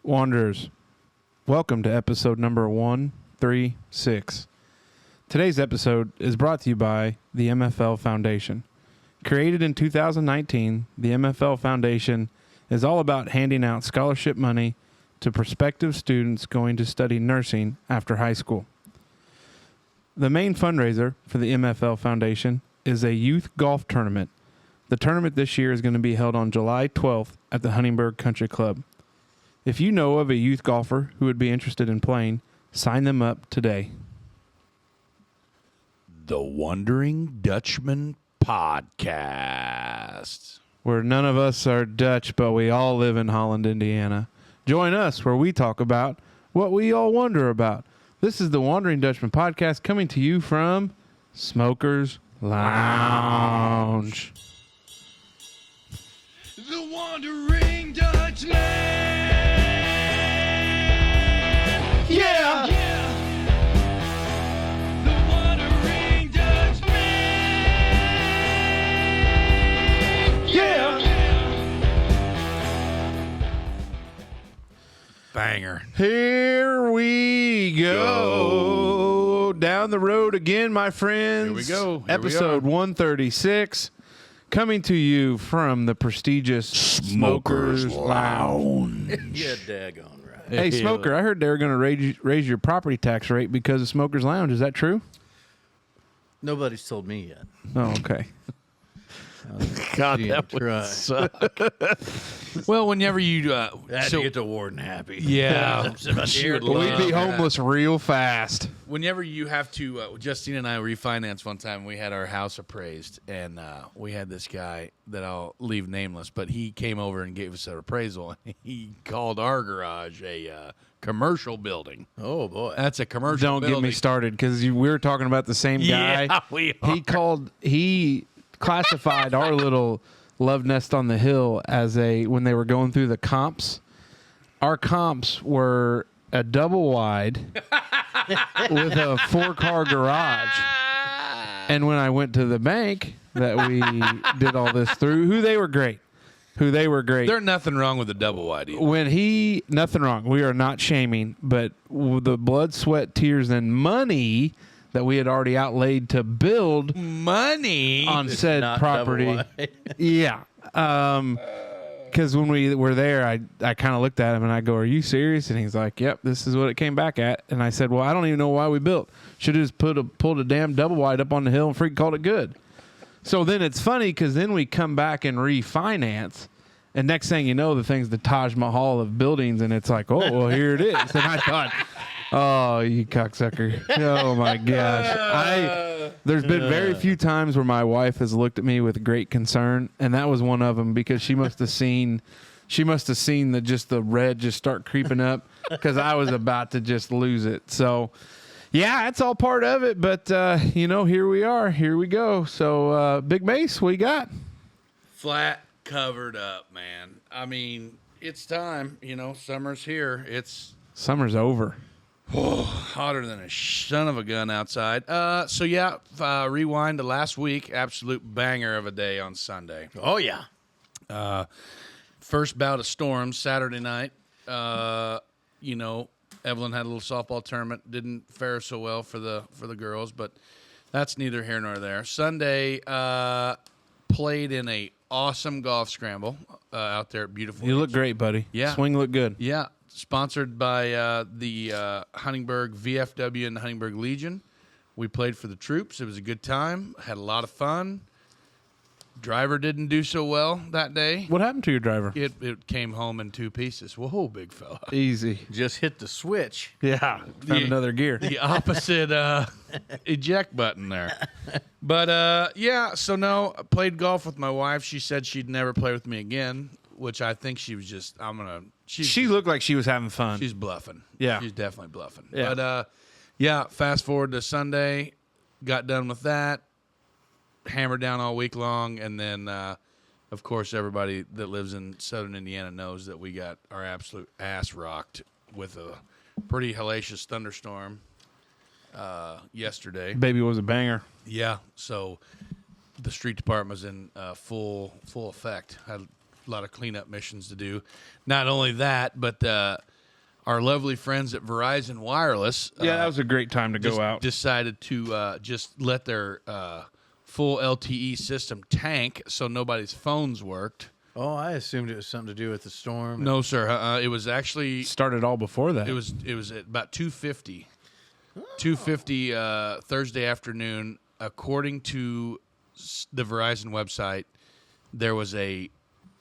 Wanderers, welcome to episode number 136. Today's episode is brought to you by the MFL Foundation. Created in 2019, the MFL Foundation is all about handing out scholarship money to prospective students going to study nursing after high school. The main fundraiser for the MFL Foundation is a youth golf tournament. The tournament this year is going to be held on July 12th at the Huntingburg Country Club. If you know of a youth golfer who would be interested in playing, sign them up today. The Wondering Dutchmen podcast. Where none of us are Dutch, but we all live in Holland, Indiana. Join us where we talk about what we all wonder about. This is the Wondering Dutchmen podcast coming to you from Smokers Lounge. The Wondering Dutchmen. Yeah! The Wondering Dutchmen. Yeah! Banger. Here we go. Down the road again, my friends. Here we go. Episode 136. Coming to you from the prestigious Smokers Lounge. Yeah, daggone right. Hey, Smoker, I heard they were going to raise your property tax rate because of Smokers Lounge. Is that true? Nobody's told me yet. Oh, okay. God, Yeah, that would try. suck. Well, whenever you I had to get the warden happy. Yeah. She would We'd be homeless real fast. whenever you have to, Justine and I refinanced one time. We had our house appraised, and we had this guy that I'll leave nameless, but he came over and gave us an appraisal. And he called our garage a commercial building. Oh, boy. That's a commercial Don't building. get me started because we were talking about the same guy. Yeah, we are. He classified our little love nest on the hill as when they were going through the comps. Our comps were a double wide with a 4-car garage. And when I went to the bank that we did all this through, they were great. There's nothing wrong with a double wide either. Nothing wrong. We are not shaming, but the blood, sweat, tears, and money that we had already outlaid to build Money on said not property. double wide. Yeah. Because when we were there, I kind of looked at him and I go, "Are you serious?" And he's like, "Yep, this is what it came back at." And I said, "Well, I don't even know why we built. Should have just pulled a damn double wide up on the hill and freaking called it good." So then it's funny because then we come back and refinance. And next thing you know, the thing's the Taj Mahal of buildings. And it's like, oh, well, here it is. And I thought, oh, you cocksucker. Oh, my gosh. There's been very few times where my wife has looked at me with great concern. And that was one of them because she must have seen the red just start creeping up because I was about to just lose it. So, yeah, it's all part of it. But, here we are. Here we go. So, Big Mace, what you got? Flat covered up, man. I mean, it's time. Summer's here. It's Summer's over. hotter than a son of a gun outside. Rewind to last week. Absolute banger of a day on Sunday. Oh, yeah. First bout of storms Saturday night. Evelyn had a little softball tournament. Didn't fare so well for the girls, but that's neither here nor there. Sunday, played in a awesome golf scramble out there at beautiful. You look great, buddy. Yeah. Swing look good. Yeah. Sponsored by the Huntingburg VFW and the Huntingburg Legion. We played for the troops. It was a good time. Had a lot of fun. Driver didn't do so well that day. What happened to your driver? It came home in 2 pieces. Whoa, big fella. Easy. Just hit the switch. Yeah. Found another gear. The opposite eject button there. But, so no, I played golf with my wife. She said she'd never play with me again, which I think she was just, She looked like she was having fun. She's bluffing. Yeah. She's definitely bluffing. Yeah. But, fast forward to Sunday, got done with that, hammered down all week long, and then, of course, everybody that lives in southern Indiana knows that we got our absolute ass rocked with a pretty hellacious thunderstorm yesterday. Baby was a banger. Yeah, so the street department was in full effect. Had a lot of cleanup missions to do. Not only that, but our lovely friends at Verizon Wireless. Yeah, that was a great time to go out. Decided to just let their full LTE system tank so nobody's phones worked. Oh, I assumed it was something to do with the storm. No, sir. It was actually Started all before that. It was at about 2:50. 2:50 Thursday afternoon. According to the Verizon website, there was a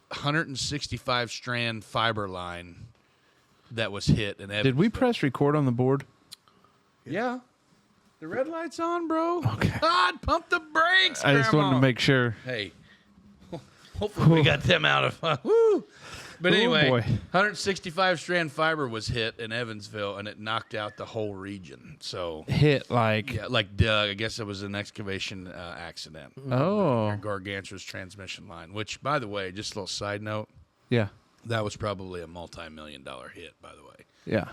165 strand fiber line that was hit. And Did we press record on the board? Yeah. The red light's on, bro. Okay. God, pump the brakes, I just wanted to make sure. Hey, hopefully we got them out of. Woo! But anyway, boy. 165 strand fiber was hit in Evansville, and it knocked out the whole region. So Hit like. yeah, like I guess it was an excavation accident. Oh. Gargantua's transmission line. Which, by the way, just a little side note, Yeah. that was probably a multi-million-dollar hit. By the way. Yeah.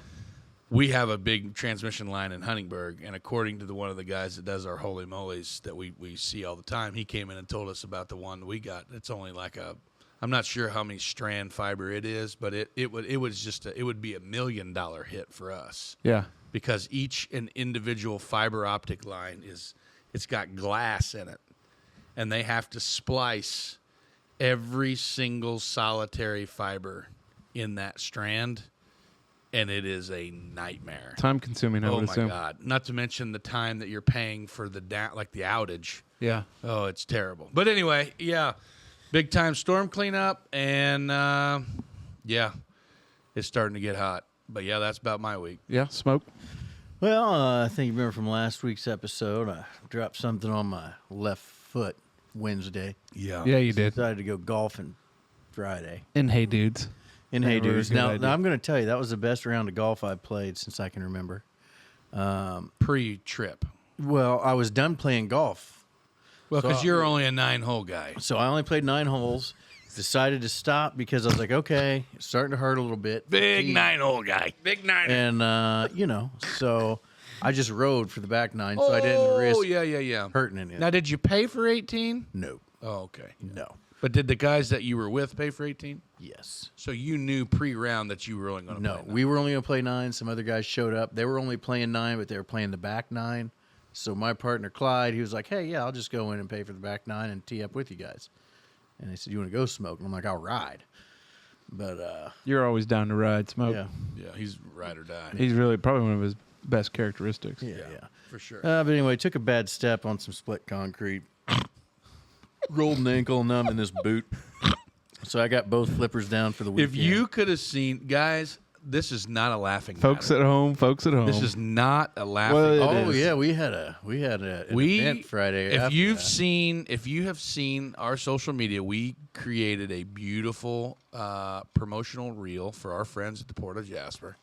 We have a big transmission line in Huntingburg, and according to one of the guys that does our holy mollies that we see all the time, he came in and told us about the one we got. It's only like I'm not sure how many strand fiber it is, but it would be $1 million hit for us. Yeah. Because an individual fiber optic line it's got glass in it, and they have to splice every single solitary fiber in that strand. And it is a nightmare. Time consuming, I Oh would my assume. God! Not to mention the time that you're paying for the outage. Yeah. Oh, it's terrible. But anyway, yeah, big time storm cleanup, and yeah, it's starting to get hot. But yeah, that's about my week. Yeah. Smoke. Well, I think you remember from last week's episode, I dropped something on my left foot Wednesday. Yeah. Yeah, you did. Decided to go golfing Friday. And hey, dudes. In Yeah, Hey really Dudes. good Now, idea. I'm going to tell you, that was the best round of golf I've played since I can remember. Pre-trip. Well, I was done playing golf. Well, because So- you're only a 9-hole guy. So I only played 9 holes. Decided to stop because I was like, okay, it's starting to hurt a little bit. Big Fatigue. 9-hole guy. Big 9. And, so I just rode for the back 9, so I didn't risk yeah. hurting anything. Now, did you pay for 18? No. Oh, okay. No. But did the guys that you were with pay for 18? Yes. So you knew pre-round that you were only going to No. play. We were only going to play 9. Some other guys showed up. They were only playing 9, but they were playing the back 9. So my partner, Clyde, he was like, hey, yeah, I'll just go in and pay for the back 9 and tee up with you guys. And they said, you want to go smoke? And I'm like, I'll ride. But, You're always down to ride. Smoke. yeah. Yeah, he's ride or die. He's really probably one of his best characteristics. Yeah. For sure. But anyway, took a bad step on some split concrete. Rolled an ankle numb in this boot. So I got both flippers down for the weekend. If you could have seen, guys, this is not a laughing Folks matter. at home. Folks at home. This is not a laughing Well, it matter. Oh is. yeah, we had an event Friday. If after you that. have seen our social media, we created a beautiful promotional reel for our friends at the Port of Jasper.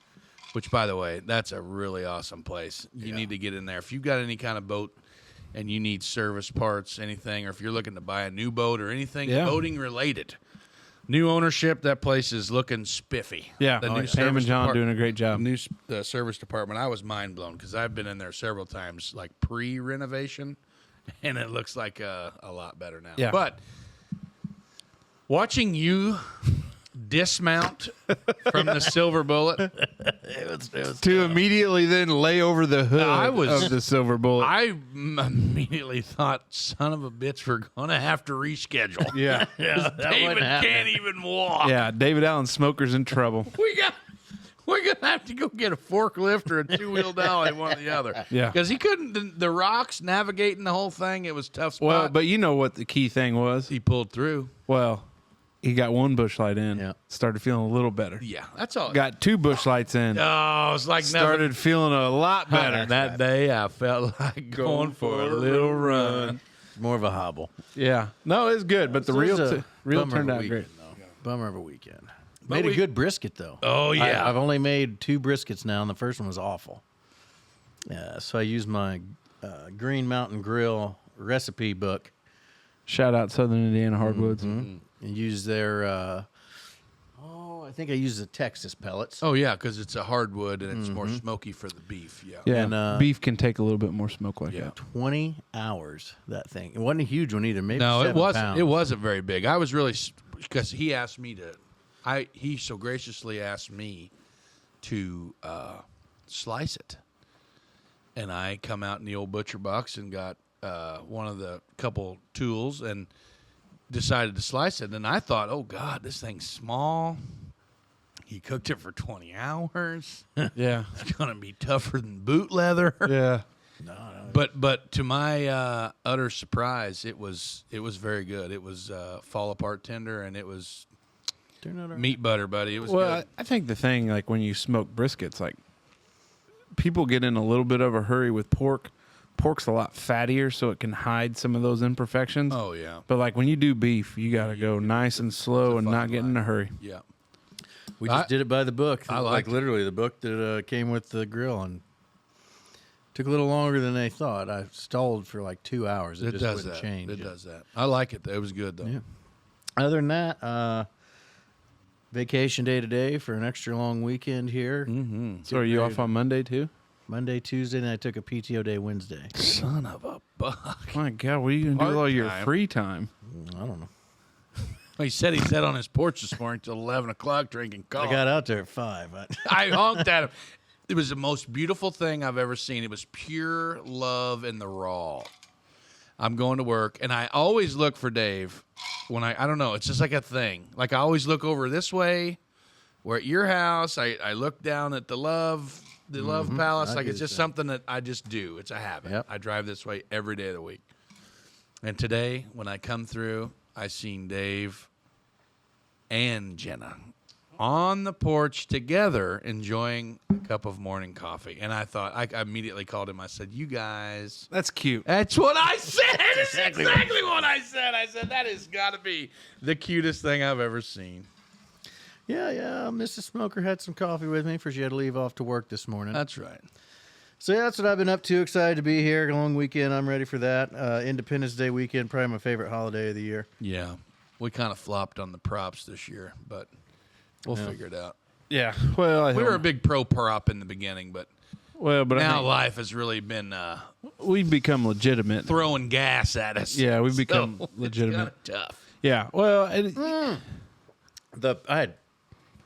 Which, by the way, that's a really awesome place. You need to get in there. If you've got any kind of boat and you need service parts, anything, or if you're looking to buy a new boat or anything boating related, new ownership, that place is looking spiffy. Yeah. The new Pam and service John doing a great job. New the service department. I was mind blown because I've been in there several times, like pre-renovation, and it looks like a lot better now. Yeah. But watching you dismount from the Silver Bullet, it was To immediately then lay over the hood I was- of the Silver Bullet. I immediately thought, "Son of a bitch, we're gonna have to reschedule." yeah. David can't even walk. Yeah. David Allen Smoker's in trouble. We're gonna have to go get a forklift or a 2-wheel dolly, one or the other. Yeah. because he couldn't. The rocks navigating the whole thing, it was a tough spot. Well, but you know what the key thing was? he pulled through. Well, he got one bush light in. Yeah. Started feeling a little better. Yeah, that's all. Got 2 bush lights in. Oh, it's like Started feeling a lot better. nothing. That day, I felt like going for a little run. more of a hobble. Yeah. No, it's good, but the So it real was a real bummer turned of a out great. weekend, though. Bummer of a weekend. But Made we- a good brisket though. Oh yeah, I've only made 2 briskets now, and the first one was awful. So I used my Green Mountain Grill recipe book Shout out Southern Indiana Hardwoods. and used their. I think I used the Texas pellets. oh yeah, because it's a hardwood and it's more smoky for the beef. Yeah. Yeah. And, beef can take a little bit more smoke like Yeah. that. 20 hours that thing. It wasn't a huge one either. Maybe No, 7 it wasn't. pounds. It wasn't very big. I was really because he asked me to. He so graciously asked me to slice it. And I come out in the old butcher box and got one of the couple tools and decided to slice it. And I thought, oh, God, this thing's small. He cooked it for 20 hours. Yeah. It's going to be tougher than boot leather. Yeah. But to my utter surprise, it was very good. It was fall apart tender, and it was meat butter, buddy. It was good. I think the thing, like when you smoke briskets, like people get in a little bit of a hurry with pork. Pork's a lot fattier, so it can hide some of those imperfections. Oh, yeah. But like when you do beef, you got to go nice and slow and not get in a hurry. Yeah. We just did it by the book. I liked it. Literally the book that came with the grill, and took a little longer than they thought. I stalled for like 2 hours. It just does wouldn't that. change. It does that. I like it. It was good, though. Yeah. Other than that, vacation day today for an extra long weekend here. Mm-hmm. So are you off on Monday too? Monday, Tuesday, and I took a PTO day Wednesday. Son of a buck. My God, what are you going to do with all your Part-time. free time? I don't know. He said he sat on his porch this morning till 11 o'clock drinking coffee. I got out there at 5. I honked at him. It was the most beautiful thing I've ever seen. It was pure love in the raw. I'm going to work, and I always look for Dave when I don't know, it's just like a thing. Like I always look over this way. We're at your house. I look down at the Love Palace. I Like do it's the just same. something that I just do. It's a habit. Yep. I drive this way every day of the week. And today, when I come through, I seen Dave and Jenna on the porch together enjoying a cup of morning coffee. And I thought, I immediately called him. I said, you guys. That's cute. That's what I said. That's exactly what I said. I said, that has got to be the cutest thing I've ever seen. Yeah. Mrs. Smoker had some coffee with me for she had to leave off to work this morning. That's right. So yeah, that's what I've been up to. Excited to be here. A long weekend. I'm ready for that. Independence Day weekend, probably my favorite holiday of the year. Yeah. We kind of flopped on the props this year, but we'll figure it out. Yeah. Well, We were a big pro prop in the beginning, but but now I think life has really been we've become legitimate. throwing gas at us. Yeah, we've become So, legitimate. It's kinda tough. Yeah. Well, I had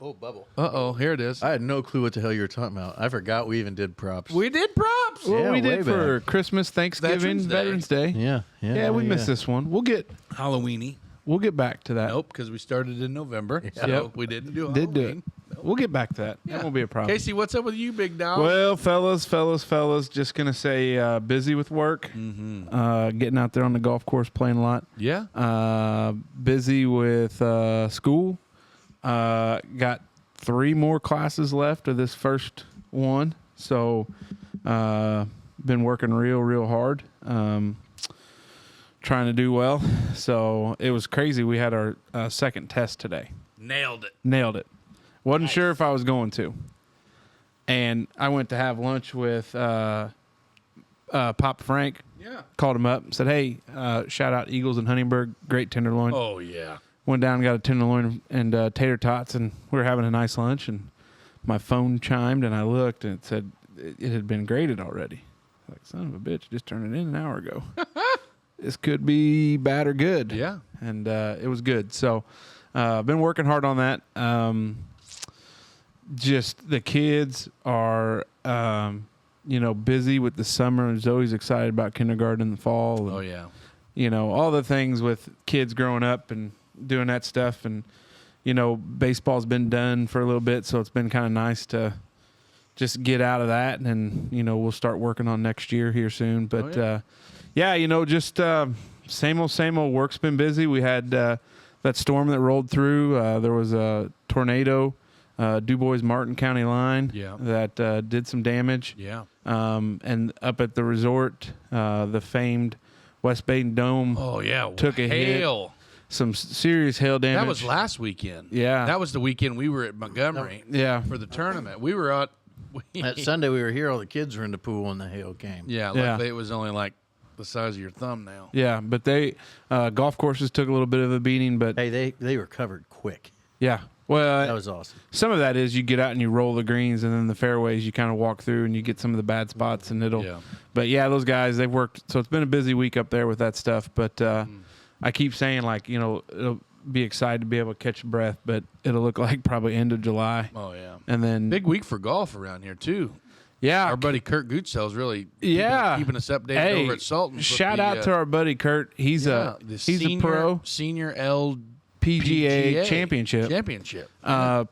bubble. Uh-oh, here it is. I had no clue what the hell you were talking about. I forgot we even did props. We did props. what Yeah, we way did for Christmas, Thanksgiving, Veterans Day. Veterans Day. Yeah, we missed this one. We'll get back to that. Nope, because we started in November, so Yep. we didn't do Did do Halloween. it. We'll get back to that. That won't be a problem. Casey, what's up with you, big dog? Well, fellas, just gonna say busy with work. Getting out there on the golf course, playing a lot. Yeah. Busy with school. Got 3 more classes left of this first one, so been working real hard, trying to do well. So it was crazy. We had our second test today. Nailed it. Wasn't sure if I was going to, and I went to have lunch with Pop Frank. Yeah. Called him up and said, hey, shout out Eagles in Huntingburg, great tenderloin. Oh, yeah. Went down and got a tenderloin and tater tots, and we were having a nice lunch, and my phone chimed, and I looked, and it said it had been graded already. Like, son of a bitch, just turned it in an hour ago. This could be bad or good. Yeah. And it was good. So been working hard on that. Just the kids are, busy with the summer. Zoe's excited about kindergarten in the fall. And, Oh, yeah. all the things with kids growing up and doing that stuff. And, baseball's been done for a little bit, so it's been kind of nice to just get out of that. And, we'll start working on next year here soon. But, just same old work's been busy. We had that storm that rolled through. There was a tornado, DuBois-Martin County line that did some damage. Yeah. And up at the resort, the famed West Baden Dome Oh, yeah. took a hit. hail. Some serious hail damage. That was last weekend. Yeah. That was the weekend we were at Montgomery Yeah. for the tournament. We were out. That Sunday we were here. All the kids were in the pool when the hail came. Yeah, Yeah. it was only like the size of your thumbnail. Yeah, but they golf courses took a little bit of a beating, but Hey, they recovered quick. yeah. Well, That was awesome. some of that is you get out and you roll the greens, and then the fairways you kind of walk through and you get some of the bad spots, and it'll. Yeah. But yeah, those guys, they've worked. So it's been a busy week up there with that stuff. But I keep saying, like, be excited to be able to catch a breath, but it'll look like probably end of July. Oh yeah, And then big week for golf around here too. yeah, Our buddy Kurt Gutzell's really keeping us updated Hey, over at Sultan's. shout out to our buddy Kurt. He's a pro senior LPGA PGA championship.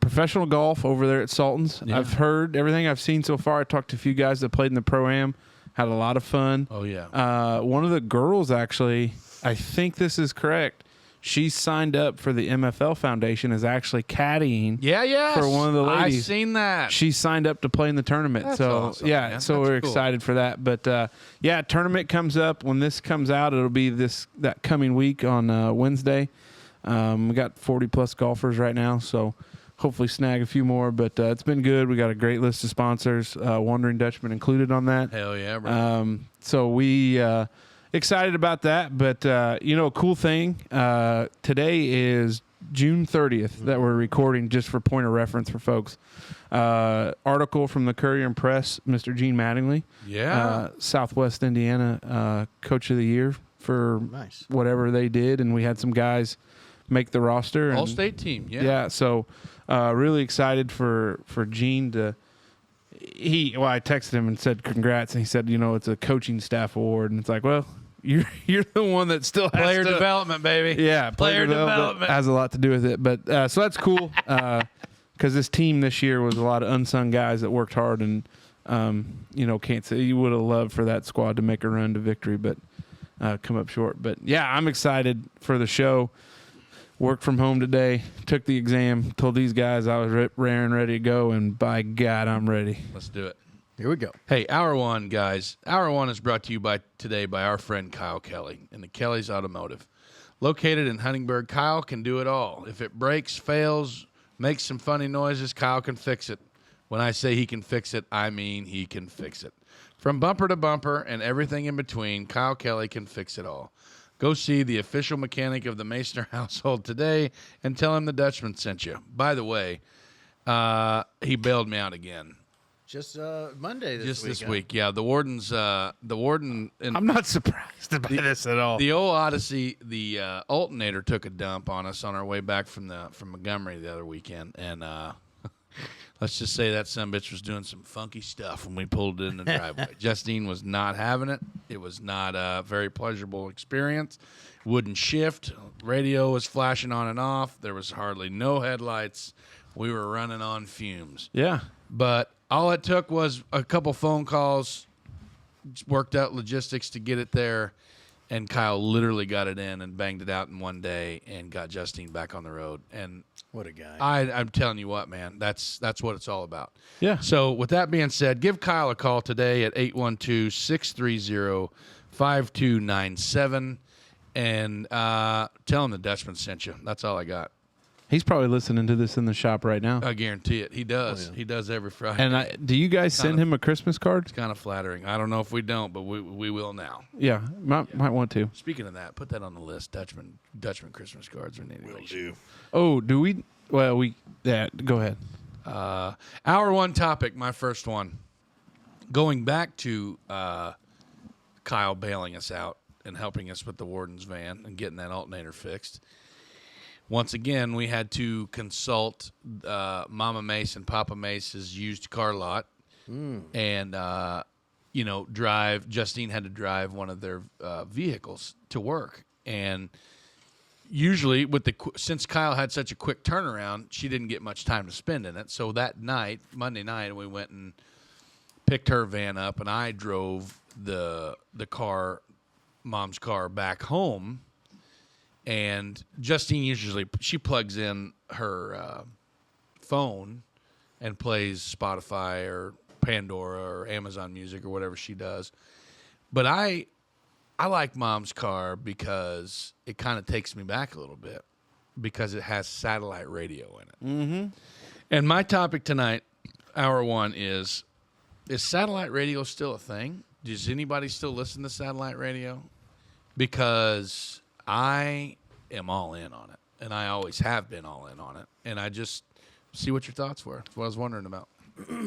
Professional golf over there at Sultan's. Yeah. I've heard everything I've seen so far. I talked to a few guys that played in the Pro-Am. Had a lot of fun. Oh, yeah. One of the girls, actually, I think this is correct. She signed up for the MFL Foundation, is actually caddying. Yeah. For one of the ladies. I've seen that. She signed up to play in the tournament. That's so awesome, yeah, man. so That's we're cool. excited for that. But yeah, tournament comes up. When this comes out, it'll be that coming week on Wednesday. We got 40 plus golfers right now, so hopefully snag a few more. But it's been good. We got a great list of sponsors, Wondering Dutchmen included on that. Hell yeah, bro. So we excited about that. But a cool thing, today is June 30th that we're recording, just for point of reference for folks. Article from the Courier and Press, Mr. Gene Mattingly. Yeah. Southwest Indiana Coach of the Year for whatever they did. And we had some guys make the roster. All-state team, yeah. Yeah, so really excited for Gene to I texted him and said congrats, and he said, it's a coaching staff award, and it's like, well, you're the one that still has Player development, baby. Yeah, player development has a lot to do with it. But so that's cool, because this team this year was a lot of unsung guys that worked hard, and can't say you would have loved for that squad to make a run to victory, but come up short. But yeah, I'm excited for the show. Worked from home today, took the exam, told these guys I was raring ready to go, and by God, I'm ready. Let's do it. Here we go. Hey, Hour 1, guys. Hour 1 is brought to you today by our friend Kyle Kelly and the Kelly's Automotive. Located in Huntingburg, Kyle can do it all. If it breaks, fails, makes some funny noises, Kyle can fix it. When I say he can fix it, I mean he can fix it. From bumper to bumper and everything in between, Kyle Kelly can fix it all. Go see the official mechanic of the Maestner household today and tell him the Dutchman sent you. By the way, he bailed me out again. Just Monday this week. Just this week, yeah. The warden. I'm not surprised about this at all. The old Odyssey, the alternator took a dump on us on our way back from Montgomery the other weekend, and let's just say that sumbitch was doing some funky stuff when we pulled it in the driveway. Justine was not having it. It was not a very pleasurable experience. Wouldn't shift. Radio was flashing on and off. There was hardly no headlights. We were running on fumes. Yeah. But all it took was a couple phone calls, worked out logistics to get it there, and Kyle literally got it in and banged it out in one day and got Justine back on the road. And what a guy. I'm telling you what, man, that's what it's all about. Yeah. So with that being said, give Kyle a call today at 812-630-5297 and tell him the Dutchman sent you. That's all I got. He's probably listening to this in the shop right now. I guarantee it. He does. Oh, yeah. He does every Friday. And do you guys send him a Christmas card? It's kind of flattering. I don't know if we don't, but we will now. Yeah, might want to. Speaking of that, put that on the list. Dutchman Christmas cards are needed. Will do. Oh, do we? Well, go ahead. Hour 1 topic, my first one. Going back to Kyle bailing us out and helping us with the warden's van and getting that alternator fixed. Once again, we had to consult Mama Mace and Papa Mace's used car lot and, drive. Justine had to drive one of their vehicles to work. And usually, since Kyle had such a quick turnaround, she didn't get much time to spend in it. So that night, Monday night, we went and picked her van up, and I drove the car, Mom's car, back home. And Justine usually, she plugs in her phone and plays Spotify or Pandora or Amazon Music or whatever she does. But I like Mom's car because it kind of takes me back a little bit because it has satellite radio in it. Mm-hmm. And my topic tonight, hour 1, is satellite radio still a thing? Does anybody still listen to satellite radio? Because I am all in on it, and I always have been all in on it. And I just see what your thoughts were. That's what I was wondering about.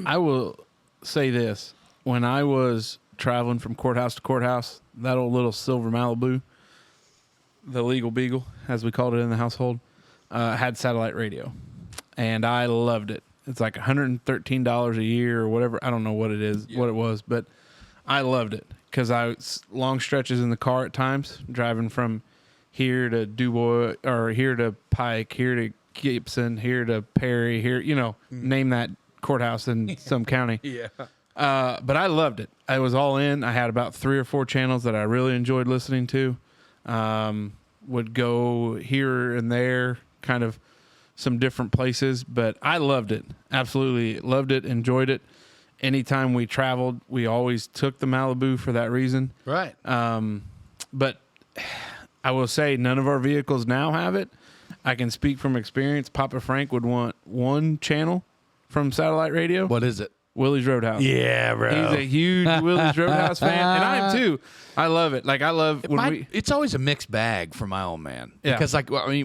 I will say this. When I was traveling from courthouse to courthouse, that old little silver Malibu, the legal beagle, as we called it in the household, had satellite radio, and I loved it. It's like $113 a year or whatever. I don't know what it is, what it was, but I loved it because long stretches in the car at times, driving from here to Dubois or here to Pike, here to Gibson, here to Perry, here, name that courthouse in some county. Yeah. But I loved it. I was all in. I had about 3 or 4 channels that I really enjoyed listening to. Would go here and there, kind of some different places, but I loved it. Absolutely loved it, enjoyed it. Anytime we traveled, we always took the Malibu for that reason. Right. But I will say none of our vehicles now have it. I can speak from experience. Papa Frank would want one channel from satellite radio. What is it? Willie's Roadhouse. Yeah, bro. He's a huge Willie's Roadhouse fan, and I am too. I love it. Like, I love when it's always a mixed bag for my old man. Yeah. Because,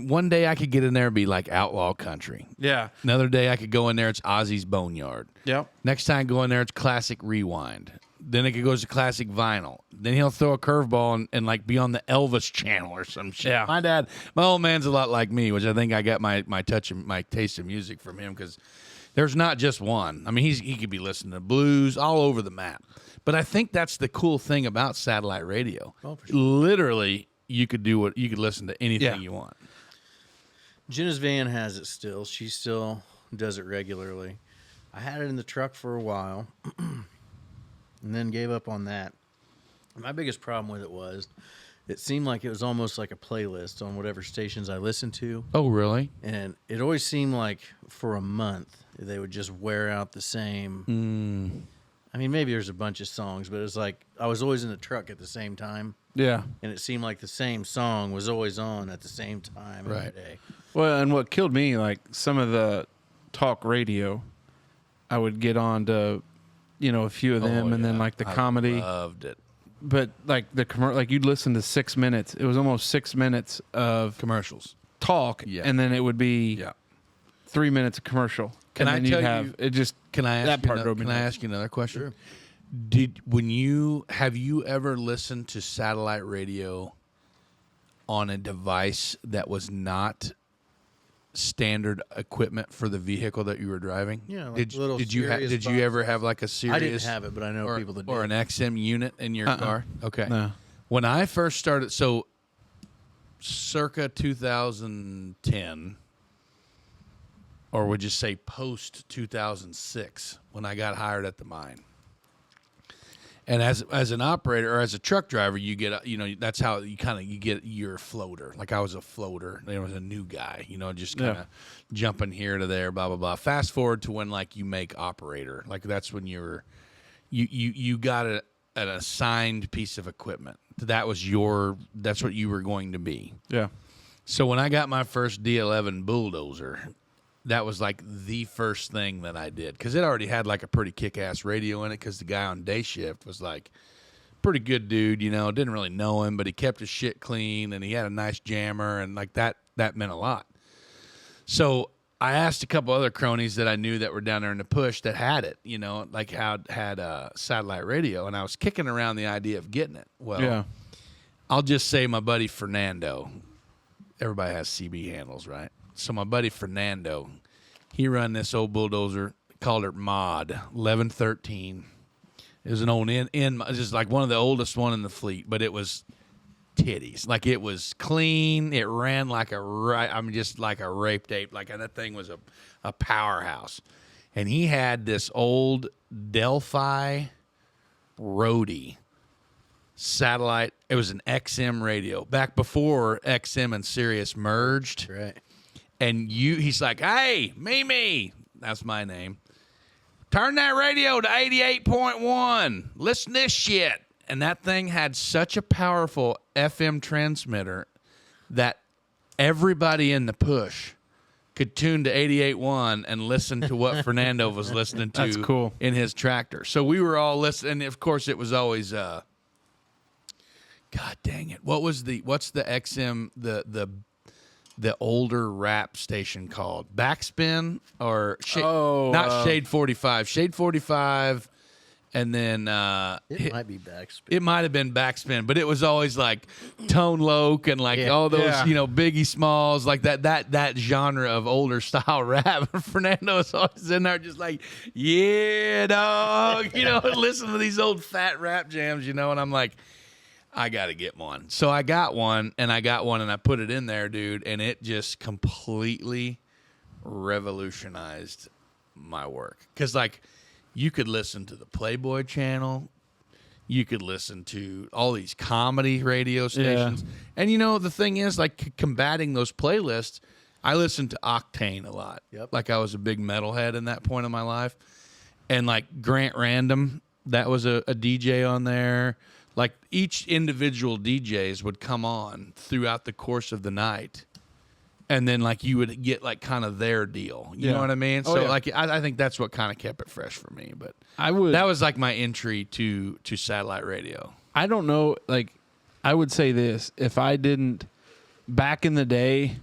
one day I could get in there and be like outlaw country. Yeah. Another day I could go in there, it's Ozzy's Boneyard. Yep. Next time I go in there, it's classic rewind. Then it goes to classic vinyl. Then he'll throw a curveball and like be on the Elvis channel or some shit. Yeah. My old man's a lot like me, which I think I got my touch and my taste of music from him because there's not just one. I mean, he could be listening to blues all over the map. But I think that's the cool thing about satellite radio. Oh, for sure. Literally, you could listen to anything you want. Jenna's van has it still. She still does it regularly. I had it in the truck for a while and then gave up on that. My biggest problem with it was it seemed like it was almost like a playlist on whatever stations I listened to. Oh, really? And it always seemed like for a month they would just wear out the same. I mean, maybe there's a bunch of songs, but it was like I was always in the truck at the same time. Yeah. And it seemed like the same song was always on at the same time every day. Well, and what killed me, like some of the talk radio, I would get on to, a few of them, and then like the comedy. Loved it. But like like you'd listen to 6 minutes. It was almost 6 minutes of Commercials. talk, and then it would be 3 minutes of commercial. Can I tell you? It just Can I ask that you part another, drove me Can I nuts. ask you another question? Sure. Have you ever listened to satellite radio on a device that was not standard equipment for the vehicle that you were driving? Yeah, like did little you Sirius ever boxes. have like a Sirius? I didn't have it, but I know people that did. Or an XM unit in your car? Okay. No. When I first started, so circa 2010, or would you say post 2006, when I got hired at the mine. And as an operator or as a truck driver, you get that's how you get your floater. Like I was a floater, there was a new guy, just kind of jumping here to there, blah blah blah. Fast forward to when like you make operator, like that's when you got an assigned piece of equipment. That's what you were going to be. Yeah. So when I got my first D11 bulldozer, that was like the first thing that I did because it already had like a pretty kick-ass radio in it because the guy on day shift was like pretty good dude, didn't really know him, but he kept his shit clean and he had a nice jammer and like that meant a lot. So I asked a couple other cronies that I knew that were down there in the push that had it, like had satellite radio, and I was kicking around the idea of getting it. Well, I'll just say my buddy Fernando, everybody has CB handles, right? So my buddy Fernando, he run this old bulldozer, called it Mod 1113. It was an old just like one of the oldest one in the fleet, but it was titties. Like it was clean. It ran like just like a rape tape. Like that thing was a powerhouse. And he had this old Delphi Rhodey satellite. It was an XM radio back before XM and Sirius merged. Right. And he's like, hey, Mimi, that's my name. Turn that radio to 88.1. Listen to this shit. And that thing had such a powerful FM transmitter that everybody in the push could tune to 88.1 and listen to what Fernando was listening to. That's cool. In his tractor. So we were all listening. And of course, it was always, God dang it. What's the XM, the older rap station called? Backspin or not Shade 45. Shade 45 And then It might be backspin. it might have been backspin, but it was always like Tone Loc and like all those, Biggie Smalls, like that genre of older style rap. Fernando was always in there just like, yeah, dog, listen to these old fat rap jams, and I'm like, I got to get one. So I got one and I put it in there, dude, and it just completely revolutionized my work. Because, like, you could listen to the Playboy channel. You could listen to all these comedy radio stations. Yeah. And, the thing is, like, combating those playlists, I listened to Octane a lot. Yep. Like, I was a big metalhead in that point of my life. And, like, Grant Random, that was a DJ on there. Like, each individual DJs would come on throughout the course of the night. And then, like, you would get, like, kind of their deal. You know what I mean? So, like, I think that's what kind of kept it fresh for me. But that was, like, my entry to satellite radio. I don't know. Like, I would say this. If I didn't, back in the day,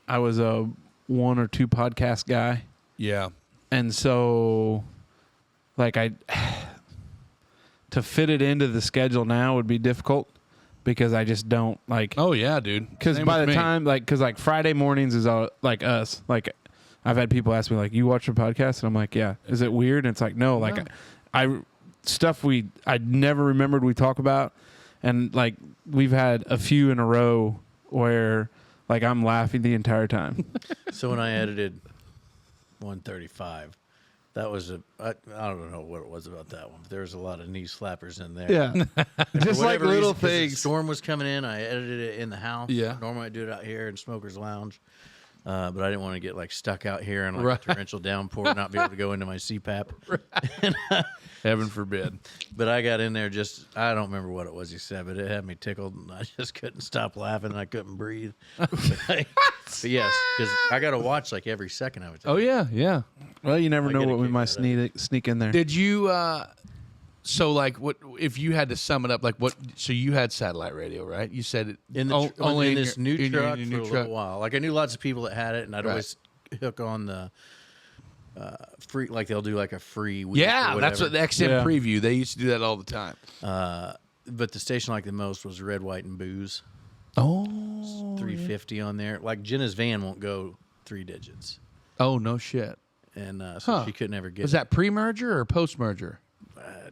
I was a 1 or 2 podcast guy. Yeah. And so, like, to fit it into the schedule now would be difficult. Because I just don't like. Oh yeah, dude. Because by the time, because Friday mornings is all like us. Like, I've had people ask me like, "You watch a podcast?" And I'm like, "Yeah." Is it weird? And it's like, no. Like, I stuff I never remembered we talk about, and like we've had a few in a row where like I'm laughing the entire time. So when I edited 135. That was I don't know what it was about that one, but there was a lot of knee slappers in there. Yeah. Just like little things. The storm was coming in. I edited it in the house. Yeah. Normally I do it out here in Smoker's Lounge. But I didn't want to get like stuck out here in like a torrential downpour and not be able to go into my CPAP. Heaven forbid. But I got in there I don't remember what it was he said, but it had me tickled and I just couldn't stop laughing and I couldn't breathe. But yes, because I got to watch like every second I would take. Oh, yeah. Well, you never know what we might sneak in there. Did you, so like what, if you had to sum it up, like what, so you had satellite radio, right? You said it only in this new truck for a truck. little while. Like I knew lots of people that had it and I'd always hook on the free, like they'll do like a free week. Yeah, or that's what the XM preview. They used to do that all the time. But the station I liked the most was Red, White, and Booze. Oh, 350 on there. Like Jenna's van won't go 3 digits. Oh, no shit. And so she couldn't ever get. Was that pre-merger or post-merger?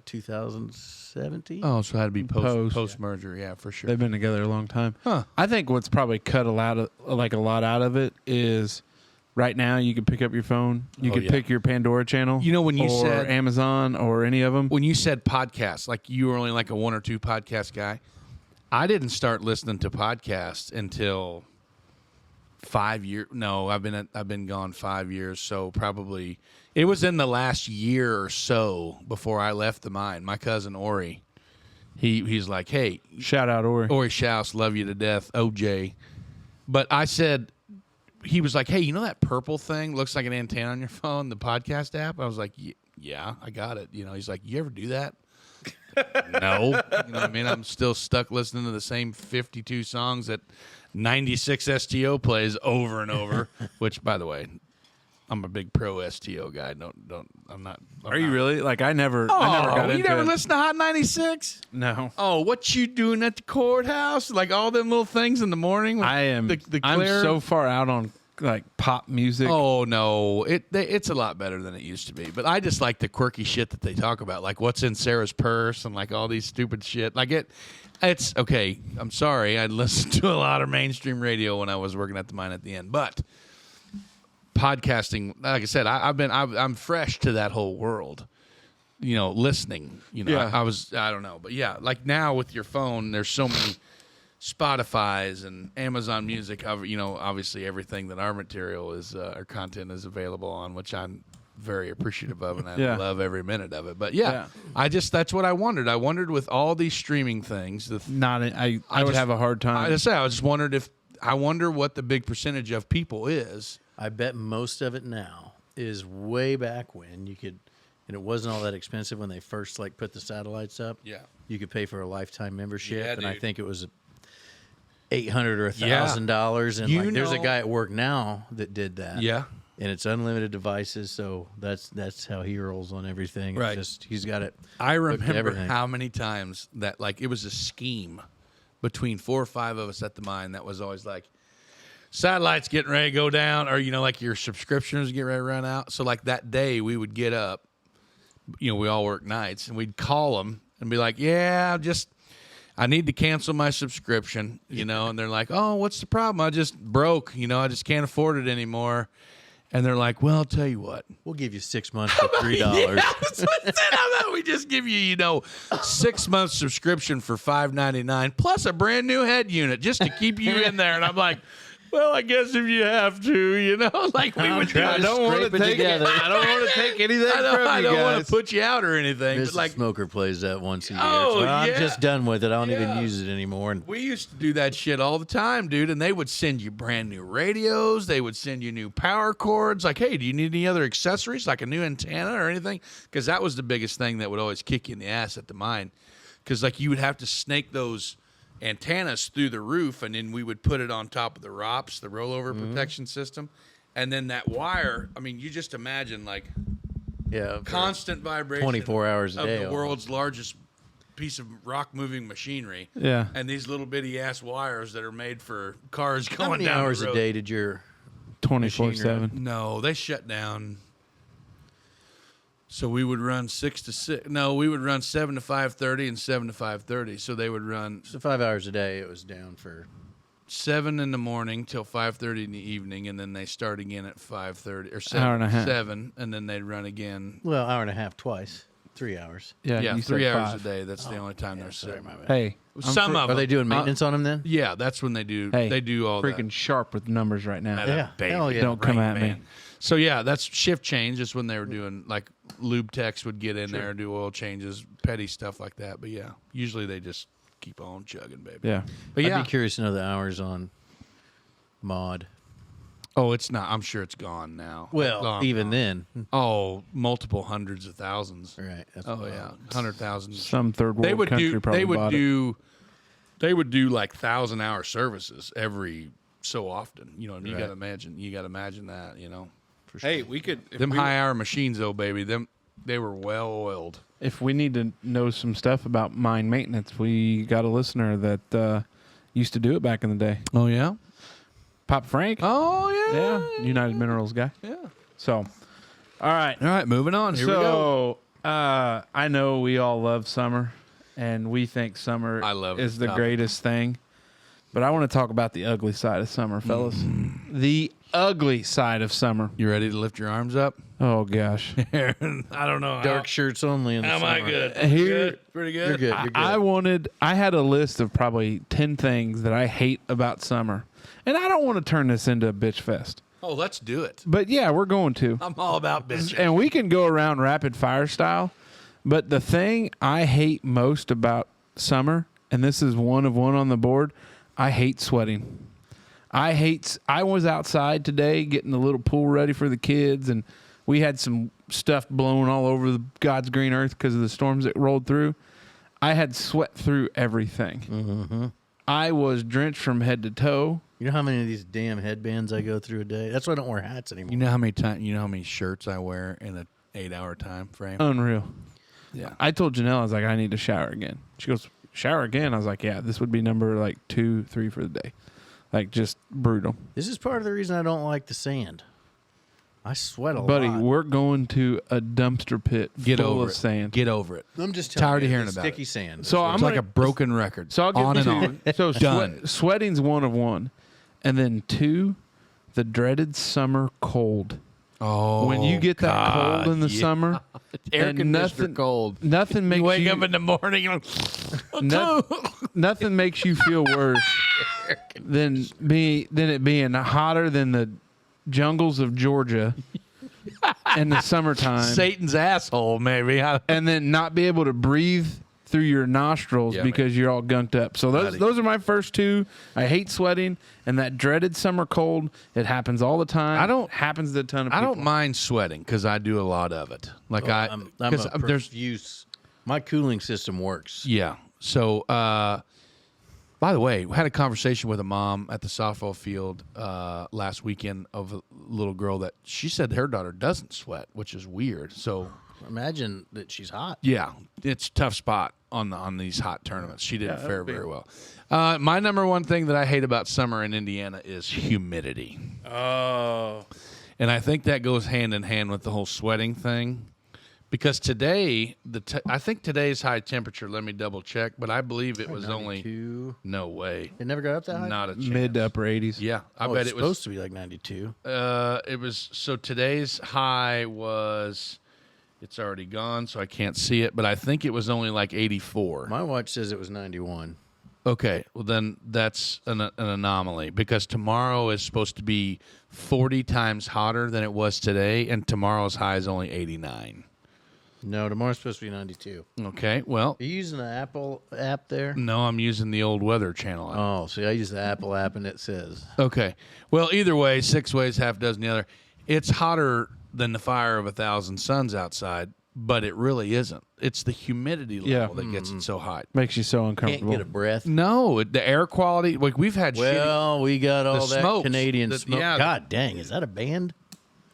2017. Oh, so it had to be post-merger. Yeah, for sure. They've been together a long time. Huh. I think what's probably cut a lot out of it is right now you can pick up your phone. You could pick your Pandora channel. When you said Amazon or any of them. When you said podcasts, like you were only like a 1 or 2 podcast guy. I didn't start listening to podcasts until 5 years. No, I've been gone 5 years. So probably it was in the last year or so before I left the mine. My cousin Ori, he's like, hey, shout out Ori. Ori Schaus, love you to death, OJ. But I said, he was like, hey, you know that purple thing looks like an antenna on your phone, the podcast app? I was like, yeah, I got it. He's like, you ever do that? No. You know what I mean? I'm still stuck listening to the same 52 songs that 96 STO plays over and over, which, by the way, I'm a big pro STO guy. I'm not. Are you really? Like, I never got into it. You never listened to Hot 96? No. Oh, what you doing at the courthouse? Like all them little things in the morning? I am. I'm so far out on like pop music. Oh no, it's a lot better than it used to be. But I just like the quirky shit that they talk about, like what's in Sarah's purse and like all these stupid shit. Like it's okay. I'm sorry, I listened to a lot of mainstream radio when I was working at the mine at the end, but podcasting, like I said, I'm fresh to that whole world. Listening. Yeah. I don't know, but yeah, like now with your phone, there's so many Spotify's and Amazon Music, obviously everything that our material is, our content is available on, which I'm very appreciative of, and I love every minute of it. But that's what I wondered. I wondered with all these streaming things. I would have a hard time. I just wondered I wonder what the big percentage of people is. I bet most of it now is way back when you could, and it wasn't all that expensive when they first like put the satellites up. Yeah, you could pay for a lifetime membership, and dude. I think it was $800 or $1,000. And there's a guy at work now that did that. Yeah. and it's unlimited devices. So that's how he rolls on everything. It's Right. just, he's got it. I hooked to remember everything. how many times that like it was a scheme between 4 or 5 of us at the mine that was always like satellites getting ready to go down, or like your subscriptions get ready to run out. So like that day we would get up, we all work nights, and we'd call them and be like, yeah, I need to cancel my subscription, and they're like, oh, what's the problem? I just broke, I just can't afford it anymore. And they're like, well, I'll tell you what. We'll give you 6 months for $3. Yeah, how about we just give you, 6 months subscription for $5.99 plus a brand new head unit just to keep you in there. And I'm like, well, I guess if you have to, like we would do. I don't want to take I don't want to take anything I from you don't want guys. to put you out or anything. Mr. But like, Smoker plays that once a year. Oh, So I'm yeah. just done with it. I don't Yeah. even use it anymore. And we used to do that shit all the time, dude. And they would send you brand new radios. They would send you new power cords. Like, hey, do you need any other accessories, like a new antenna or anything? Because that was the biggest thing that would always kick you in the ass at the mine. Because like you would have to snake those antennas through the roof, and then we would put it on top of the ROPS, the rollover protection system. And then that wire, I mean, you just imagine like yeah, constant vibration 24 hours a of day the almost. world's largest piece of rock moving machinery. Yeah. And these little bitty ass wires that are made for cars How going many down hours the a road. day did your 24/7. No, they shut down. So we would run 6 to 6. No, we would run 7 to 5:30 and 7 to 5:30. So they would run so 5 hours a day? It was down for 7 in the morning till 5:30 in the evening, and then they start again at 5:30 or 7. Hour and a half. 7, and then they'd run again. hour and a half twice, 3 hours. Yeah, Yeah, you 3 said hours 5. a day. That's the only time they're Sorry, sitting. my bad. Hey, Some of Are them. they doing maintenance on them then? Yeah, that's when they do. Hey, they do all freaking that. sharp with numbers right now. Yeah. Baby. Hell yeah. Don't come Rain at me. Man. So yeah, that's shift change. Is when they were doing like lube techs would get in there and do oil changes, petty stuff like that. But yeah, usually they just keep on chugging, baby. Yeah. But yeah. I'd be curious to know the hours on mod. Oh, it's not. I'm sure it's gone now. Well, Gone, even gone. then. Oh, multiple hundreds of thousands. Right. That's Oh wild. yeah, 100,000. Some third world They would country do. probably They would bought it. do. They would do like 1,000-hour services every so often. You know, what I mean? Right. You got to imagine that. For Hey, we could. If them we, high-hour machines, though, baby, they were well oiled. if we need to know some stuff about mine maintenance, we got a listener that used to do it back in the day. Oh yeah. Pop Frank. Oh yeah. Yeah, United Minerals guy. Yeah. So, all right. All right, moving on. Here we go. So, I know we all love summer, and we think summer I love is this the topic. greatest thing. But I want to talk about the ugly side of summer, fellas. The ugly side of summer. You ready to lift your arms up? Oh gosh. I don't know. Dark shirts only in the Am summer. I good? Here, Pretty good. You're good. You're good. I had a list of probably 10 things that I hate about summer. And I don't want to turn this into a bitch fest. Oh, let's do it. But yeah, we're going to. I'm all about bitch. And we can go around rapid fire style. But the thing I hate most about summer, and this is one of one on the board, I hate sweating. I was outside today getting the little pool ready for the kids, and we had some stuff blowing all over the God's green earth because of the storms that rolled through. I had sweat through everything. Mm-hmm. I was drenched from head to toe. You know how many of these damn headbands I go through a day? That's why I don't wear hats anymore. You know how many shirts I wear in an 8-hour time frame? Unreal. Yeah. I told Janelle, I was like, I need to shower again. She goes, shower again? I was like, yeah, this would be number like 2, 3 for the day. Like, just brutal. This is part of the reason I don't like the sand. I sweat a Buddy, lot. we're going to a dumpster pit Get full over of it. sand. Get over it. I'm just tired of you, hearing it's about sticky sand. So That's I'm It's like gonna- a broken record. So I'll get on and to, on. So Done. Sweating's one of one. And then 2, the dreaded summer cold. Oh, When you get that God, cold in the yeah. summer, Air and conditioner nothing- cold. nothing makes You wake you up in the morning, you're like, no- nothing makes you feel worse than it being hotter than the jungles of Georgia in the summertime, Satan's asshole, maybe. and then not be able to breathe through your nostrils Yeah, because you're all gunked up. So Buddy. those are my first 2. I hate sweating, and that dreaded summer cold. It happens all the time. Happens to a ton of I people. don't mind sweating because I do a lot of it. Like I'm a there's profuse. My cooling system works. yeah. So By the way, we had a conversation with a mom at the softball field last weekend of a little girl that she said her daughter doesn't sweat, which is weird. So Imagine that she's hot. yeah, it's a tough spot on these hot tournaments. She didn't fare very well. My number one thing that I hate about summer in Indiana is humidity. Oh. And I think that goes hand in hand with the whole sweating thing. Because today, I think today's high temperature, let me double check, but I believe it was 92. no way. It never got up that high? Not a chance. Mid to upper 80s. Yeah, I Oh, bet it's it was. supposed to be like 92. It was, so today's high was, it's already gone, so I can't see it, but I think it was only like 84. My watch says it was 91. Okay, well then that's an anomaly because tomorrow is supposed to be 40 times hotter than it was today, and tomorrow's high is only 89. No, tomorrow's supposed to be 92. Okay, well, Are you using the Apple app there? no, I'm using the old Weather Channel app. Oh, see, I use the Apple app, and it says. Okay, well, either way, 6 ways, half dozen the other. It's hotter than the fire of 1,000 suns outside, but it really isn't. It's the humidity level that gets it so hot. Makes you so Can't uncomfortable. get a breath. No, the air quality, like we've had Well, we got all The that smokes, Canadian the- smoke. yeah. God dang, is that a band?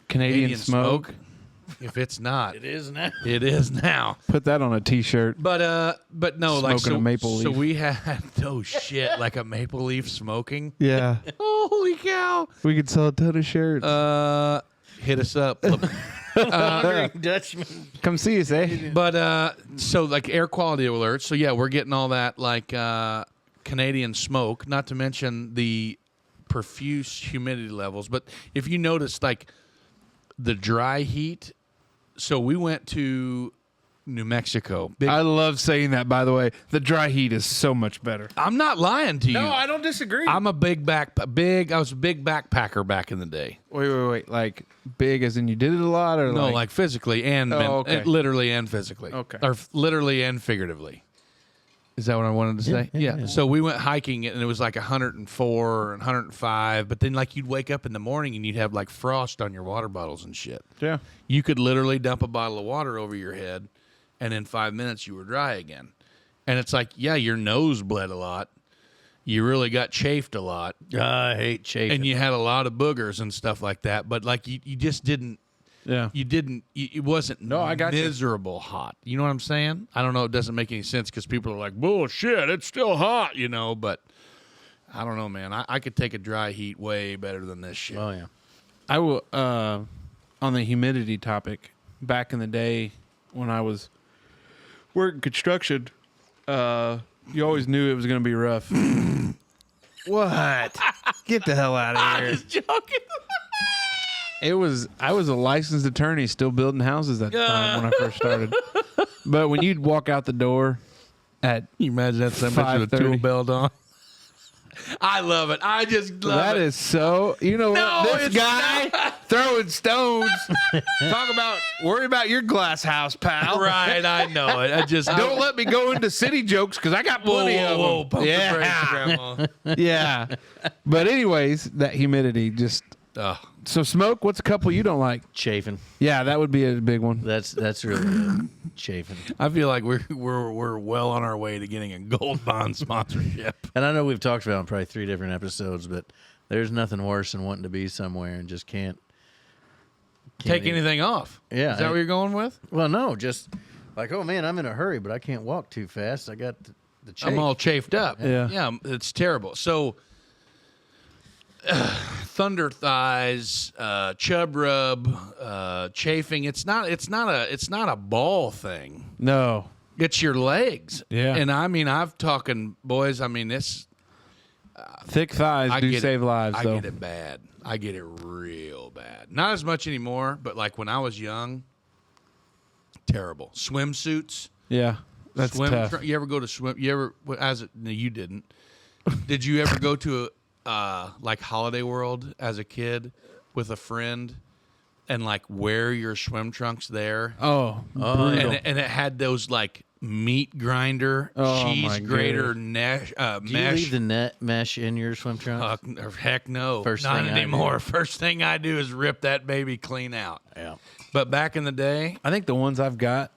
Canadian smoke. If it's not, It is now. it is now. Put that on a T-shirt. But no, like Smoking so, a maple so leaf. we had oh shit, like a maple leaf smoking. Yeah. Holy cow! We could sell a ton of shirts. Hit us up. Wondering Dutchmen. Come see us, eh? But so like air quality alerts. So yeah, we're getting all that like Canadian smoke. Not to mention the profuse humidity levels. But if you notice, like the dry heat. So we went to New Mexico. I love saying that, by the way. The dry heat is so much better. I'm not lying to you. don't disagree. I'm a I was a big backpacker back in the day. Wait. Like big as in you did it a lot, or No, like physically and okay. literally and physically. Okay. Or literally and figuratively. Is that what I wanted to say? Yeah. So we went hiking and it was like 104 and 105, but then like you'd wake up in the morning and you'd have like frost on your water bottles and shit. Yeah. You could literally dump a bottle of water over your head and in 5 minutes you were dry again. And it's like, yeah, your nose bled a lot. You really got chafed a lot. I hate chafing. And you had a lot of boogers and stuff like that, but like you just didn't. Yeah. It wasn't I got you. miserable hot. You know what I'm saying? I don't know. It doesn't make any sense because people are like, bullshit, it's still hot, but I don't know, man. I could take a dry heat way better than this shit. Oh, yeah. I will, on the humidity topic, back in the day when I was working construction, you always knew it was going to be rough. What? Get the hell out of here. Just joking. I was a licensed attorney still building houses at the time when I first started. But when you'd walk out the door at You imagine that somebody with a 5:30. tool belt on? I love it. I just love that it. is so, No, what? This it's guy throwing stones. Worry about your glass house, pal. Right, I know it. I just Don't let me go into city jokes because I got plenty of them. Pump the brakes, Grandma. Yeah. But anyways, that humidity just. Ugh. So smoke, what's a couple you don't like? Chafing. Yeah, that would be a big one. That's really it. Chafing. I feel like we're well on our way to getting a gold bond sponsorship. And I know we've talked about it in probably 3 different episodes, but there's nothing worse than wanting to be somewhere and just can't Take even- anything off. Yeah, Is that what you're going with? Well, no, just like, oh man, I'm in a hurry, but I can't walk too fast. I got the chafe. I'm all chafed up. Yeah. Yeah, it's terrible. So thunder thighs, chub rub, chafing. It's not a ball thing. No. It's your legs. Yeah. And I mean, I've talking boys. I mean, this. Thick thighs I do get save it, lives, I though. get it bad. I get it real bad. Not as much anymore, but like when I was young, terrible. Swimsuits. Yeah. That's tough. You ever go to swim? You ever? No, you didn't. Did you ever go to like Holiday World as a kid with a friend and like wear your swim trunks there? Oh, brutal. And it had those like meat grinder, Oh, cheese my grater, Do you mesh. leave the net mesh in your swim trunks? Heck no. First Not thing I do. anymore. First thing I do is rip that baby clean out. Yeah. But back in the day, I think the ones I've got,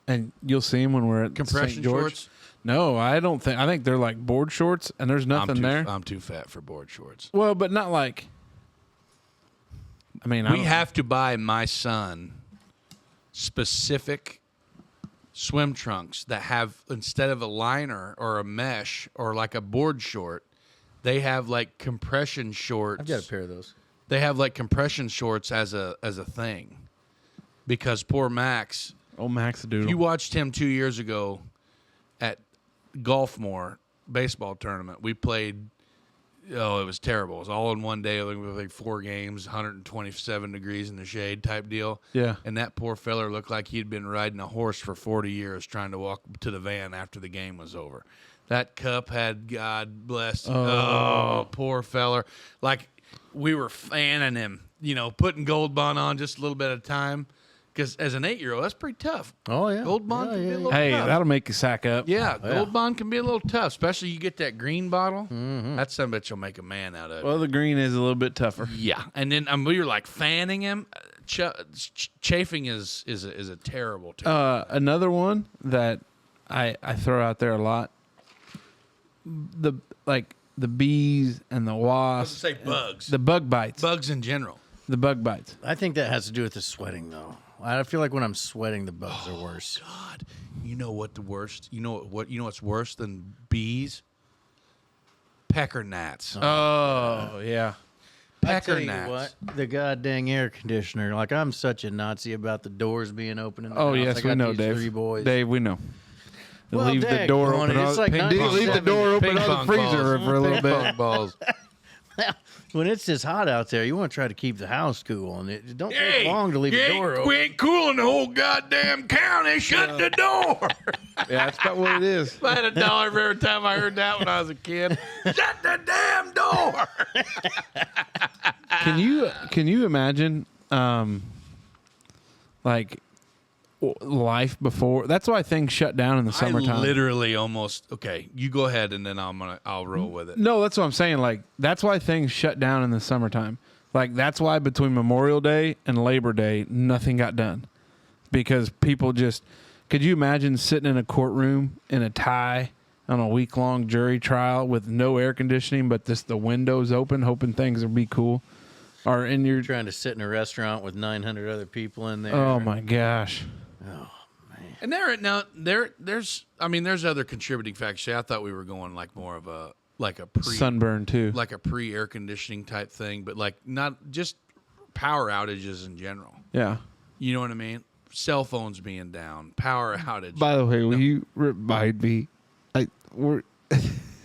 and you'll see them when we're at compression St. George. shorts. No, I don't think. I think they're like board shorts, and there's nothing there. I'm too fat for board shorts. Well, but not like. I mean, We have to buy my son specific swim trunks that have, instead of a liner or a mesh or like a board short, they have like compression shorts. I've got a pair of those. They have like compression shorts as a thing, because poor Max. Oh, Max Doodle. You watched him 2 years ago at Gulfmore baseball tournament. We played. Oh, it was terrible. It was all in one day. We played 4 games, 127 degrees in the shade type deal. Yeah. And that poor feller looked like he'd been riding a horse for 40 years trying to walk to the van after the game was over. That cup had, God bless. Oh, poor feller. Like, we were fanning him, putting Gold Bond on just a little bit at a time. Because as an 8-year-old, that's pretty tough. Oh, yeah. Gold Bond can be a little Hey, tough. that'll make you sack up. Yeah, Yeah. Gold Bond can be a little tough, especially you get that green bottle. Mm-hmm. That son of a bitch will make a man out of it. Well, the green is a little bit tougher. Yeah, and then we were like fanning him. Chafing is a terrible term. Another one that I throw out there a lot. The bees and the wasps. Let's say bugs. The bug bites. Bugs in general. The bug bites. I think that has to do with the sweating, though. I feel like when I'm sweating, the bugs are worse. God, you know what the worst? You know what's worse than bees? Pecker gnats. Oh, yeah. I Pecker tell you gnats. what, the goddamn air conditioner. Like, I'm such a Nazi about the doors being open in the Oh, house. yes, I got we know, these Dave. 3 boys. Dave, we know. Well, leave the dang, door on open. it. It's like leave the door open Ping on the pong freezer balls. for a little Ping bit. pong balls. When it's this hot out there, you want to try to keep the house cool, and it don't take long to leave the door open. We ain't cooling the whole goddamn county. Shut the door. Yeah, that's about what it is. I had $1 for every time I heard that when I was a kid. Shut the damn door. Can you imagine like life before? That's why things shut down in the summertime. I literally almost you go ahead and then I'll roll with it. No, that's what I'm saying. Like, that's why things shut down in the summertime. Like, that's why between Memorial Day and Labor Day, nothing got done. Because people just... Could you imagine sitting in a courtroom in a tie on a week-long jury trial with no air conditioning, but the windows open, hoping things will be cool? Or in your... Trying to sit in a restaurant with 900 other people in there. Oh, my gosh. And there's other contributing factors. See, I thought we were going like more of a Sunburn, too. like a pre-air conditioning type thing, but like not just power outages in general. Yeah. You know what I mean? Cell phones being down, power outage. By the way, will you remind me?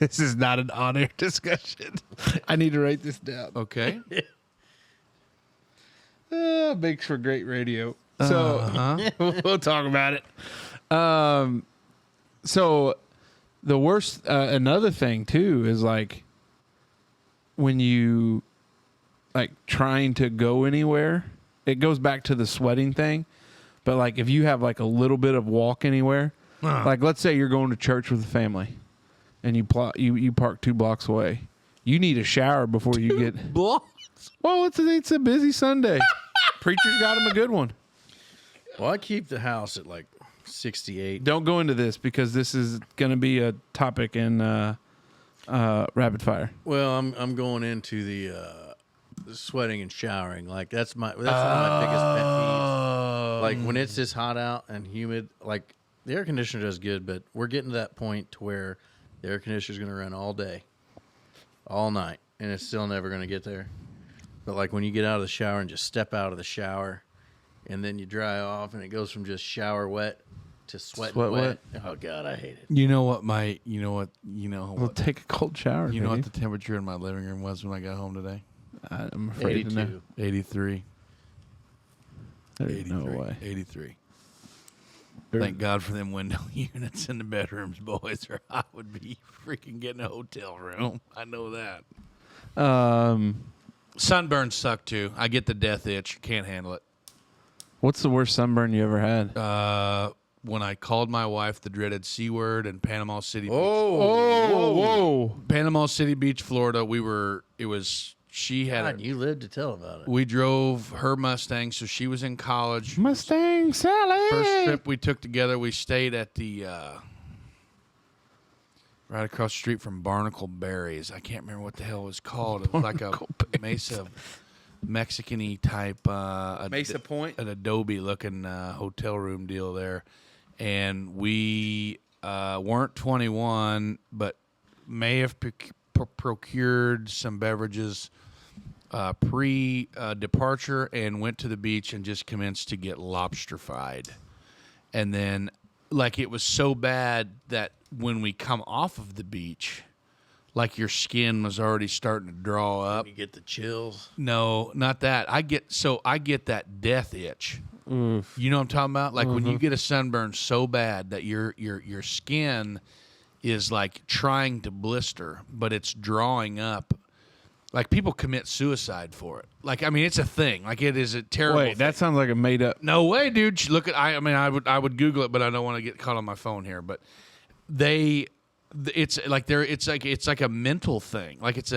This is not an on-air discussion. I need to write this down. Okay. Makes for great radio. So we'll talk about it. So the worst, another thing too, is like when you like trying to go anywhere, it goes back to the sweating thing. But like if you have like a little bit of walk anywhere, like let's say you're going to church with a family and you park 2 blocks away. You need a shower before you get Blocks. Well, it's a busy Sunday. Preacher's got him a good one. Well, I keep the house at like 68. Don't go into this because this is going to be a topic in rapid fire. Well, I'm going into the sweating and showering. Like that's one of my biggest pet peeves. Like when it's this hot out and humid, like the air conditioner does good, but we're getting to that point to where the air conditioner's going to run all day, all night, and it's still never going to get there. But like when you get out of the shower and just step out of the shower, and then you dry off, and it goes from just shower wet to sweat wet. Oh God, I hate it. We'll take a cold shower. You know what the temperature in my living room was when I got home today? I'm afraid to know. 83. There's no 83. way. 83. Thank God for them window units in the bedrooms, boys, or I would be freaking getting a hotel room. I know that. Sunburns suck too. I get the death itch. Can't handle it. What's the worst sunburn you ever had? When I called my wife the dreaded C word in Panama City Beach. Whoa. Panama City Beach, Florida. She had God, you lived to tell about it. we drove her Mustang, so she was in college. Mustang Sally. First trip we took together, we stayed at the Right across the street from Barnacle Berries. I can't remember what the hell it was called. It was like a Mesa Mexican-y type Mesa Point? an Adobe-looking hotel room deal there. And we weren't 21, but may have procured some beverages pre-departure and went to the beach and just commenced to get lobster-fied. And then, like, it was so bad that when we come off of the beach, like, your skin was already starting to draw up. You get the chills. No, not that. I get that death itch. Oof. You know what I'm talking about? Like when you get a sunburn so bad that your skin is like trying to blister, but it's drawing up. Like people commit suicide for it. Like, I mean, it's a thing. Like, it is a terrible Wait, thing. that sounds like a made up. No way, dude. Look at I would Google it, but I don't want to get caught on my phone here. But it's like a mental thing. Like it's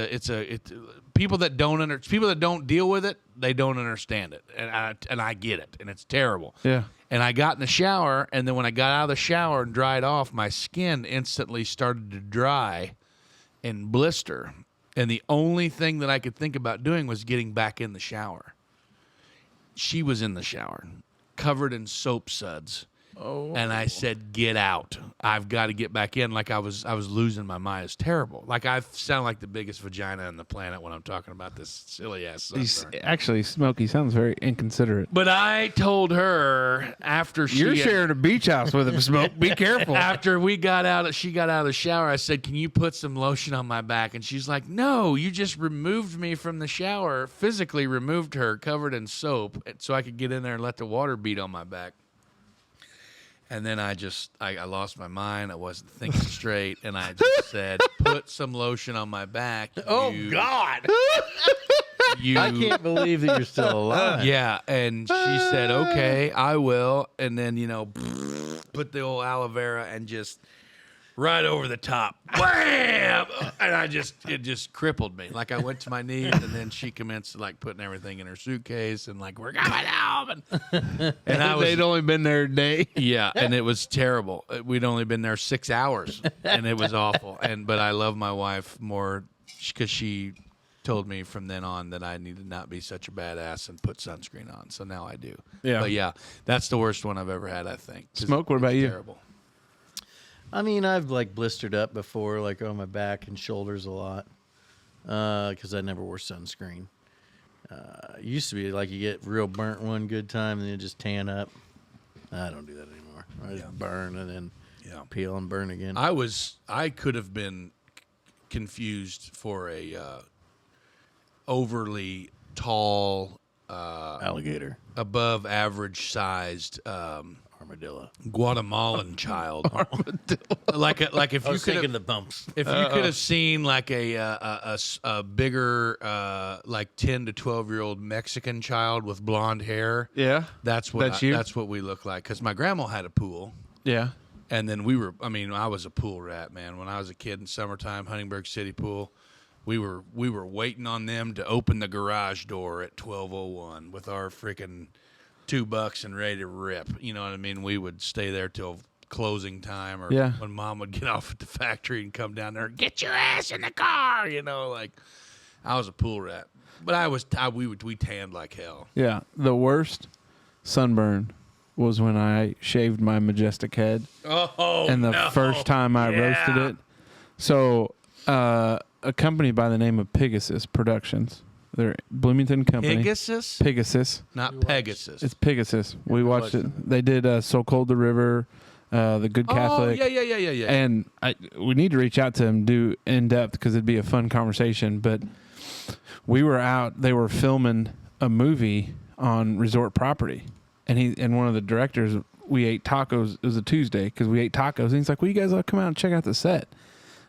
people that don't deal with it, they don't understand it, and I get it, and it's terrible. Yeah. And I got in the shower, and then when I got out of the shower and dried off, my skin instantly started to dry and blister. And the only thing that I could think about doing was getting back in the shower. She was in the shower, covered in soap suds. Oh. And I said, "Get out! I've got to get back in." Like I was losing my mind. It's terrible. Like I sound like the biggest vagina on the planet when I'm talking about this silly ass sunburn. Actually, Smokey sounds very inconsiderate. But I told her after You're sharing a beach house with him, Smoke. Be careful. After she got out of the shower, I said, "Can you put some lotion on my back?" And she's like, "No, you just removed me from the shower, physically removed her, covered in soap, so I could get in there and let the water beat on my back." And then I lost my mind. I wasn't thinking straight, and I just said, "Put some lotion on my back." God! I can't believe that you're still alive. Yeah, and she said, "Okay, I will." And then put the old aloe vera and just right over the top, wham! And it just crippled me. Like I went to my knees, and then she commenced like putting everything in her suitcase, and like we're going home. And they'd only been there a day. Yeah, and it was terrible. We'd only been there 6 hours, and it was awful. But I love my wife more because she told me from then on that I need to not be such a badass and put sunscreen on. So now I do. Yeah. But yeah, that's the worst one I've ever had, I think. Smoke, what about you? Terrible. I mean, I've like blistered up before, like on my back and shoulders a lot, because I never wore sunscreen. It used to be like you get real burnt one good time and then you just tan up. I don't do that anymore. I just burn and then peel and burn again. I could have been confused for a overly tall, alligator, above average sized armadillo, Guatemalan child. like if you could have the bumps. If you could have seen like a bigger like 10 to 12-year-old Mexican child with blonde hair, that's what we look like. Because my grandma had a pool, and then I was a pool rat, man. When I was a kid in summertime, Huntingburg City Pool, we were waiting on them to open the garage door at 12:01 with our freaking $2 and ready to rip. You know what I mean? We would stay there till closing time, or when Mom would get off at the factory and come down there, get your ass in the car. You know, like I was a pool rat, but we tanned like hell. Yeah, the worst sunburn was when I shaved my majestic head. Oh, and the first time I roasted it. So, a company by the name of Pegasus Productions. They're a Bloomington company. Pegasus. Not Pegasus. It's Pegasus. We watched it. They did So Cold the River, The Good Catholic. Oh, yeah. And we need to reach out to him, do in depth, because it'd be a fun conversation. But we were out. They were filming a movie on resort property, and one of the directors. We ate tacos. It was a Tuesday because we ate tacos. And he's like, "Well, you guys ought to come out and check out the set."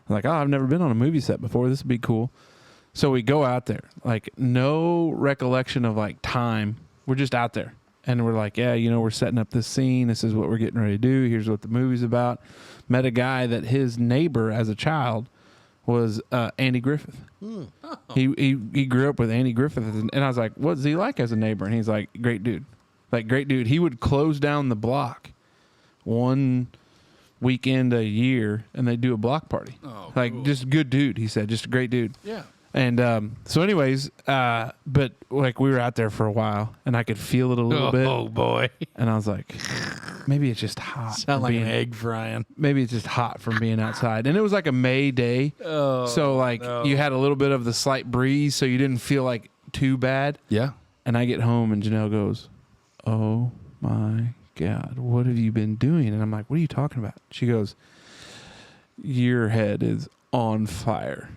I'm like, "Oh, I've never been on a movie set before. This would be cool." So we go out there, like no recollection of like time. We're just out there, and we're like, "Yeah, we're setting up this scene. This is what we're getting ready to do. Here's what the movie's about." Met a guy that his neighbor as a child was Andy Griffith. Oh. He grew up with Andy Griffith, and I was like, "What's he like as a neighbor?" And he's like, "Great dude, like great dude." He would close down the block one weekend a year, and they do a block party. Oh, like cool. just good dude. He said, just a great dude. Yeah. And so, anyways, but like we were out there for a while, and I could feel it a little bit. Oh boy. And I was like, maybe it's just hot. Sound from like being, an egg frying. Maybe it's just hot from being outside. And it was like a May day. Oh. So like you had a little bit of the slight breeze, so you didn't feel like too bad. Yeah. And I get home, and Janelle goes, "Oh my God, what have you been doing?" And I'm like, "What are you talking about?" She goes, "Your head is on fire."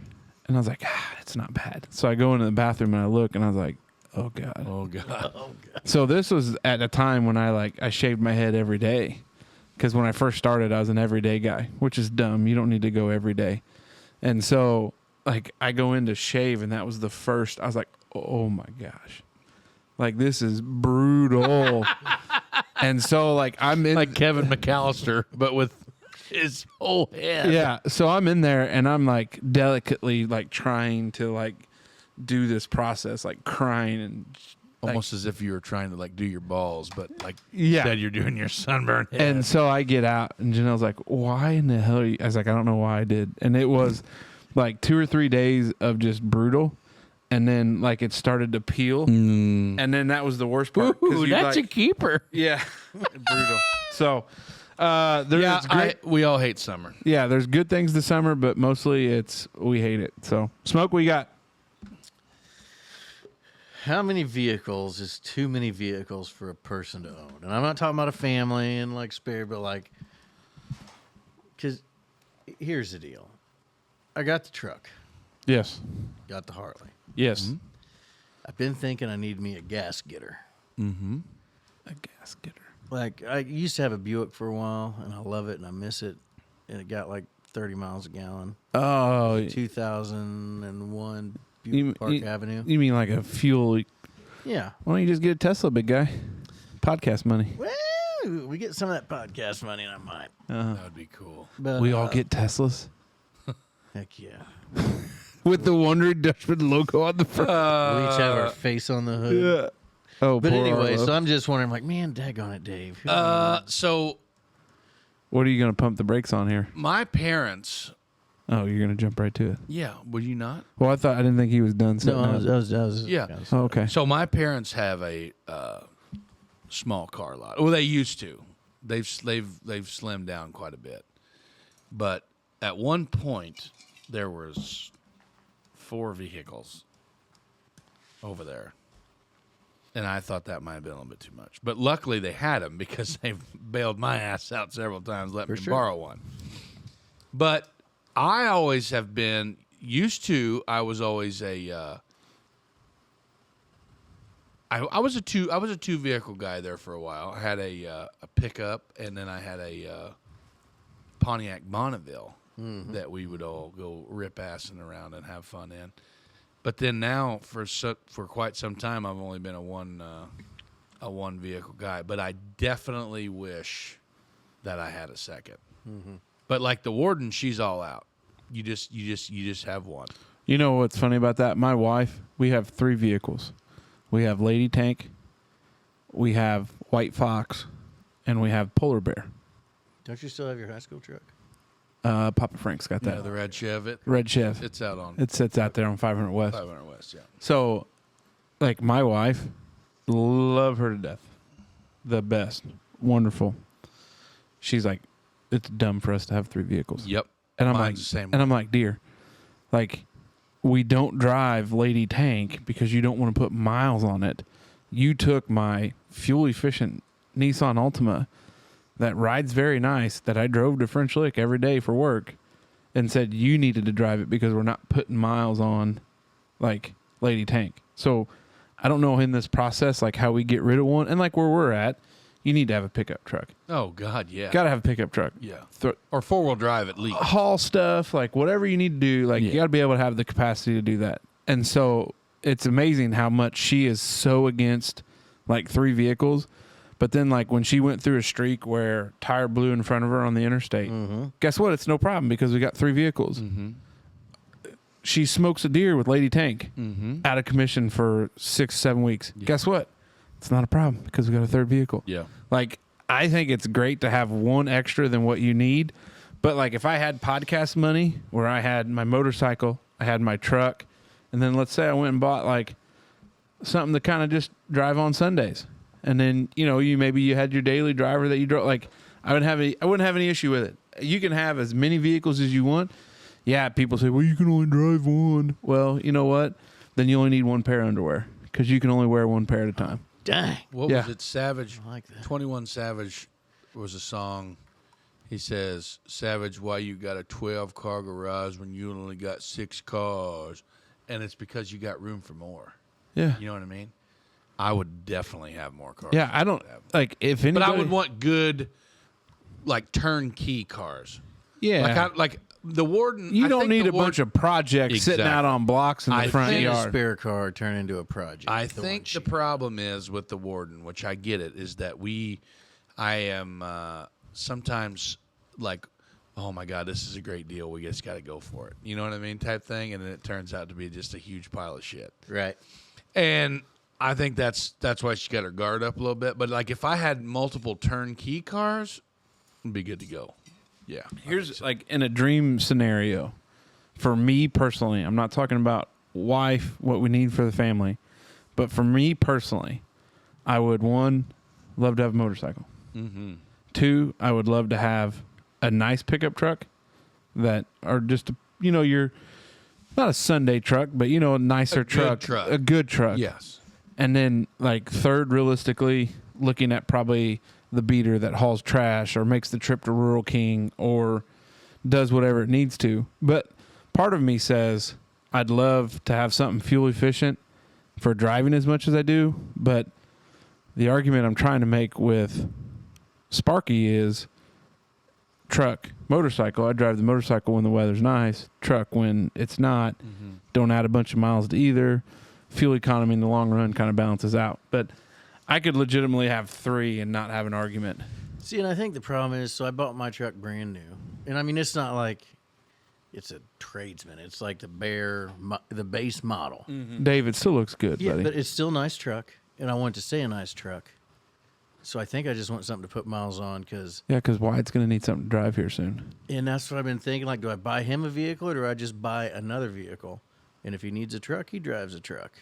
And I was like, it's not bad. So I go into the bathroom and I look, and I was like, oh God. Oh God. So this was at a time when I shaved my head every day. Because when I first started, I was an everyday guy, which is dumb. You don't need to go every day. And so like I go in to shave, and that was the first. I was like, oh my gosh. Like, this is brutal. And so like I'm in. Like Kevin McAllister, but with his whole head. Yeah. So I'm in there, and I'm like delicately like trying to like do this process, like crying and Almost as if you were trying to like do your balls, but like Yeah. instead you're doing your sunburn head. And so I get out, and Janelle's like, why in the hell are you? I was like, I don't know why I did. And it was like 2 or 3 days of just brutal. And then like it started to peel. And then that was the worst part. 'cause Ooh, you'd, that's like, a keeper. Yeah. Brutal. So there's great. We all hate summer. Yeah, there's good things this summer, but mostly we hate it. So Smoke, we got. How many vehicles is too many vehicles for a person to own? And I'm not talking about a family and like spare, but like, because here's the deal. I got the truck, Yes. got the Harley. Yes. I've been thinking I need me a gas getter. Mm-hmm. A gas getter. Like, I used to have a Buick for a while, and I love it, and I miss it. And it got like 30 miles a gallon. Oh, 2001 Buick Park Avenue. You mean like a fuel? Yeah. Why don't you just get a Tesla, big guy? Podcast money. Well, we get some of that podcast money, and I might. That would be cool. But, We all get Teslas Heck yeah. with the Wondering Dutchmen logo on the front. We each have our face on the hood. Yeah. Oh, But poor anyway, Arlo. so I'm just wondering, like, man, daggone it, Dave. So What are you going to pump the brakes on here? my parents, Oh, you're going to jump right to it. yeah, would you not? Well, I didn't think he was done setting No, up. I was Yeah. Oh, okay. So my parents have a small car lot. Well, they used to. They've slimmed down quite a bit. But at one point, there was 4 vehicles over there. And I thought that might have been a little bit too much. But luckily they had them because they've bailed my ass out several times, let me borrow one. But I always have been used to, I was always a I was a two vehicle guy there for a while. I had a pickup, and then I had a Pontiac Bonneville that we would all go rip assing around and have fun in. But then now, for quite some time, I've only been a one vehicle guy. But I definitely wish that I had a second. But like the Warden, she's all out. You just have one. You know what's funny about that? My wife, we have 3 vehicles. We have Lady Tank, we have White Fox, and we have Polar Bear. Don't you still have your high school truck? Papa Frank's got that. Yeah, the red Chev. Red Chev. It's out on It sits out there on 500 West. 500 West. Yeah. So, like, my wife, love her to death. The best. Wonderful. She's like, it's dumb for us to have 3 vehicles. Yep. And I'm Mine's like, the same and I'm like, dear, like, we don't drive Lady Tank because you don't want to put miles on it. You took my fuel efficient Nissan Altima that rides very nice, that I drove to French Lick every day for work, and said you needed to drive it because we're not putting miles on like Lady Tank. So I don't know in this process like how we get rid of one, and like where we're at, you need to have a pickup truck. Oh God, yeah. Got to have a pickup truck. Yeah. Th- Or 4-wheel drive at least. haul stuff, like whatever you need to do, like you got to be able to have the capacity to do that. And so it's amazing how much she is so against like 3 vehicles. But then like when she went through a streak where tire blew in front of her on the interstate, guess what? It's no problem because we got 3 vehicles. She smokes a deer with Lady Tank out of commission for 6-7 weeks. Guess what? It's not a problem because we got a 3rd vehicle. Yeah. Like I think it's great to have one extra than what you need. But like if I had podcast money where I had my motorcycle, I had my truck, and then let's say I went and bought like something to kind of just drive on Sundays. And then, you know, you had your daily driver that you drove. Like I wouldn't have any issue with it. You can have as many vehicles as you want. Yeah, people say, well, you can only drive one. Well, you know what? Then you only need one pair of underwear because you can only wear one pair at a time. Dang. What was it? Savage. I like that. 21 Savage was a song. He says, Savage, why you got a 12-car garage when you only got 6 cars? And it's because you got room for more. Yeah. You know what I mean? I would definitely have more cars. Yeah, I don't like if anybody. But I would want good, like turnkey cars. Yeah, like the Warden. You don't need a bunch of projects sitting out on blocks in the front A yard. spare car turn into a project. I think the problem is with the Warden, which I get it, is that I am sometimes like, oh my God, this is a great deal. We just got to go for it. You know what I mean? Type thing. And then it turns out to be just a huge pile of shit. Right. And I think that's why she got her guard up a little bit. But like if I had multiple turnkey cars, it'd be good to go. Yeah. Here's like in a dream scenario for me personally. I'm not talking about wife, what we need for the family, but for me personally, I would love to have a motorcycle. Mm-hmm. 2, I would love to have a nice pickup truck that are just you're not a Sunday truck, but a nicer truck, a good truck. Yes. And then like 3rd, realistically, looking at probably the beater that hauls trash or makes the trip to Rural King or does whatever it needs to. But part of me says I'd love to have something fuel efficient for driving as much as I do. But the argument I'm trying to make with Sparky is truck, motorcycle. I drive the motorcycle when the weather's nice. Truck when it's not. Mm-hmm. Don't add a bunch of miles to either. Fuel economy in the long run kind of balances out. But I could legitimately have 3 and not have an argument. See, and I think the problem is, so I bought my truck brand new. And I mean, it's not like it's a tradesman. It's like the base model. Mm-hmm. Dave, it still looks good, buddy. But it's still a nice truck. And I want it to stay a nice truck. So I think I just want something to put miles on because... Yeah, because Wyatt's going to need something to drive here soon. And that's what I've been thinking. Like, do I buy him a vehicle or do I just buy another vehicle? And if he needs a truck, he drives a truck.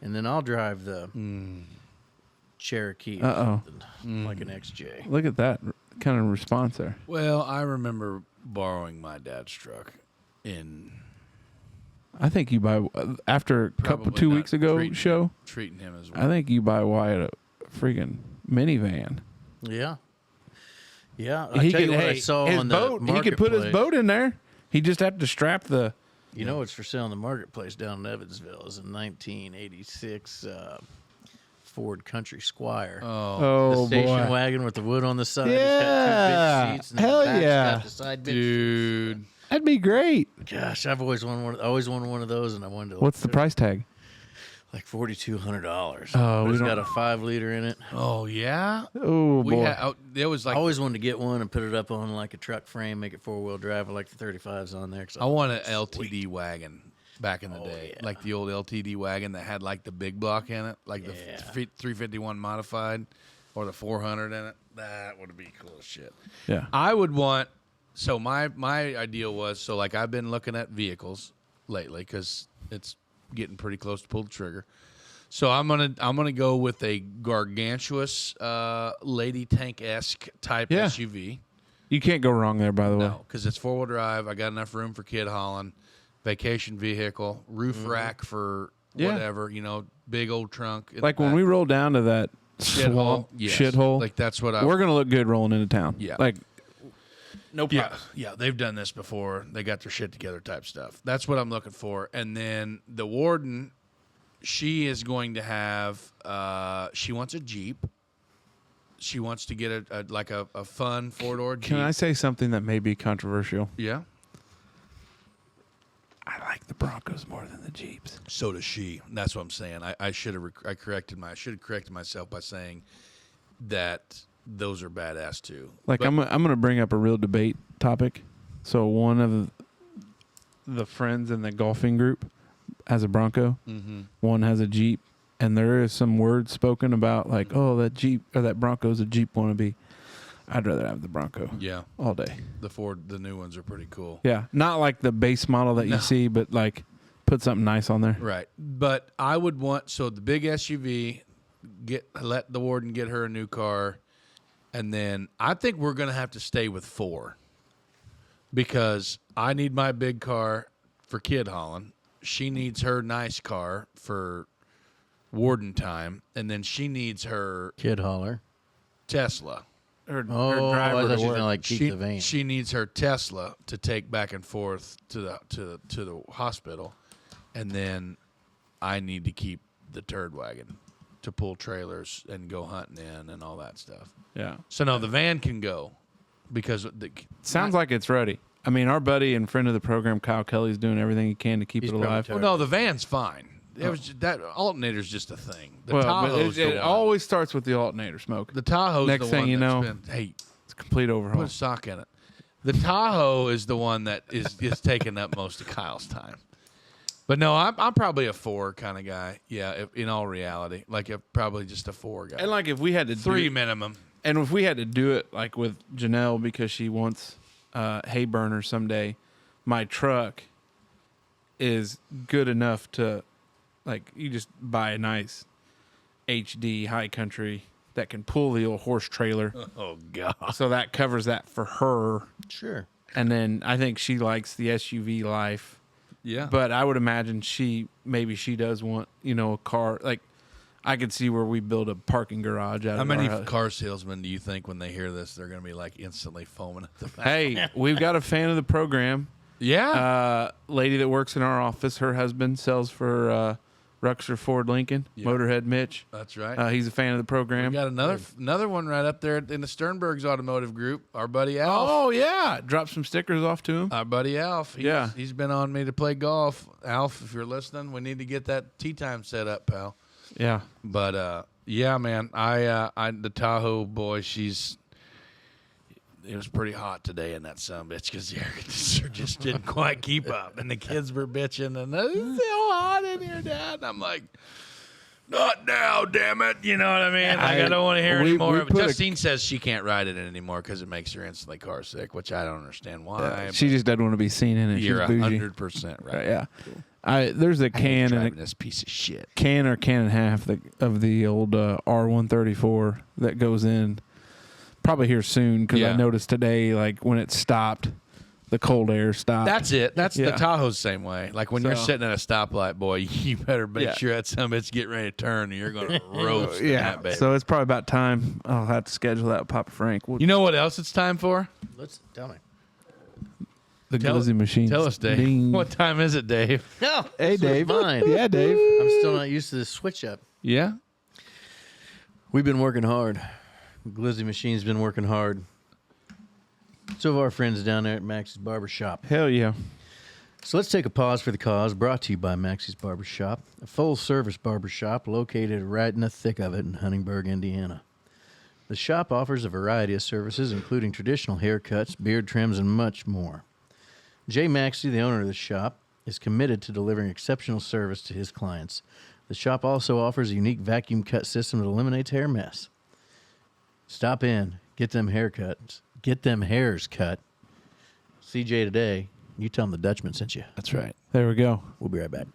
And then I'll drive the Cherokee or something, like an XJ. Look at that kind of response there. Well, I remember borrowing my dad's truck I think you buy, after a couple 2 weeks ago treating him as well. I think you buy Wyatt a freaking minivan. Yeah. Yeah. I tell you what I saw on the boat. He could put his boat in there. He just have to strap the... You know what's for sale in the marketplace down in Evansville is a 1986 Ford Country Squire. Oh, the station boy. Wagon with the wood on the side. Yeah. It's got 2 big seats. And Hell the back's yeah. got the side big Dude. seats. That'd be great. Gosh, I've always wanted one of those, and I wanted to. What's the price tag? Like $4,200. Oh, it's got a 5-liter in it. Oh, yeah? Oh, boy. There was like... I always wanted to get one and put it up on like a truck frame, make it 4-wheel drive with like the 35s on there. I want an LTD wagon back in the day. Yeah. Like the old LTD wagon that had like the big block in it, like the 351 modified or the 400 in it. That would be cool as shit. Yeah. I would want... So my ideal was, so like I've been looking at vehicles lately because it's getting pretty close to pull the trigger. So I'm gonna go with a gargantuous lady tank-esque type SUV. You can't go wrong there, by the way. No, because it's 4-wheel drive. I got enough room for kid hauling, vacation vehicle, roof rack for whatever, big old trunk. Like when we roll down to that swamp shithole, like that's what we're gonna look good rolling into town. Yeah, like no problem. Yeah, they've done this before. They got their shit together type stuff. That's what I'm looking for. And then the Warden, she is going to have, she wants a Jeep. She wants to get a fun 4-door Jeep. Can I say something that may be controversial? Yeah. I like the Broncos more than the Jeeps. So does she. That's what I'm saying. I should have corrected myself by saying that those are badass too. Like, but I'm going to bring up a real debate topic. So one of the friends in the golfing group has a Bronco. Mm-hmm. One has a Jeep, and there is some words spoken about like, oh, that Jeep or that Bronco's a Jeep wannabe, I'd rather have the Bronco. Yeah. All day. The new ones are pretty cool. Yeah. Not like the base model that you see, but like put something nice on there. Right. But I would want, so the big SUV, let the warden get her a new car. And then I think we're going to have to stay with 4 because I need my big car for kid hauling. She needs her nice car for warden time. And then she needs her Kid hauler. Tesla. Oh, I thought you to were gonna like keep the van. She needs her Tesla to take back and forth to the hospital, and then I need to keep the turd wagon to pull trailers and go hunting in and all that stuff. Yeah. So no, the van can go because Sounds like it's ready. I mean, our buddy and friend of the program, Kyle Kelly's doing everything he can to keep He's it alive. probably well, no, the van's fine. It was just, that alternator's just a thing. The But Tahoe's it the one. always starts with the alternator smoke. The Tahoe's Next the thing one you that's know, been, hey, It's a complete overhaul. put a sock in it. The Tahoe is the one that is taking up most of Kyle's time. But no, I'm probably a 4 kind of guy. Yeah, in all reality, like probably just a 4 guy. And like if we had to 3 do, minimum. and if we had to do it like with Janelle because she wants hay burner someday, my truck is good enough to like you just buy a nice HD high country that can pull the old horse trailer. Oh God! So that covers that for her. Sure. And then I think she likes the SUV life. Yeah, But I would imagine she does want, a car. Like, I could see where we build a parking garage out how of many our house. car salesmen do you think when they hear this they're going to be like instantly foaming at the mouth? Hey, we've got a fan of the program. Yeah, Lady that works in our office, her husband sells for Ruxer Ford Lincoln, Yeah. Motorhead Mitch. that's right. He's a fan of the program. We got another one right up there in the Sternberg's automotive group. Our buddy Alf. Oh, yeah. Drop some stickers off to him. Our buddy Alf. Yeah. He's been on me to play golf. Alf, if you're listening, we need to get that tee time set up, pal. Yeah. But yeah, man, I the Tahoe boy, it was pretty hot today in that sumbitch because the air conditioner just didn't quite keep up, and the kids were bitching, and it's so hot in here, Dad. And I'm like, not now, damn it. You know what I mean? Like, I don't want to hear anymore. But Justine says she can't ride it anymore because it makes her instantly car sick, which I don't understand why. She just doesn't want to be seen in it. You're She's bougie. 100% right. Yeah. There's a can driving and this piece of shit. can or can and a half of the old R134 that goes in probably here soon because I Yeah. noticed today, like when it stopped, the cold air stopped. That's it. That's the Yeah. Tahoe's same way. Like when you're So- sitting at a stoplight, boy, you better make Yeah. sure that somebody's getting ready to turn, or you're going to roast that baby. So it's probably about time. I'll have to schedule that with Papa Frank. You know what else it's time for? Let's tell me. The Tell- glizzy machine. Tell us, Dave. Ding. What time is it, Dave? No. Hey, Dave. Fine. Yeah, Dave. I'm still not used to this switch up. Yeah. We've been working hard. Glizzy Machine's been working hard. So have our friends down there at Maxey's Barbershop. Hell yeah. So let's take a pause for the cause, brought to you by Maxey's Barbershop, a full-service barbershop located right in the thick of it in Huntingburg, Indiana. The shop offers a variety of services, including traditional haircuts, beard trims, and much more. Jay Maxey, the owner of the shop, is committed to delivering exceptional service to his clients. The shop also offers a unique vacuum cut system that eliminates hair mess. Stop in, get them haircuts, get them hairs cut. CJ today, you tell them the Dutchman sent you. That's right. There we go. We'll be right back.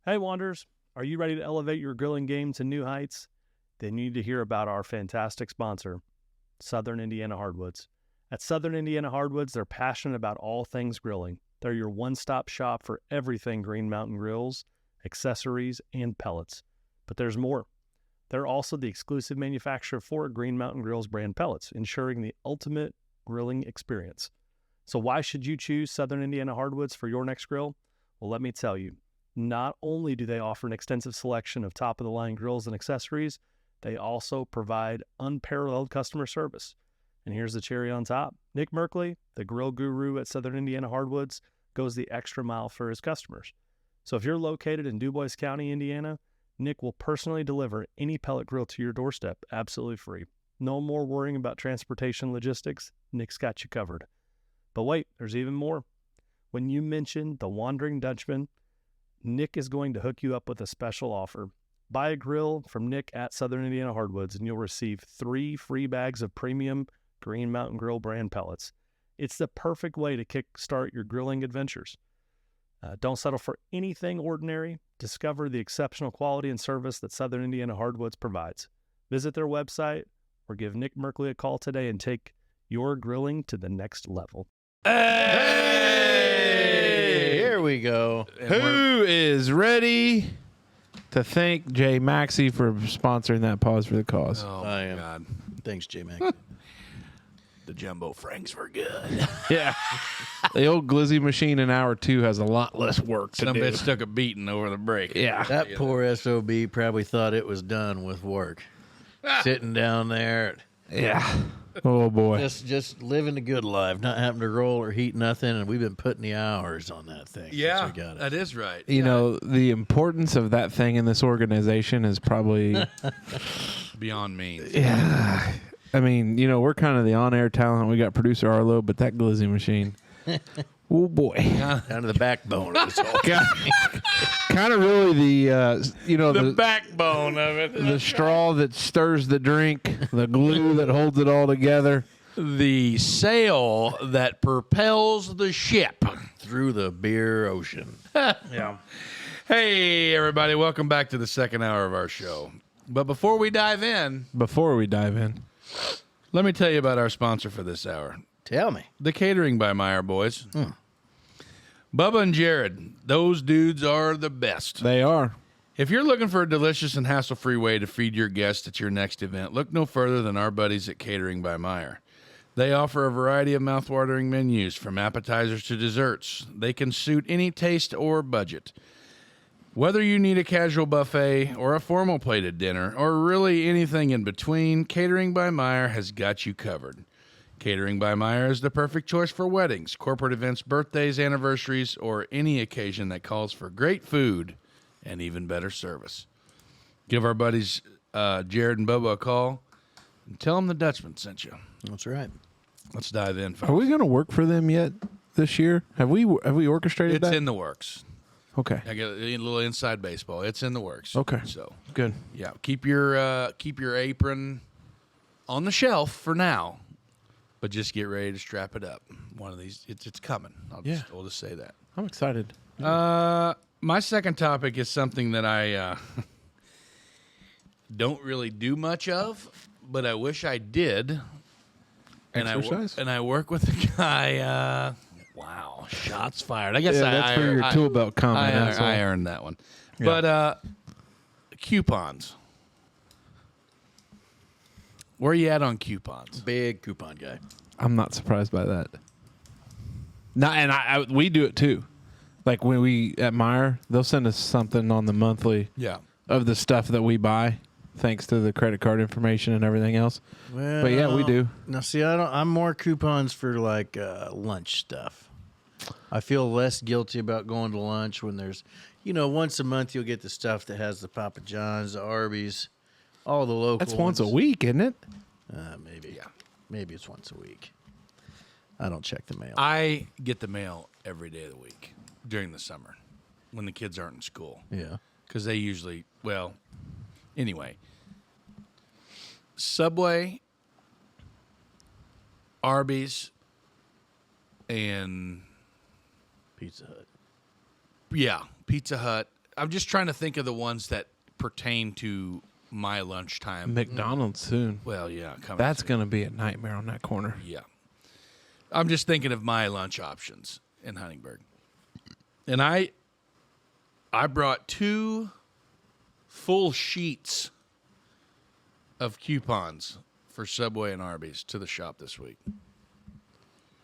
Hey, Wanderers, are you ready to elevate your grilling game to new heights? Then you need to hear about our fantastic sponsor, Southern Indiana Hardwoods. At Southern Indiana Hardwoods, they're passionate about all things grilling. They're your one-stop shop for everything Green Mountain grills, accessories, and pellets. But there's more. They're also the exclusive manufacturer for Green Mountain Grills brand pellets, ensuring the ultimate grilling experience. So why should you choose Southern Indiana Hardwoods for your next grill? Well, let me tell you. Not only do they offer an extensive selection of top-of-the-line grills and accessories, they also provide unparalleled customer service. And here's the cherry on top. Nick Merkley, the grill guru at Southern Indiana Hardwoods, goes the extra mile for his customers. So if you're located in DuBois County, Indiana, Nick will personally deliver any pellet grill to your doorstep absolutely free. No more worrying about transportation logistics. Nick's got you covered. But wait, there's even more. When you mention the Wondering Dutchmen, Nick is going to hook you up with a special offer. Buy a grill from Nick at Southern Indiana Hardwoods, and you'll receive 3 free bags of premium Green Mountain Grill brand pellets. It's the perfect way to kickstart your grilling adventures. Don't settle for anything ordinary. Discover the exceptional quality and service that Southern Indiana Hardwoods provides. Visit their website or give Nick Merkley a call today and take your grilling to the next level. Hey, here we go. Who is ready to thank Jay Maxey for sponsoring that Pause for the Cause? Oh, I my am. God. Thanks, J Mac. The jumbo franks were good. Yeah. The old glizzy machine in hour 2 has a lot less work to Some do. bitch took a beating over the break. Yeah. That poor SOB probably thought it was done with work. Sitting down there, Yeah. Oh, boy. just living the good life, not having to roll or heat nothing, and we've been putting the hours on that thing. Yeah, since we got it. that is right. You know, the importance of that thing in this organization is probably, Beyond me. yeah. I mean, you know, we're kind of the on-air talent. We got producer Arlo, but that glizzy machine, oh, boy. Down to the backbone of this whole Kind of really the, you know, The backbone of it. the straw that stirs the drink, the glue that holds it all together. The sail that propels the ship. through the beer ocean. Yeah. Hey, everybody. Welcome back to the second hour of our show. But before we dive in, Before we dive in, let me tell you about our sponsor for this hour. Tell me. The Catering by Meyer boys. Bubba and Jared, those dudes are the best. they are. If you're looking for a delicious and hassle-free way to feed your guests at your next event, look no further than our buddies at Catering by Meyer. They offer a variety of mouthwatering menus, from appetizers to desserts. They can suit any taste or budget. Whether you need a casual buffet or a formal plated dinner, or really anything in between, Catering by Meyer has got you covered. Catering by Meyer is the perfect choice for weddings, corporate events, birthdays, anniversaries, or any occasion that calls for great food and even better service. Give our buddies Jared and Bubba a call and tell them the Dutchman sent you. That's right. Let's dive in, Are folks. we going to work for them yet this year? Have we orchestrated It's that? in the works. Okay. I get a little inside baseball. It's in the works. Okay. So Good. yeah, keep your apron on the shelf for now, but just get ready to strap it up. One of these, it's coming. We'll just say that. I'm excited. My second topic is something that I don't really do much of, but I wish I did. Exercise? And I work with a guy. Wow, shots fired. I guess Yeah, that's for your tool belt comment. asshole. I earned that one. Yeah. But coupons. Where are you at on coupons? Big coupon guy. I'm not surprised by that. No, and we do it too. Like when we at Meyer, they'll send us something on the monthly Yeah. of the stuff that we buy, thanks to the credit card information and everything else. Well, But yeah, we do. Now, see, I'm more coupons for like lunch stuff. I feel less guilty about going to lunch when there's, once a month you'll get the stuff that has the Papa John's, the Arby's, all the local. That's once ones. a week, isn't it? Maybe. Yeah. Maybe it's once a week. I don't check the mail. I get the mail every day of the week during the summer when the kids aren't in school. Yeah. Because they usually, anyway. Subway, Arby's, and Pizza Hut. yeah, Pizza Hut. I'm just trying to think of the ones that pertain to my lunchtime. McDonald's soon. Well, yeah, coming That's soon. going to be a nightmare on that corner. Yeah. I'm just thinking of my lunch options in Huntingburg. And I brought 2 full sheets of coupons for Subway and Arby's to the shop this week.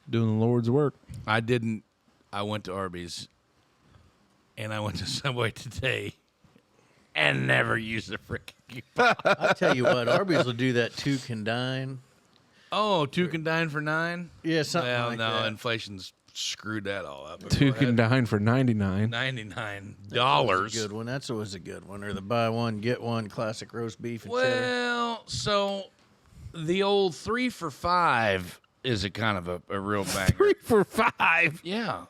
Doing the Lord's work. I didn't. I went to Arby's and I went to Subway today and never used a freaking coupon. I tell you what, Arby's will do that 2 can dine. Oh, 2 can dine for 9? Yeah, something Well, like no, that. inflation's screwed that all up. 2 can dine for $99. $99. That's a good one. That's always a good one. Or the buy one, get one, classic roast beef and cheddar. Well, so the old 3 for $5 is a kind of a real banger. 3 for $5. Yeah.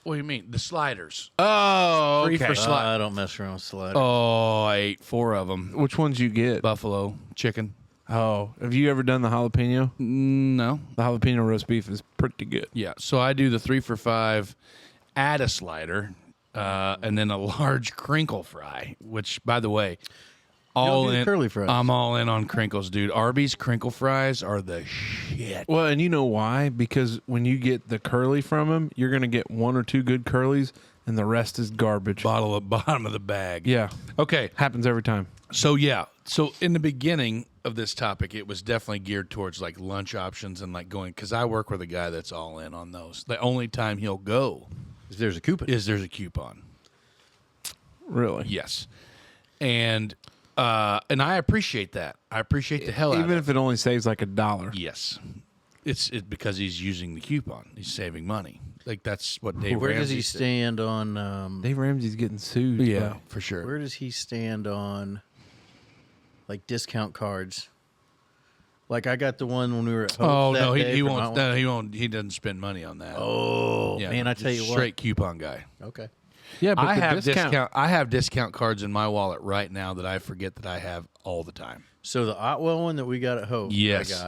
What do you mean? The sliders. Oh, Free okay. for sliders. I don't mess around with sliders. Oh, I ate 4 of them. Which ones you get? Buffalo chicken. Oh, have you ever done the jalapeno? No. The jalapeno roast beef is pretty good. Yeah. So I do the 3 for $5, add a slider, and then a large crinkle fry. Which, by the way, all do the in curly fries. I'm all in on crinkles, dude. Arby's crinkle fries are the shit. Well, and you know why? Because when you get the curly from them, you're going to get 1 or 2 good curlies, and the rest is garbage. Bottom of the bag. Yeah. Okay. Happens every time. So yeah. So in the beginning of this topic, it was definitely geared towards like lunch options and like going, because I work with a guy that's all in on those. The only time he'll go If there's a coupon. is there's a coupon. Really? Yes. And I appreciate that. I appreciate the hell out of Even it. if it only saves like $1. Yes. It's because he's using the coupon. He's saving money. Like that's what Dave Where does Ramsey he said. stand on? Dave Ramsey's getting sued. Yeah, but for sure. Where does he stand on, like discount cards? Like I got the one when we were at Hopf Oh that no, day he for won't. my- No, he won't. He doesn't spend money on that. Oh yeah, man, I tell just you what. straight coupon guy. Okay. Yeah, but I the have discount. I have discount cards in my wallet right now that I forget that I have all the time. So the Otwell one that we got at Hopf, Yes.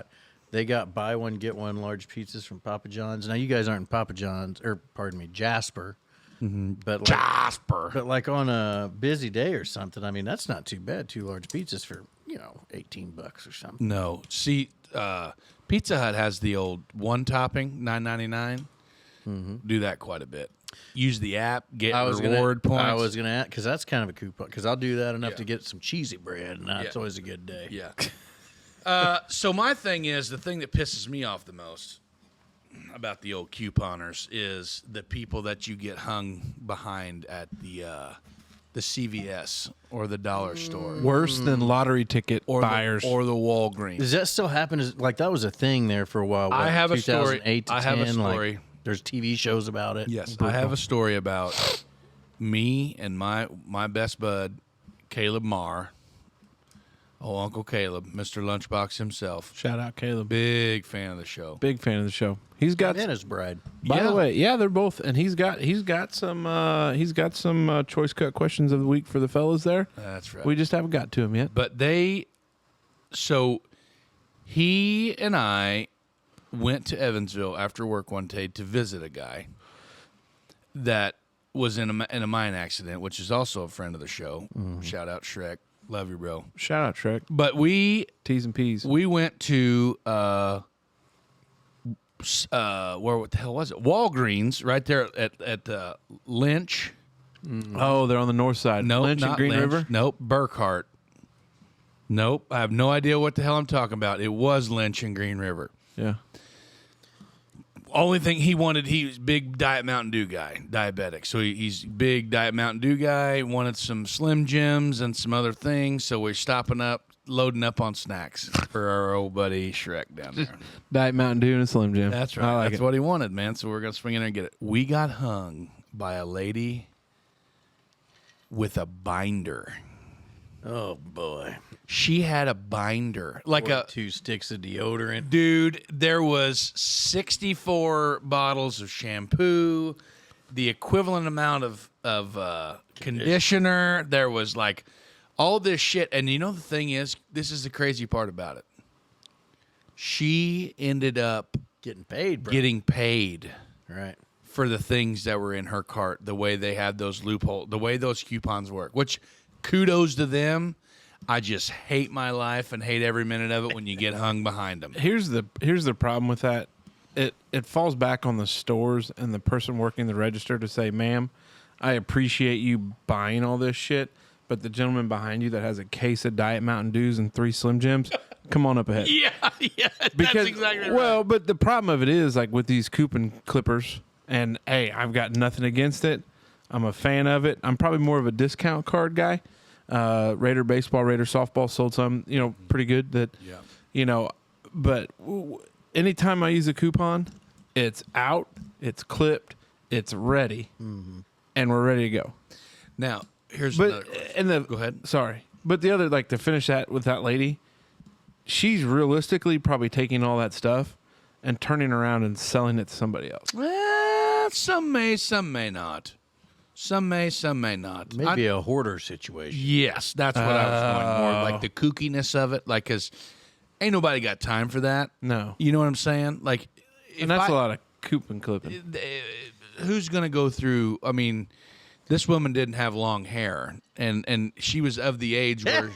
they got buy one get one large pizzas from Papa John's. Now you guys aren't in Papa John's, or pardon me, Jasper. But like, Jasper. but like on a busy day or something, I mean that's not too bad. 2 large pizzas for $18 or something. No, see, Pizza Hut has the old one topping, $9.99. Do that quite a bit. Use the app, get reward points. I was gonna add because that's kind of a coupon because I'll do that enough Yeah. to get some cheesy bread, and that's Yeah. always a good day. Yeah. So my thing is, the thing that pisses me off the most about the old couponers is the people that you get hung behind at the CVS or the dollar store Worse than lottery ticket or buyers. or the Walgreens. Does that still happen? Like that was a thing there for a while. I have a story. 2008 to I have a 10, story. Like, there's TV shows about it. Yes, I have a story about me and my best bud, Caleb Marr. Oh, Uncle Caleb, Mr. Lunchbox himself. Shout out Caleb. Big fan of the show. Big fan of the show. He's got. And his bride. By Yeah. the way, yeah, they're both, and he's got some choice cut questions of the week for the fellas there. That's right. We just haven't got to them yet. But he and I went to Evansville after work one day to visit a guy that was in a mine accident, which is also a friend of the show. Shout out Shrek. Love you, bro. Shout out Shrek. But we T's and P's. went to where what the hell was it? Walgreens, right there at Lynch. Oh, they're on the north side. Nope, Lynch and not Green Lynch. River. Nope, Burkhart. Nope, I have no idea what the hell I'm talking about. It was Lynch and Green River. Yeah. Only thing he wanted, he was big Diet Mountain Dew guy, diabetic. So he's big Diet Mountain Dew guy, wanted some Slim Jims and some other things. So we're loading up on snacks for our old buddy Shrek down there. Diet Mountain Dew and a Slim Jim. That's right. I like That's it. what he wanted, man. So we're going to swing in there and get it. We got hung by a lady with a binder. Oh boy. She had a binder. Like a 2 sticks of deodorant. dude, there was 64 bottles of shampoo, the equivalent amount of conditioner. There was like all this shit. And you know the thing is, this is the crazy part about it. She ended up Getting paid, bro. getting paid Right. for the things that were in her cart, the way they had those loopholes, the way those coupons work, which kudos to them. I just hate my life and hate every minute of it when you get hung behind them. Here's the problem with that. It falls back on the stores and the person working the register to say, "Ma'am, I appreciate you buying all this shit, but the gentleman behind you that has a case of Diet Mountain Dews and 3 Slim Jims, come on up ahead." Yeah, Because, that's exactly right. well, but the problem of it is, like with these coupon clippers, and hey, I've got nothing against it. I'm a fan of it. I'm probably more of a discount card guy. Raider baseball, Raider softball sold some, pretty good. But anytime I use a coupon, it's out, it's clipped, it's ready, and we're ready to go. Now, here's another question. Go ahead. Sorry, but the other, like, to finish that with that lady, she's realistically probably taking all that stuff and turning around and selling it to somebody else. Some may, some may not. Some may not. Maybe a hoarder situation. Yes, that's what I was going more like the kookiness of it. Like, because ain't nobody got time for that. No. You know what I'm saying? Like, And that's a lot of coupon clipping. Who's going to go through? I mean, this woman didn't have long hair, and she was of the age where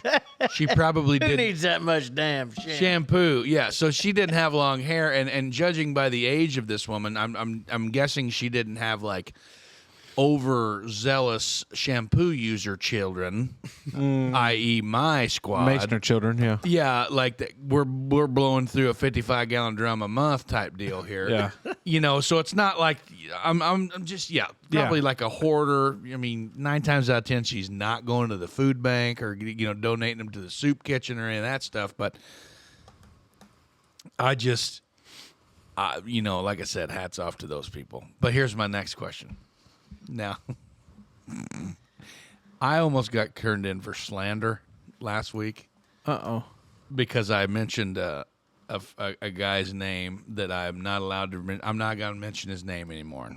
she probably Who didn't needs that much damn shampoo. Yeah, so she didn't have long hair, and judging by the age of this woman, I'm guessing she didn't have like overzealous shampoo user children, i.e., my squad. Masonry children, yeah. Yeah, like we're blowing through a 55-gallon drum a month type deal here. Yeah. You know, so it's not like I'm just probably like a hoarder. I mean, 9 times out of 10 she's not going to the food bank or donating them to the soup kitchen or any of that stuff. But I just, like I said, hats off to those people. But here's my next question. Now, I almost got turned in for slander last week. Uh-oh. Because I mentioned a guy's name that I'm not allowed to. I'm not going to mention his name anymore.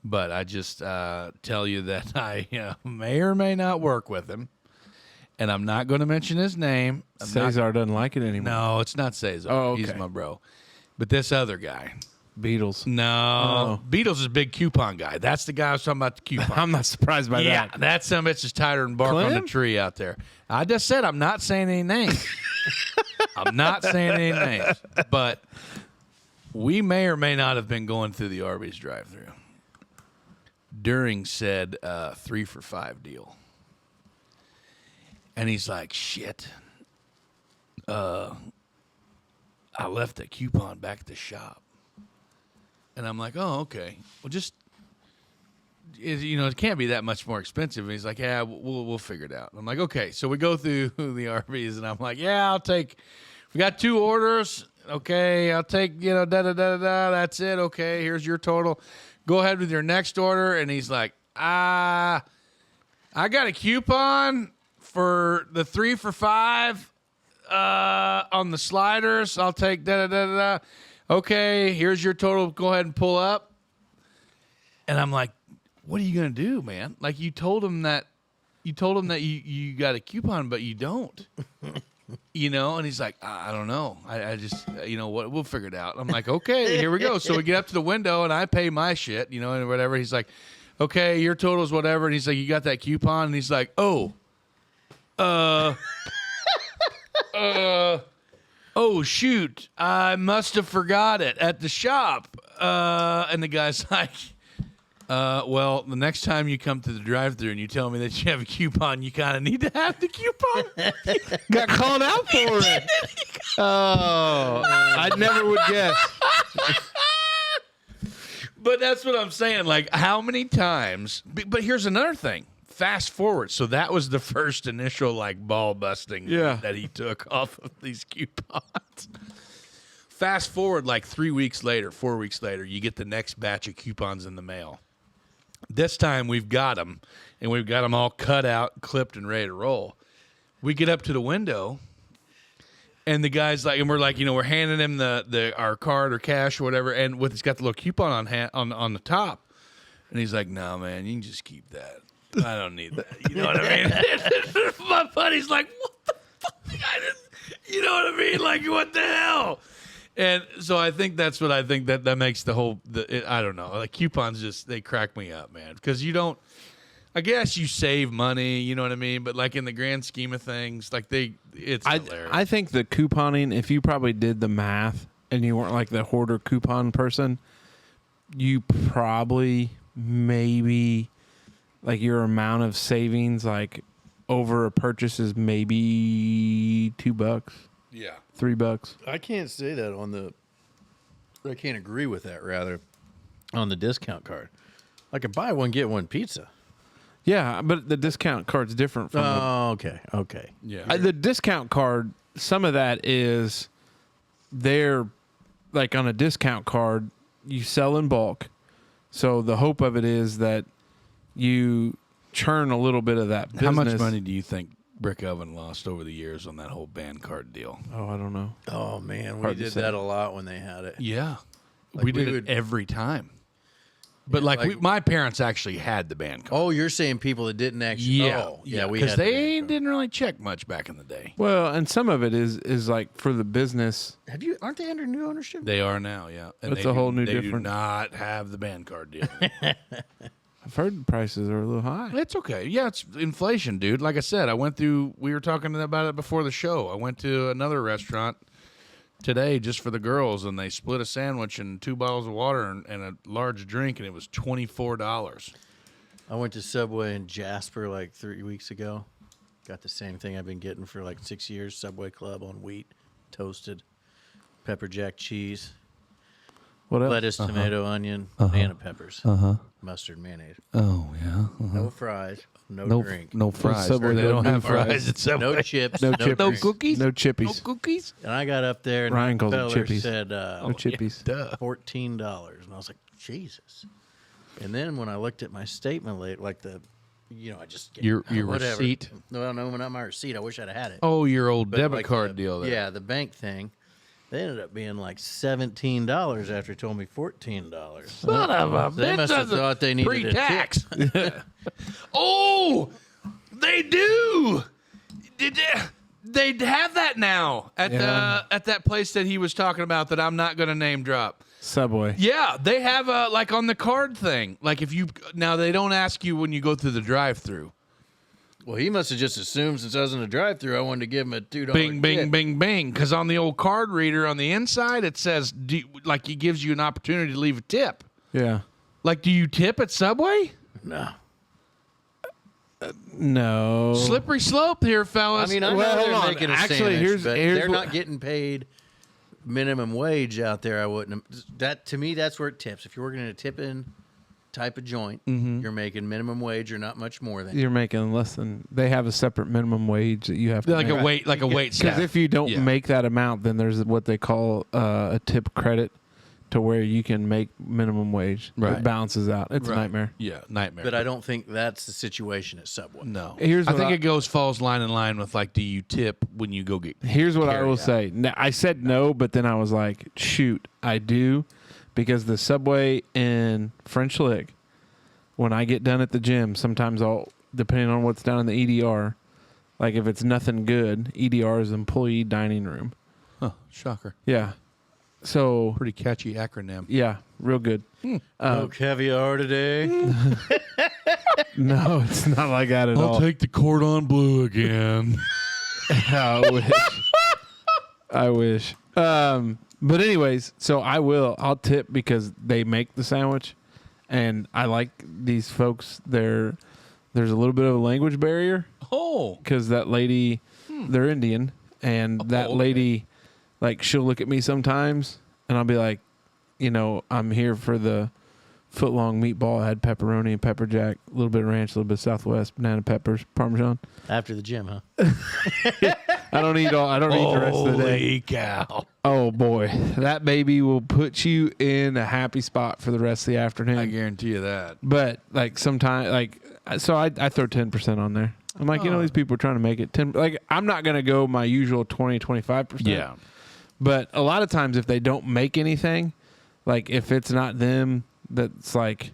But I just tell you that I may or may not work with him, and I'm not going to mention his name. Cesar doesn't like it anymore. No, it's not Cesar. Oh, okay. He's my bro. But this other guy. Beatles. No. Beatles is a big coupon guy. That's the guy I was talking about, the coupon. I'm not surprised by Yeah, that. that son of a bitch is tighter than bark on the Clem? tree out there. I just said I'm not saying any names. I'm not saying any names. But we may or may not have been going through the Arby's drive-thru during said 3 for $5 deal. And he's like, shit. I left the coupon back at the shop. And I'm like, oh, okay. Well, just, it can't be that much more expensive. And he's like, yeah, we'll figure it out. I'm like, okay. So we go through the Arby's, and I'm like, yeah, we got 2 orders. Okay, I'll take, da-da-da-da-da. That's it. Okay, here's your total. Go ahead with your next order. And he's like, I got a coupon for the 3 for $5 on the sliders. I'll take da-da-da-da-da. Okay, here's your total. Go ahead and pull up. And I'm like, what are you going to do, man? Like, you told him that you got a coupon, but you don't. And he's like, I don't know. I just, what, we'll figure it out. I'm like, okay, here we go. So we get up to the window, and I pay my shit, and whatever. He's like, okay, your total is whatever. And he's like, you got that coupon? And he's like, oh, shoot, I must have forgot it at the shop. And the guy's like, well, the next time you come to the drive-thru and you tell me that you have a coupon, you kind of need to have the coupon. Got called out for it. Oh, I never would guess. But that's what I'm saying. Like, how many times? But here's another thing. Fast forward. So that was the first initial ball busting that he took off of these coupons. Fast forward 3 weeks later, 4 weeks later, you get the next batch of coupons in the mail. This time we've got them, and we've got them all cut out, clipped, and ready to roll. We get up to the window, and the guy's like, and we're like, we're handing him our card or cash or whatever, and it's got the little coupon on the top, and he's like, no, man, you can just keep that. I don't need that. You know what I mean? My buddy's like, what the fuck? You know what I mean? Like, what the hell? And so I think that's what I think that makes the whole, I don't know. Like, coupons just, they crack me up, man. Because I guess you save money, you know what I mean? But in the grand scheme of things, it's hilarious. I think the couponing, if you probably did the math and you weren't the hoarder coupon person, you probably maybe your amount of savings over a purchase is maybe $2. Yeah. $3. I can't say that I can't agree with that, rather, on the discount card. Like a buy one, get one pizza. Yeah, but the discount card's different from okay. Yeah. the discount card. Some of that is they're on a discount card, you sell in bulk. So the hope of it is that you churn a little bit of that business. How much money do you think Brick Oven lost over the years on that whole band card deal? Oh, I don't know. Oh, man, we Hard to did say. that a lot when they had it. Yeah. Like, we did it every time. But like- my parents actually had the band card. Oh, you're saying people that didn't actually. Yeah, Oh, yeah, we because had the they band card. didn't really check much back in the day. Well, and some of it is like for the business. Aren't they under new ownership? They are now, yeah. And That's they a whole new They do different- not have the band card deal. I've heard prices are a little high. It's okay. Yeah, it's inflation, dude. Like I said, we were talking about it before the show. I went to another restaurant today just for the girls, and they split a sandwich and 2 bottles of water and a large drink, and it was $24. I went to Subway in Jasper like 3 weeks ago. Got the same thing I've been getting for like 6 years. Subway Club on wheat, toasted, pepper jack cheese, What else? lettuce, tomato, onion, banana peppers, mustard, mayonnaise. Oh, yeah. No fries, no drink, No fries. Subway They don't don't do have fries. fries at Subway. no chips, No no, chips. No drink. cookies? No No chippies. cookies? And I got up there and Ryan the calls them feller chippies. said No chippies. Duh. $14, and I was like, Jesus. And then when I looked at my statement late, like I just get Your whatever. receipt? No, not my receipt. I wish I'd had it. Oh, your old But debit like card the- deal there. Yeah, the bank thing. They ended up being like $17 after it told me $14. Son of a They bitch, must have that's a thought they needed a pre-tax. Oh, they do. They have that now at at that place that he was talking about that I'm not going to name drop. Subway. Yeah, they have like on the card thing. Like if you now they don't ask you when you go through the drive-through. Well, he must have just assumed since I was in a drive-through, I wanted to give him a $2 Bing, bing, tip. bing, bing. Because on the old card reader on the inside, it says like he gives you an opportunity to leave a tip. Yeah. Like, do you tip at Subway? No. No. Slippery slope here, I fellas. mean, I know Well, they're hold on. making a Actually, sandwich, but here's they're what- not getting paid minimum wage out there. I wouldn't. That to me, that's where it tips. If you're working in a tip-in type of joint, you're making minimum wage or not much more than. You're making less than they have a separate minimum wage that you have to like make. a wait Because staff. if you don't Yeah. make that amount, then there's what they call a tip credit, to where you can make minimum wage. Right. It balances out. It's a Right. nightmare. Yeah, nightmare. But I don't think that's the situation at Subway. no. Here's I what think I- it falls line in line with like, do you tip when you go get? Here's what I will Carry out. say. Now, I said no, but then I was like, shoot, I do, because the Subway in French Lick, when I get done at the gym, sometimes I'll, depending on what's down in the EDR, like if it's nothing good, EDR is employee dining room. Huh, shocker. Yeah. So, Pretty catchy acronym. yeah, real good. No caviar today. No, it's not like that at all. take the cordon bleu again. I wish. I wish. But anyways, so I'll tip because they make the sandwich, and I like these folks. There's a little bit of a language barrier Oh, because that lady, they're Indian, and that okay. lady, like, she'll look at me sometimes, and I'll be like, I'm here for the foot-long meatball. I had pepperoni and pepper jack, a little bit of ranch, a little bit of Southwest, banana peppers, Parmesan. After the gym, huh? I don't eat the rest of the day. holy cow! Oh boy, that baby will put you in a happy spot for the rest of the afternoon. I guarantee you that. But like sometimes, so I throw 10% on there. I'm like, these people are trying to make it 10. Like, I'm not gonna go my usual 20-25%. Yeah. But a lot of times, if they don't make anything, like if it's not them that's like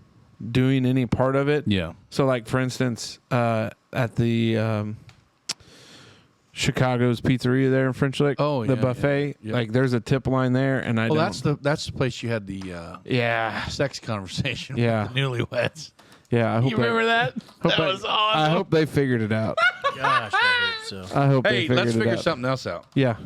doing any part of it. Yeah. So like for instance, at the Chicago's Pizzeria there in French Lick, Oh, the yeah, buffet, yeah. like there's a tip line there, and I Well, don't. that's the place you had the Yeah, sex conversation Yeah. with the newlyweds. yeah. I hope You remember that? That I- was awesome. I hope they figured it out. Gosh, I hope so. I hope they Hey, figured let's it figure out. something else out. Yeah.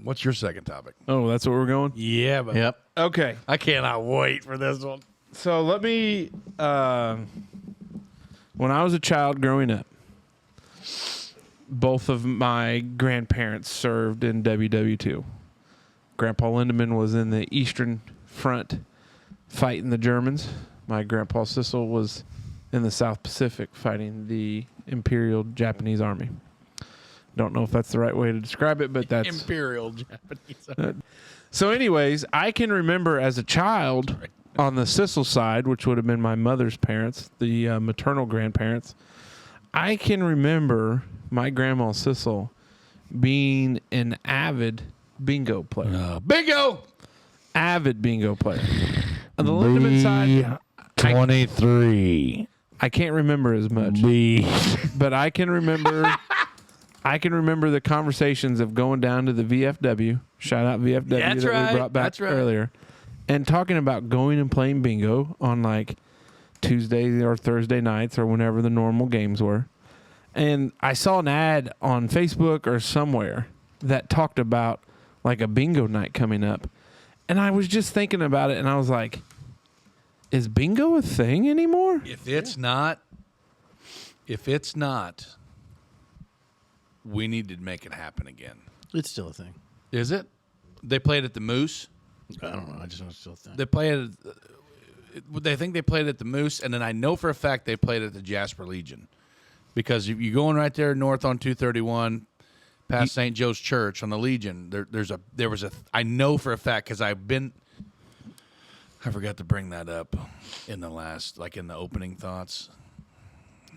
What's your second topic? Oh, that's what we're going. Yeah, but Yep. Okay. I cannot wait for this one. So let me. When I was a child growing up, both of my grandparents served in WW2. Grandpa Lindemann was in the Eastern Front fighting the Germans. My grandpa Sissel was in the South Pacific fighting the Imperial Japanese Army. Don't know if that's the right way to describe it, but that's Imperial Japanese. so. Anyways, I can remember as a child on the Sissel side, which would have been my mother's parents, the maternal grandparents. I can remember my grandma Sissel being an avid bingo player. Bingo! Avid bingo player. On the Lindemann side, 23. I can't remember as much, but I can remember. I can remember the conversations of going down to the VFW. Shout out VFW That's that right. we brought back That's right. earlier, and talking about going and playing bingo on like Tuesday or Thursday nights or whenever the normal games were. And I saw an ad on Facebook or somewhere that talked about like a bingo night coming up, and I was just thinking about it, and I was like, "Is bingo a thing anymore?" If it's not, we need to make it happen again. It's still a thing. Is it? They played at the Moose. I don't know. I just know it's still a thing. They played. They think they played at the Moose, and then I know for a fact they played at the Jasper Legion, because if you're going right there north on 231, past St. Joe's Church on the Legion, there was a. I know for a fact because I've been. I forgot to bring that up in the last, like in the opening thoughts.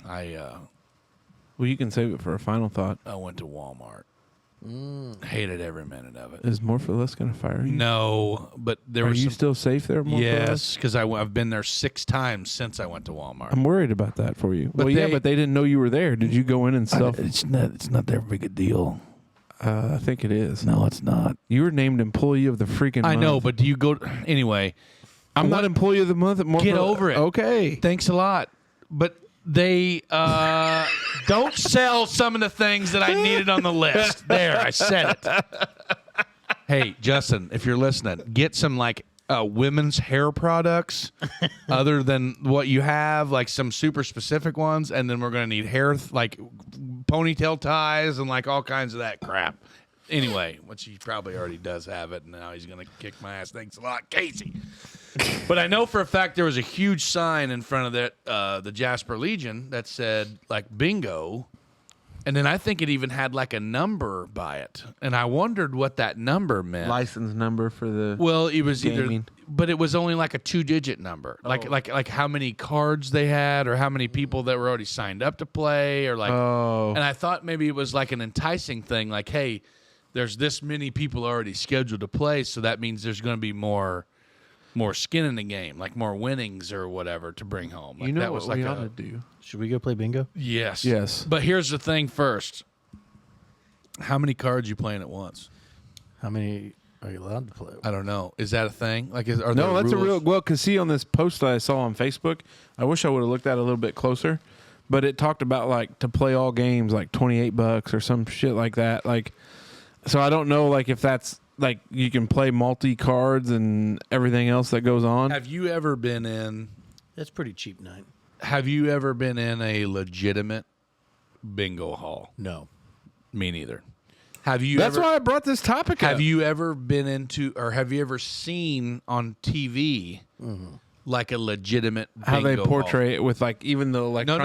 Well, you can save it for a final thought. I went to Walmart. Hated every minute of it. Is More for Less going to fire you? No, but there Are was you still safe there, More for Less? Yes, because I've been there 6 times since I went to Walmart. I'm worried about that for you. But Well, yeah, they- but they didn't know you were there. Did you go in and stuff? It's not that big a deal. I think it is. No, it's not. You were named Employee of the freaking I month. know, but do you go anyway? I'm not Employee of the Month at More Get for over it. Okay. Thanks a lot, but they don't sell some of the things that I needed on the list. There, I said it. Hey, Justin, if you're listening, get some like women's hair products other than what you have, like some super specific ones, and then we're going to need hair like ponytail ties and like all kinds of that crap. Anyway, which he probably already does have it, and now he's going to kick my ass. Thanks a lot, Casey. But I know for a fact there was a huge sign in front of that the Jasper Legion that said like bingo, and then I think it even had like a number by it, and I wondered what that number meant. License number for the. Well, it was gaming. but it was only like a 2-digit number, like how many cards they had, or how many people that were already signed up to play, or like. Oh. And I thought maybe it was like an enticing thing, like, hey, there's this many people already scheduled to play, so that means there's going to be more skin in the game, like more winnings or whatever to bring home. Like You know that what was like we ought to do? Should we go play bingo? Yes. Yes. But here's the thing first. How many cards you playing at once? How many are you allowed to play? I don't know. Is that a thing? Like, are No, there that's a rules? real. Well, because see, on this post that I saw on Facebook, I wish I would have looked at it a little bit closer, but it talked about like to play all games like $28 or some shit like that. Like, so I don't know like if that's like you can play multi cards and everything else that goes on. Have you ever been in? That's pretty cheap night. Have you ever been in a legitimate bingo hall? No. Me neither. Have you? That's ever, why I brought this topic up. Have you ever been into, or have you ever seen on TV like a legitimate bingo how they hall? portray it with like even though like No,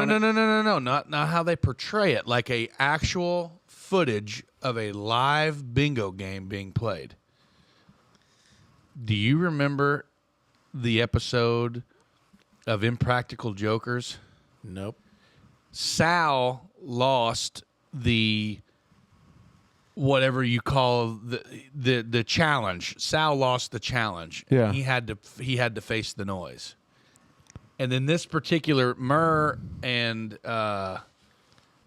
not how they portray it. Like a actual footage of a live bingo game being played. Do you remember the episode of Impractical Jokers? Nope. Sal lost the whatever you call the challenge. Sal lost the challenge. Yeah. He had to face the noise. And then this particular Mer and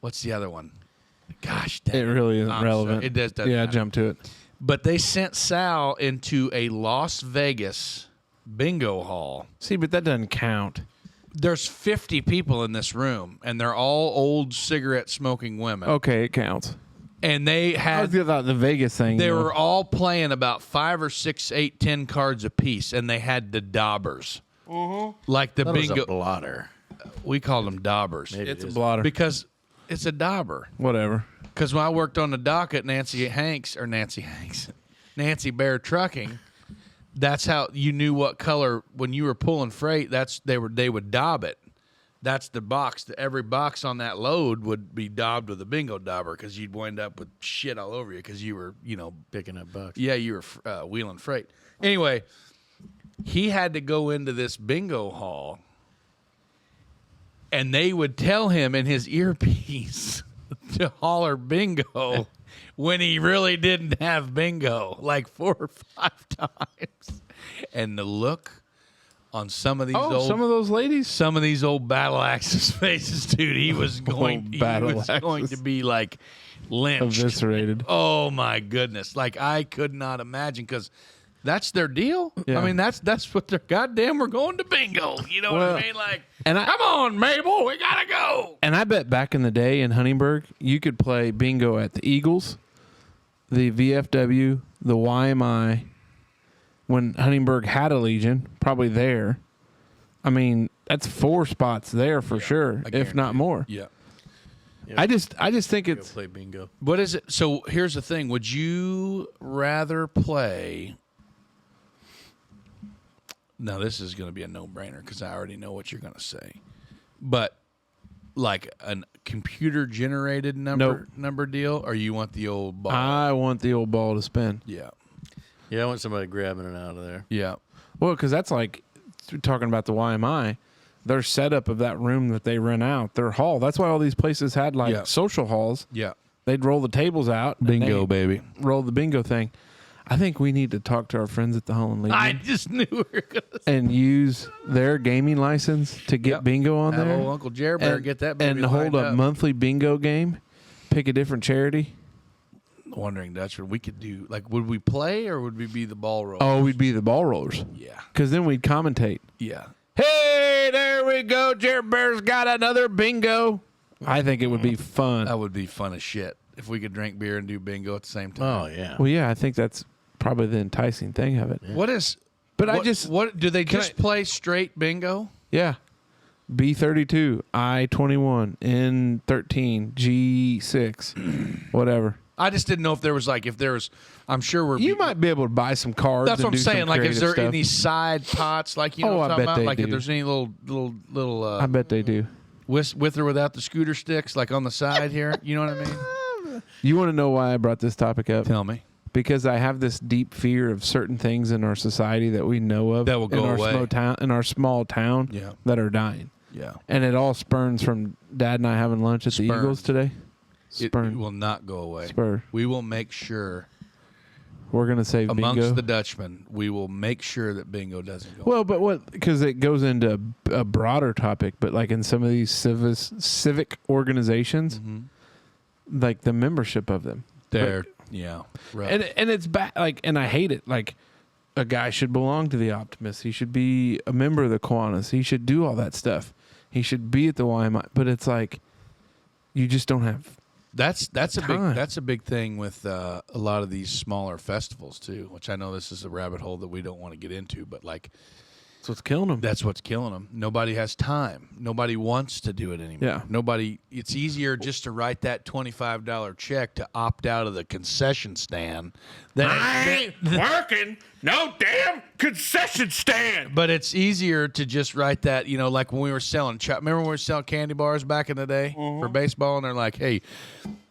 what's the other one? Gosh, dang It really isn't I'm relevant. sorry. It doesn't Yeah, matter. jump to it. But they sent Sal into a Las Vegas bingo hall. See, but that doesn't count. There's 50 people in this room, and they're all old cigarette smoking women. Okay, it counts. And they I had was about the Vegas thing. they though. were all playing about 5 or 6, 8, 10 cards apiece, and they had the daubers. Like the That was bingo. a blotter. We called them daubers. Maybe It's it a is. blotter. Because it's a dauber. Whatever. Because when I worked on the dock at Nancy Bear Trucking, that's how you knew what color when you were pulling freight. They would daub it. That's the box. Every box on that load would be daubed with a bingo dauber because you'd wind up with shit all over you because you were, Picking up bucks. yeah, you were wheeling freight. Anyway, he had to go into this bingo hall, and they would tell him in his earpiece to holler bingo when he really didn't have bingo like 4 or 5 times. And the look on some of these some of those ladies. some of these old battle axes faces, dude. He was going to be like lynched, Eviscerated. Oh my goodness! Like I could not imagine because that's their deal. Yeah. I mean, that's what they're goddamn. We're going to bingo. You know what I mean? Like, and come on, Mabel, we gotta go. And I bet back in the day in Huntingburg, you could play bingo at the Eagles, the VFW, the YMI. When Huntingburg had a Legion, probably there. I mean, that's 4 spots there for sure, if not more. Yeah. I just think it's Play bingo. What is it? So here's the thing. Would you rather play? Now, this is going to be a no-brainer because I already know what you're going to say. But like a computer-generated number deal, or you want the old ball? I want the old ball to spin. Yeah. Yeah, I want somebody grabbing it out of there. Yeah. Well, because that's like talking about the YMI, their setup of that room that they rent out, their hall. That's why all these places had like social halls. Yeah. They'd roll the tables out. and Bingo, they'd baby. Roll the bingo thing. I think we need to talk to our friends at the Holland Legion I just knew we were going to and use their gaming license to get bingo on have there. old Uncle Jared better get that baby and hold lined a up. monthly bingo game. Pick a different charity. Wondering Dutchman, we could do, like, would we play or would we be the ball roll? Oh, we'd be the ball rollers. Yeah. Because then we'd commentate. Yeah. Hey, there we go. Jared Bear's got another bingo. I think it would be fun. That would be fun as shit if we could drink beer and do bingo at the same time. Oh, yeah. Well, yeah, I think that's probably the enticing thing of it. What is? But what do they Can just I- play straight bingo? Yeah. B32, I21, N13, G6, whatever. I just didn't know if there was I'm sure we're. You might be able to buy some cards. That's and what I'm do some saying. Like, is creative there stuff. any side pots? Like, you know Oh, what I I'm talking bet about? they Like, do. if there's any little I bet they do. with or without the scooter sticks, like on the side here. You know what I mean? You want to know why I brought this topic up? Tell me. Because I have this deep fear of certain things in our society that we know of That will go in our away. in our small town Yeah. that are dying. Yeah. And it all spurns from Dad and I having lunch at the Spurns. Eagles today. It Spurn. will not go away. Spur. We will make sure We're gonna save amongst bingo. the Dutchmen, we will make sure that bingo doesn't go. Well, but what? Because it goes into a broader topic, but like in some of these civic organizations, like the membership of them, there. Yeah. Right. and it's bad. Like, and I hate it. Like, a guy should belong to the Optimists. He should be a member of the Kiwanis. He should do all that stuff. He should be at the YMI. But it's like, you just don't have. That's time. a big thing with a lot of these smaller festivals too, which I know this is a rabbit hole that we don't want to get into, but like That's what's killing them. that's what's killing them. Nobody has time. Nobody wants to do it anymore. Yeah. Nobody. It's easier just to write that $25 check to opt out of the concession stand. working. No damn concession stand. But it's easier to just write that, you know, like when we were selling. Remember when we were selling candy bars back in the day for baseball, and they're like, "Hey,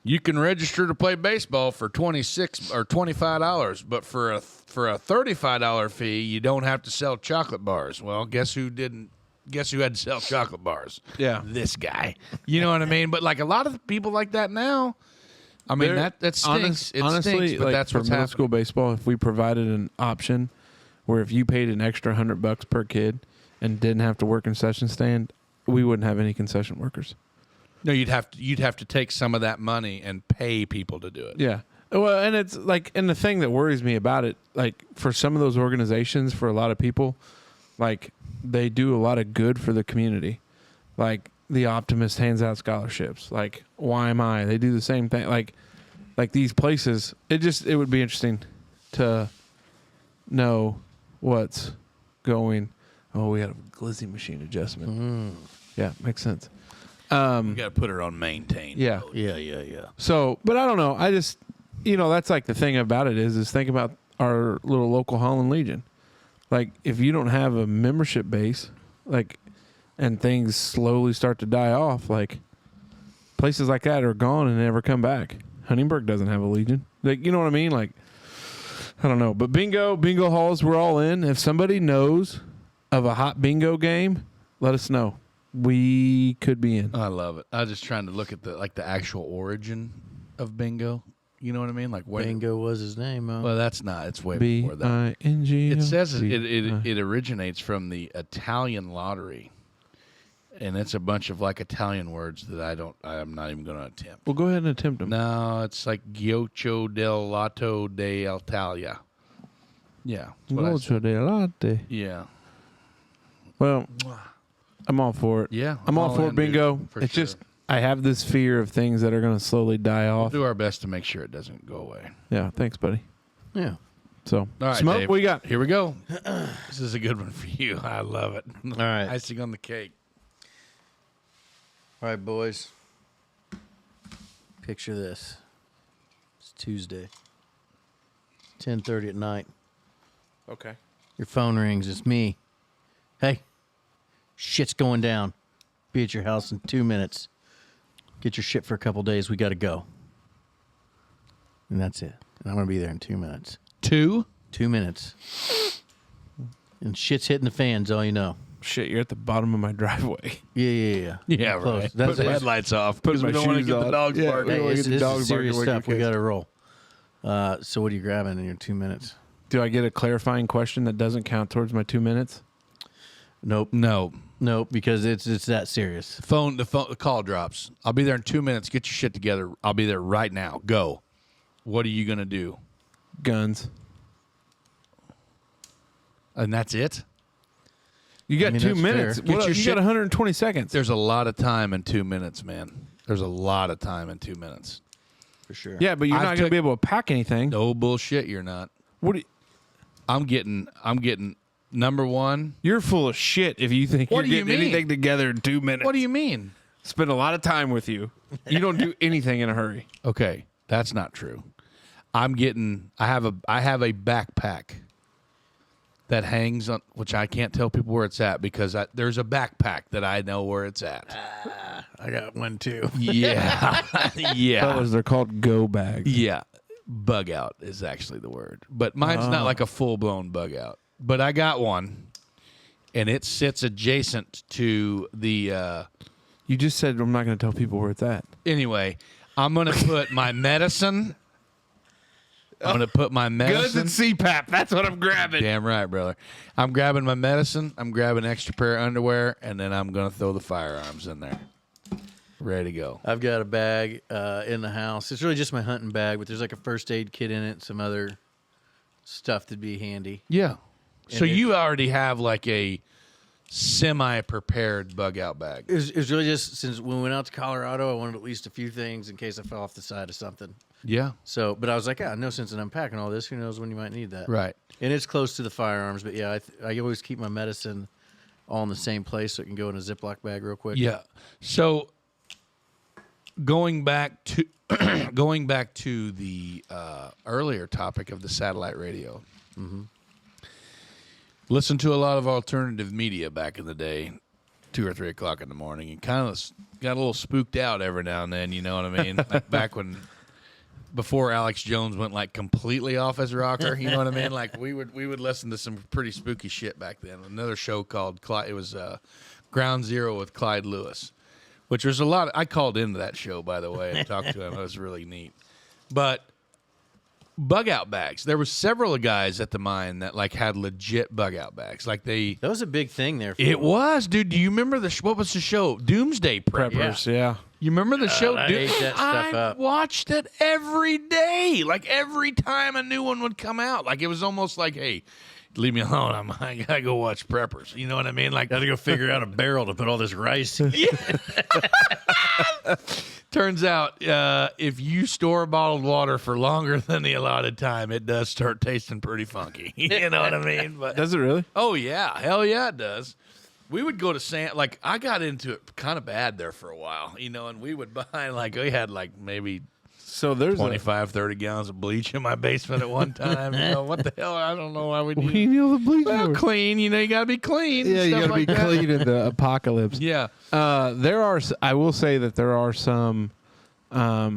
you can register to play baseball for $26 or $25, but for a $35 fee, you don't have to sell chocolate bars." Well, guess who didn't? Guess who had to sell chocolate bars? Yeah. This guy. You know what I mean? But like a lot of people like that now. I mean, that stinks. It honestly, stinks, but like that's for what's middle happening. school baseball, if we provided an option where if you paid an extra $100 per kid and didn't have to work concession stand, we wouldn't have any concession workers. No, you'd have to take some of that money and pay people to do it. Yeah. Well, and it's like, and the thing that worries me about it, like for some of those organizations, for a lot of people, like they do a lot of good for the community. Like the Optimist hands out scholarships. Like YMI, they do the same thing. Like these places, it would be interesting to know what's going. Oh, we had a glizzy machine adjustment. Yeah, makes sense. You got to put her on maintain. Yeah. Yeah. So, but I don't know. I just, that's like the thing about it is think about our little local Holland Legion. Like, if you don't have a membership base, like, and things slowly start to die off, like, places like that are gone and never come back. Huntingburg doesn't have a Legion. Like, you know what I mean? Like, I don't know. But bingo halls, we're all in. If somebody knows of a hot bingo game, let us know. We could be in. I love it. I was just trying to look at the actual origin of bingo. You know what I mean? Like when Bingo was his name, huh? Well, that's not. It's way before that. B-I-N-G. It says it originates from the Italian lottery, and it's a bunch of like Italian words that I'm not even going to attempt. Well, go ahead and attempt them. No, it's like Giocho del Lato d'Italia. Yeah. that's what I said. Dolce de latte. Yeah. Well, I'm all for it. Yeah. I'm all for in, bingo. dude, for It's sure. just I have this fear of things that are going to slowly die We'll off. do our best to make sure it doesn't go away. Yeah, thanks, buddy. Yeah. So, All right, smoke, Dave. what you got? Here we go. This is a good one for you. I love it. All right. Icing on the cake. All right, boys. Picture this. It's Tuesday. 10:30 at night. Okay. Your phone rings. It's me. Hey, shit's going down. Be at your house in 2 minutes. Get your shit for a couple days. We got to go. And that's it. And I'm going to be there in 2 minutes. 2? 2 minutes. And shit's hitting the fans, all you know. Shit, you're at the bottom of my driveway. Yeah. Yeah, Close. right. That's Put the it. headlights off Put because my we don't want to shoes get the on. dogs Yeah, barking. we don't Hey, wanna this get the is dogs serious barking stuff. with We your got to roll. So what are you grabbing in your 2 minutes? Do I get a clarifying question that doesn't count towards my 2 minutes? Nope. No. Because it's that serious. The call drops. I'll be there in 2 minutes. Get your shit together. I'll be there right now. Go. What are you going to do? Guns. And that's it? You got I mean, 2 that's minutes. fair. What, Get your you shit- got 120 seconds. There's a lot of time in 2 minutes, man. There's a lot of time in 2 minutes. For sure. Yeah, but you're I've not going to took- be able to pack anything. No bullshit, you're not. What? Do you, I'm getting number one. you're full of shit if you think What you're do you getting mean? anything together in 2 minutes. What do you mean? Spend a lot of time with you. You don't do anything in a hurry. Okay, that's not true. I have a backpack that hangs on, which I can't tell people where it's at because there's a backpack that I know where it's at. I got one too. Yeah. Yeah. Fellas, they're called go bags. Yeah. Bug out is actually the word. But mine's not like a full-blown bug out. But I got one, and it sits adjacent to the... You just said I'm not going to tell people where it's at. Anyway, I'm going to put my medicine... I'm going to put my medicine... Guns and CPAP. That's what I'm grabbing. Damn right, brother. I'm grabbing my medicine. I'm grabbing an extra pair of underwear, and then I'm going to throw the firearms in there. Ready to go. I've got a bag in the house. It's really just my hunting bag, but there's like a first aid kit in it and some other stuff that'd be handy. Yeah. So And you already have like a semi-prepared bug out bag. It was really just since when we went out to Colorado, I wanted at least a few things in case I fell off the side of something. Yeah. So, but I was like, no sense in unpacking all this. Who knows when you might need that? Right. And it's close to the firearms, but yeah, I always keep my medicine all in the same place so it can go in a Ziploc bag real quick. Yeah. So going back to the earlier topic of the satellite radio. Mm-hmm. Listened to a lot of alternative media back in the day, 2 or 3 o'clock in the morning, and kind of got a little spooked out every now and then. You know what I mean? Like back before Alex Jones went like completely off as a rocker. You know what I mean? Like we would listen to some pretty spooky shit back then. Another show called Clyde. It was Ground Zero with Clyde Lewis, which was a lot. I called into that show, by the way, and talked to him. It was really neat. But bug out bags. There were several guys at the mine that like had legit bug out bags. Like That was a big thing there. it was, dude. Do you remember what was the show? Doomsday Preppers. Preppers, yeah. You remember the show? I ate that stuff I up. watched it every day. Like every time a new one would come out. Like it was almost like, hey, leave me alone. I gotta go watch Preppers. You know what I mean? Like Got to go figure out a barrel to put all this rice. turns out, if you store bottled water for longer than the allotted time, it does start tasting pretty funky. You know what I mean? But Does it really? oh yeah, hell yeah, it does. We would go to like I got into it kind of bad there for a while, you know, and we would buy we had like maybe So there's 25, 30 gallons of bleach in my basement at one time. You know, what the hell? I don't know why we What do need you need the bleach well, for? clean. You know, you got to be clean. Yeah, and you stuff got to be like that. clean in the apocalypse. Yeah. There are. I will say that there are some, not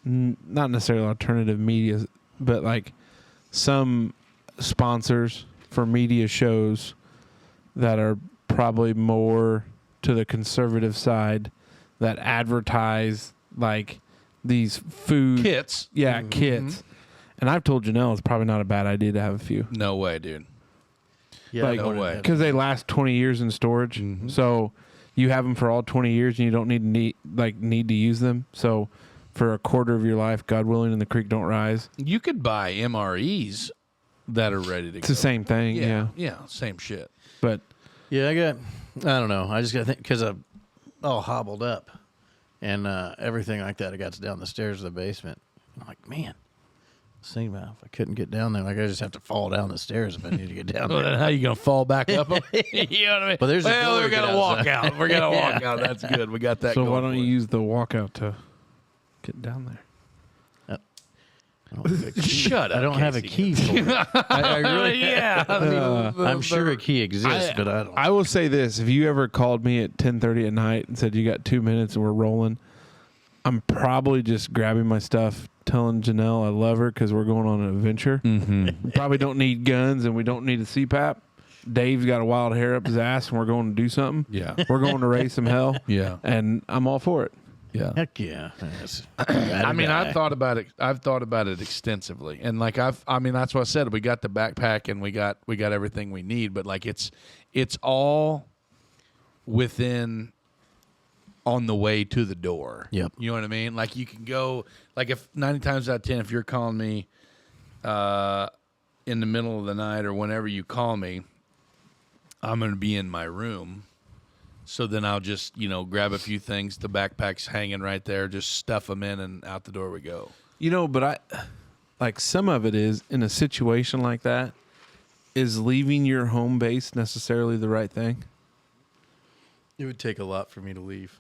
necessarily alternative media, but like some sponsors for media shows that are probably more to the conservative side that advertise like these food Kits. Yeah, kits. And I've told Janelle it's probably not a bad idea to have a few. No way, dude. Yeah, Like, no way. because they last 20 years in storage. So you have them for all 20 years and you don't need to use them. So for a quarter of your life, God willing, and the creek don't rise. You could buy MREs that are ready to It's go. the same thing. Yeah. Yeah, same shit. But Yeah, I don't know. I just got to think because I'm all hobbled up and everything like that. I got down the stairs of the basement. I'm like, man, think about if I couldn't get down there, like I just have to fall down the stairs if I need to get down Well, there. then how you gonna fall back up 'em? You know what I mean? But there's a door we're to get gonna walk outside. out. We're gonna walk out. That's good. We got that. so going why don't for you us. use the walkout to get down there? I don't have a key. Shut up, I don't have a Casey. key for it. I really, Yeah, I'm sure a key exists, but I don't. I will say this: if you ever called me at 10:30 at night and said you got 2 minutes and we're rolling, I'm probably just grabbing my stuff, telling Janelle I love her because we're going on an adventure. We probably don't need guns and we don't need a CPAP. Dave's got a wild hair up his ass and we're going to do something. Yeah. We're going to raise some hell. Yeah. And I'm all for it. Yeah. Heck yeah. Yes. I mean, I've thought about it. I've thought about it extensively, and like I mean, that's what I said. We got the backpack and we got everything we need, but like it's all within on the way to the door. Yep. You know what I mean? Like you can go, like if 90 times out of 10, if you're calling me in the middle of the night or whenever you call me, I'm going to be in my room. So then I'll just, grab a few things. The backpack's hanging right there. Just stuff them in and out the door we go. But some of it is in a situation like that, is leaving your home base necessarily the right thing? It would take a lot for me to leave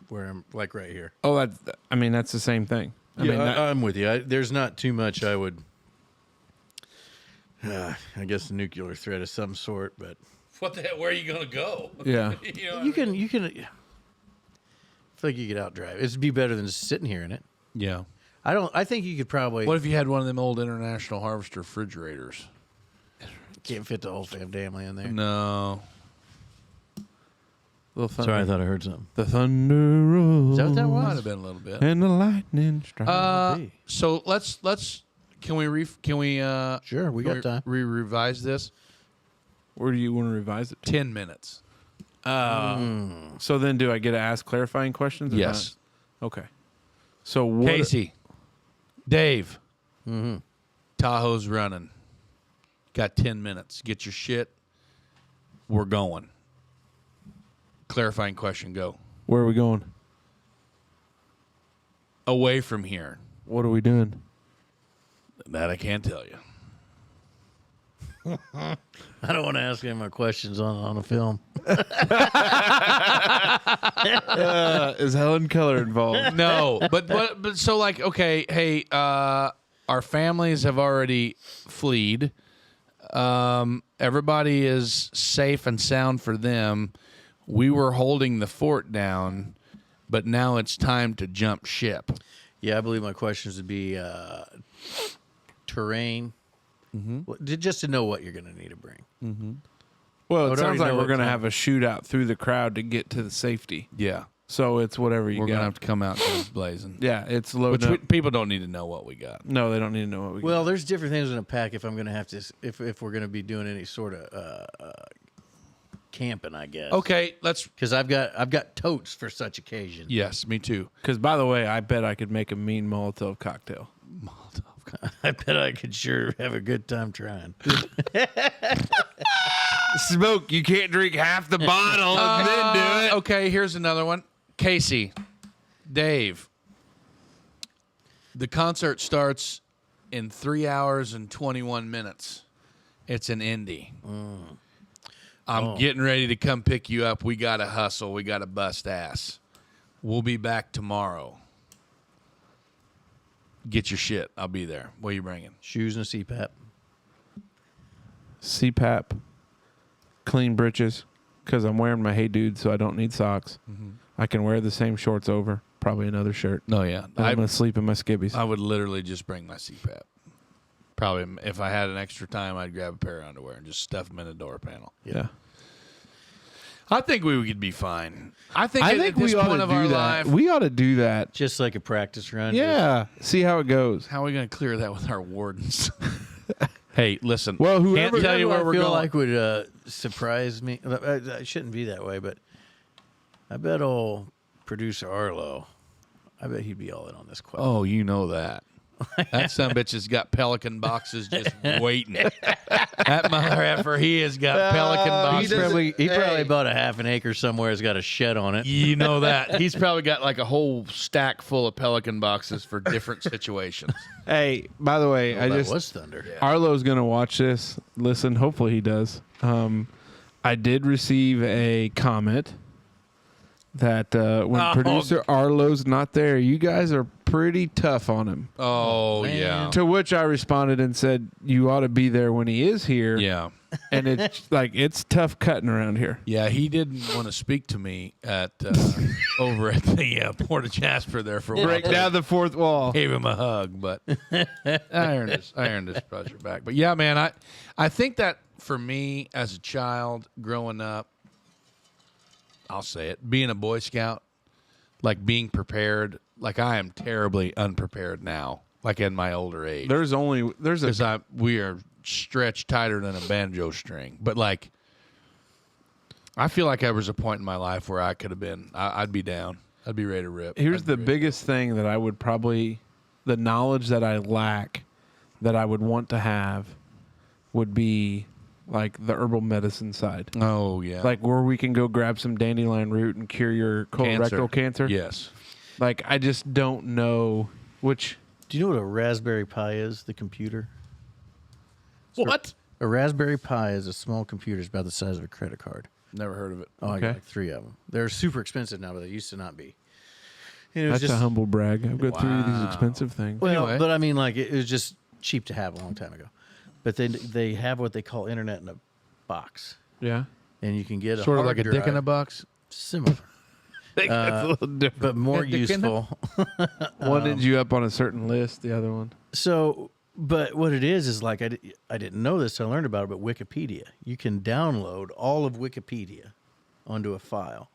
where I'm, like right here. Oh, that's the same thing. I'm with you. There's not too much I would. I guess a nuclear threat of some sort, but What the hell? Where are you going to go? Yeah. you can. I feel like you could outdrive. It'd be better than just sitting here in it. Yeah. I think you could probably. What if you had one of them old International Harvester refrigerators? Can't fit the whole family in there. No. Little thunder. Sorry, I thought I heard something. The thunder rolls. Is that what that Might was? have been a little bit. And the lightning strikes. So let's can we Sure, we got time. revise this? Where do you want to revise it? 10 minutes. So then do I get to ask clarifying questions? Or Yes. not? Okay. So what? Casey. Dave. Tahoe's running. Got 10 minutes. Get your shit. We're going. Clarifying question, go. Where are we going? Away from here. What are we doing? That I can't tell you. I don't want to ask any more questions on a film. Is Helen Keller involved? No, but so like, okay, hey, our families have already fled. Everybody is safe and sound for them. We were holding the fort down, but now it's time to jump ship. Yeah, I believe my questions would be terrain. Just to know what you're going to need to bring. Well, I it would sounds already like know we're what going to time. have a shootout through the crowd to get to the safety. Yeah, So it's whatever you we're got. gonna have to come out guns blazing. Yeah, it's Which loaded up. people don't need to know what we got. No, they don't need to know what we Well, there's different things in a pack if I'm going to have to, if we're going to be doing any sort of camping, I guess. Okay, let's. Because I've got totes for such occasions. Yes, me too. Because, by the way, I bet I could make a mean Molotov cocktail. I bet I could sure have a good time trying. Smoke, you can't drink half the bottle and then do it. Okay, here's another one. Casey, Dave. The concert starts in 3 hours and 21 minutes. It's an indie. I'm getting ready to come pick you up. We got to hustle. We got to bust ass. We'll be back tomorrow. Get your shit. I'll be there. What are you bringing? Shoes and a CPAP. CPAP, clean britches, because I'm wearing my Hey Dude, so I don't need socks. I can wear the same shorts over, probably another shirt. No, yeah. And I'm going to sleep in my skibbies. I would literally just bring my CPAP. Probably, if I had an extra time, I'd grab a pair of underwear and just stuff them in the door panel. Yeah. I think we could be fine. I think I this we ought point to of our do that. life, We ought to do that. Just like a practice run. Yeah. See how it goes. how are we going to clear that with our wardens? Hey, listen. Well, whoever- can't tell you where I we're feel going. like would surprise me. I shouldn't be that way, but I bet old producer Arlo, I bet he'd be all in on this question. Oh, you know that. That sumbitch has got pelican boxes just waiting. That mother effer, he has got pelican boxes. He probably bought a half an acre somewhere. Has got a shed on it. You know that. He's probably got like a whole stack full of pelican boxes for different situations. Hey, by the way, Well, I that just was thunder. Arlo's gonna watch this. Listen, hopefully he does. I did receive a comment that when producer Arlo's not there, you guys are pretty tough on him. Oh, man. yeah. To which I responded and said, "You ought to be there when he is here." Yeah. And it's like it's tough cutting around here. Yeah, he didn't want to speak to me at over at the Port of Jasper there for a while. Break down the fourth wall. Gave him a hug, but I earned his pleasure back. But yeah, man, I think that for me as a child growing up, I'll say it, being a Boy Scout, like being prepared, like I am terribly unprepared now, like in my older age. There's Because we are stretched tighter than a banjo string. But like, I feel like there was a point in my life where I could have been, I'd be down. I'd be ready to rip. Here's I'd the be ready. biggest thing that I would probably, the knowledge that I lack, that I would want to have, would be like the herbal medicine side. Oh, yeah. Like where we can go grab some dandelion root and cure your colorectal cancer. Yes. Like I just don't know which. Do you know what a Raspberry Pi is? The computer. What? A Raspberry Pi is a small computer. It's about the size of a credit card. Never heard of it. Oh, I Okay. got like 3 of them. They're super expensive now, but they used to not be. And it was That's a humble brag. I've got 3 of these Wow. expensive things. Well, Anyway. but I mean, like it was just cheap to have a long time ago. But they have what they call internet in a box, Yeah. and you can get a Sort of hard like a dick in a drive. box. Similar, That's a little different. but more Dick in a- useful. One ended you up on a certain list. The other one. So, but what it is like I didn't know this. I learned about it. But Wikipedia, you can download all of Wikipedia onto a file,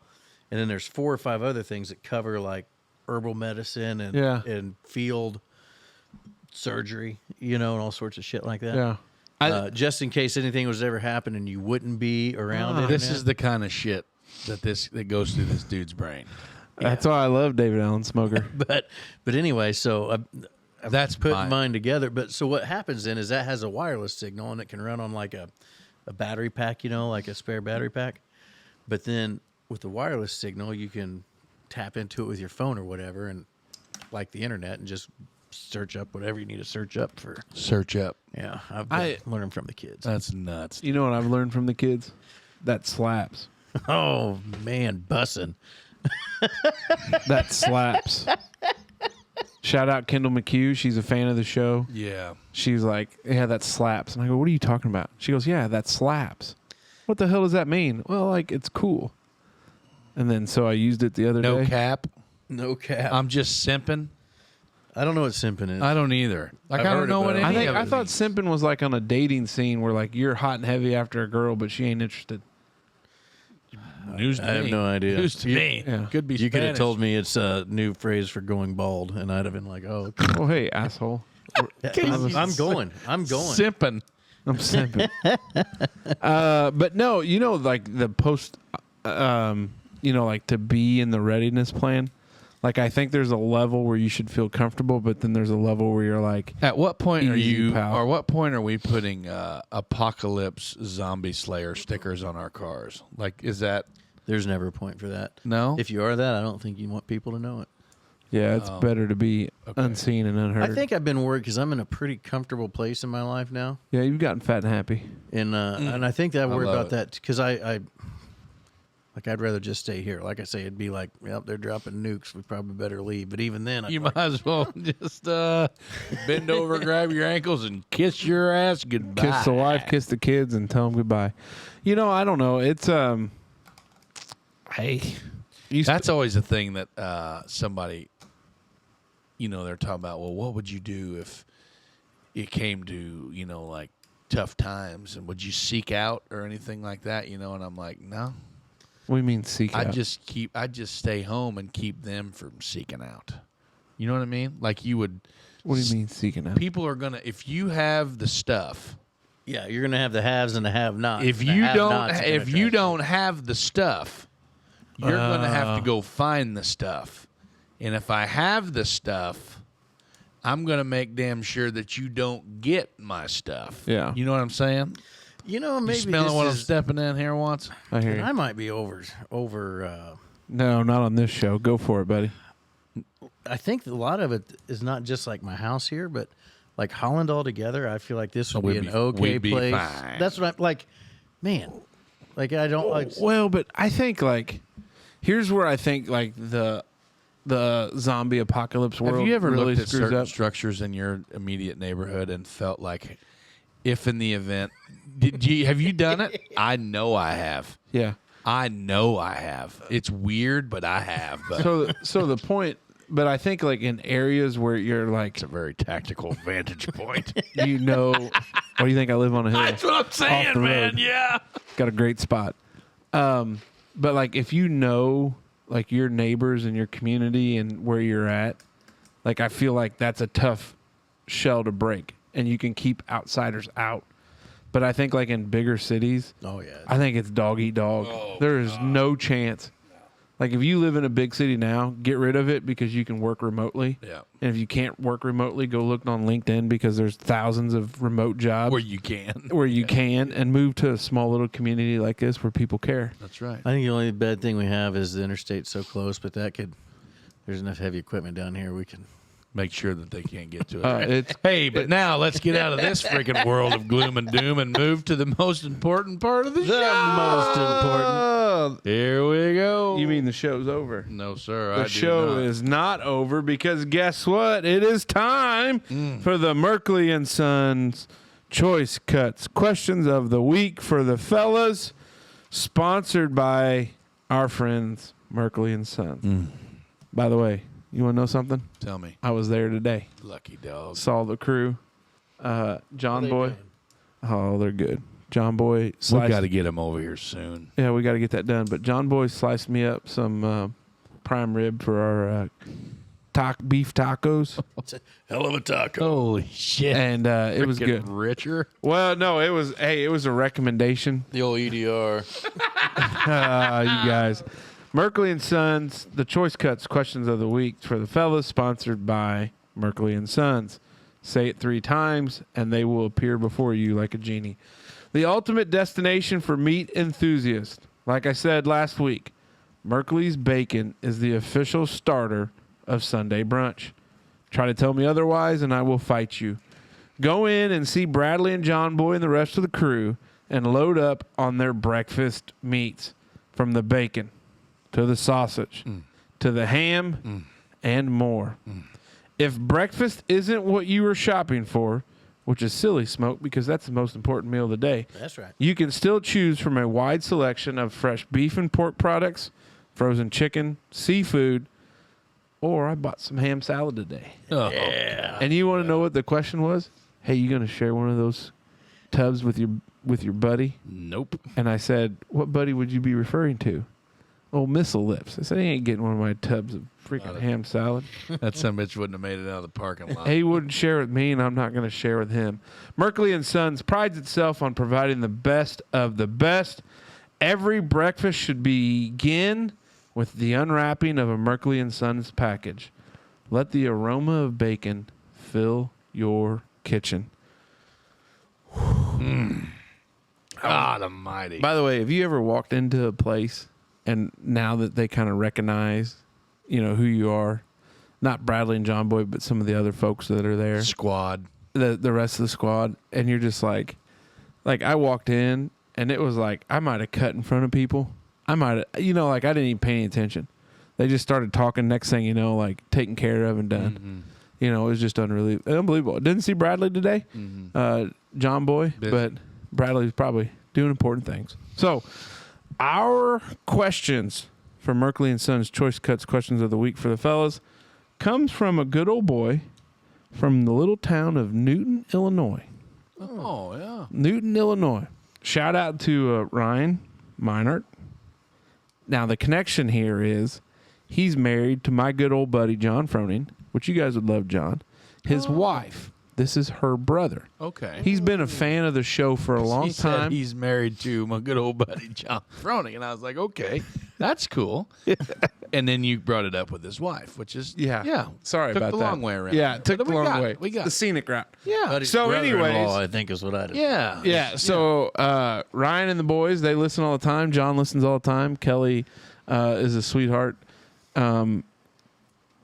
and then there's 4 or 5 other things that cover like herbal medicine and Yeah. and field surgery, and all sorts of shit like that. Yeah. Just in case anything was ever happened and you wouldn't be around it. This is the kind of shit that goes through this dude's brain. That's why I love David Allen Smoker. but anyway, so I've That's put mine. mine together. But so what happens then is that has a wireless signal and it can run on like a battery pack, like a spare battery pack. But then with the wireless signal, you can tap into it with your phone or whatever, and like the internet, and just search up whatever you need to search up for. Search up. Yeah, I've been learning from the kids. That's nuts. You know what I've learned from the kids? That slaps. Oh man, bussin'. That slaps. Shout out Kendall McHugh. She's a fan of the show. Yeah. She's like, yeah, that slaps. And I go, what are you talking about? She goes, yeah, that slaps. What the hell does that mean? Well, like, it's cool. And then so I used it the other No day. cap. No cap. I'm just simping. I don't know what simping is. I don't either. Like, I've I don't heard know what about any it. of it I thought means. simping was like on a dating scene where like you're hot and heavy after a girl, but she ain't interested. News to I have me. no idea. News to me. Yeah. Could be You could have Spanish. told me it's a new phrase for going bald, and I'd have been like, "Oh, okay. Oh, hey, asshole. I'm going. I'm going." Simping. I'm simping. But no, like the post, like to be in the readiness plan. Like I think there's a level where you should feel comfortable, but then there's a level where you're like, At what point are Easy, you, pal. or what point are we putting apocalypse zombie slayer stickers on our cars? Like, is that There's never a point for that. no? If you are that, I don't think you want people to know it. yeah, it's better to be okay. unseen and unheard. I think I've been worried because I'm in a pretty comfortable place in my life now, yeah, you've gotten fat and happy. and I think that I worry love about it. that because I'd rather just stay here. Like I say, it'd be like, yep, they're dropping nukes. We probably better leave. But even then, you might as well just bend over, grab your ankles, and kiss your ass goodbye. Kiss the wife, kiss the kids, and tell them goodbye. I don't know. It's hey, That's always a thing that somebody, they're talking about. Well, what would you do if it came to, tough times, and would you seek out or anything like that? And I'm like, no. What do you mean seek out? I just stay home and keep them from seeking out. You know what I mean? Like you would. What do you mean seeking out? People are gonna, if you have the stuff. Yeah, you're gonna have the haves and the have-nots. If you don't have the stuff, you're gonna have to go find the stuff. And if I have the stuff, I'm gonna make damn sure that you don't get my stuff. Yeah. You know what I'm saying? You know, maybe You smelling what I'm this is. stepping in here once? I hear And you. I might be over. No, not on this show. Go for it, buddy. I think a lot of it is not just like my house here, but like Holland altogether. I feel like this would be an okay we'd be place. fine. That's what I'm like. Man, like I don't like. Well, but I think like here's where I think like the zombie apocalypse world Have you ever really looked at screws certain up. structures in your immediate neighborhood and felt like, if in the event, have you done it? I know I have. Yeah. I know I have. It's weird, but I have. But So the point, but I think like in areas where you're like it's a very tactical vantage point. you know, what do you think I live on a hill? That's what I'm Off saying, the man. road. Yeah. Got a great spot. But like if you know like your neighbors and your community and where you're at, like I feel like that's a tough shell to break and you can keep outsiders out. But I think like in bigger cities, Oh yeah. I think it's dog eat dog. There is no chance. Like if you live in a big city now, get rid of it because you can work remotely. Yeah. And if you can't work remotely, go look on LinkedIn because there's thousands of remote jobs Where you can. where you can, and move to a small little community like this where people care. That's right. I think the only bad thing we have is the interstate's so close, but that could. There's enough heavy equipment down here. We can. Make sure that they can't get to it. It's Hey, but now let's get out of this freaking world of gloom and doom and move to the most important part of the show. Most important. Here we go. You mean the show's over? No, sir. The show is not over because guess what? It is time for the Merkley and Sons Choice Cuts Questions of the Week for the fellas, sponsored by our friends Merkley and Sons. By the way, you want to know something? Tell me. I was there today. Lucky dog. Saw the crew. John they Boy. doing? Oh, they're good. John Boy We sliced. got to get him over here soon. Yeah, we got to get that done. But John Boy sliced me up some prime rib for our beef tacos, It's a hell of a taco. Holy shit. and it was Freaking good. Richer. Well, no, it was. Hey, it was a recommendation. The old EDR. You guys, Merkley and Sons, the Choice Cuts Questions of the Week for the fellas, sponsored by Merkley and Sons. Say it 3 times, and they will appear before you like a genie. The ultimate destination for meat enthusiasts. Like I said last week, Merkley's Bacon is the official starter of Sunday brunch. Try to tell me otherwise, and I will fight you. Go in and see Bradley and John Boy and the rest of the crew and load up on their breakfast meats, from the bacon to the sausage to the ham and more. If breakfast isn't what you were shopping for, which is silly, Smoke, because that's the most important meal of the day, That's right. you can still choose from a wide selection of fresh beef and pork products, frozen chicken, seafood, or I bought some ham salad today. Oh. Yeah. And you want to know what the question was? Hey, you going to share one of those tubs with your buddy? Nope. And I said, what buddy would you be referring to? Old Missile Lips. I said, he ain't getting one of my tubs of freaking ham salad. That son of a bitch wouldn't have made it out of the parking lot. He wouldn't share with me, and I'm not going to share with him. Merkley and Sons prides itself on providing the best of the best. Every breakfast should begin with the unwrapping of a Merkley and Sons package. Let the aroma of bacon fill your kitchen. God almighty. By the way, have you ever walked into a place and now that they kind of recognize, who you are, not Bradley and John Boy, but some of the other folks that are there, Squad. the rest of the squad, and you're just like I walked in and it was like I might have cut in front of people. I might have, I didn't even pay any attention. They just started talking. Next thing you know, like taken care of and done. It was just unbelievable. Didn't see Bradley today, John Boy, Busy. but Bradley's probably doing important things. So, our questions for Merkley and Sons Choice Cuts Questions of the Week for the fellas comes from a good old boy from the little town of Newton, Illinois. Oh, yeah. Newton, Illinois. Shout out to Ryan Meinert. Now, the connection here is he's married to my good old buddy, John Froning, which you guys would love, John. His wife. This is her brother. Okay. He's been a fan of the show for a long He said time. he's married to my good old buddy John Froning, and I was like, okay, that's cool. And then you brought it up with his wife, which is yeah. Sorry took about the that. long way around. Yeah, it took But the we long got way. it. We got the it. scenic route. Yeah. Buddy's So brother-in-law, anyways- I think is what I did. Yeah. Yeah. So Ryan and the boys, they listen all the time. John listens all the time. Kelly is a sweetheart.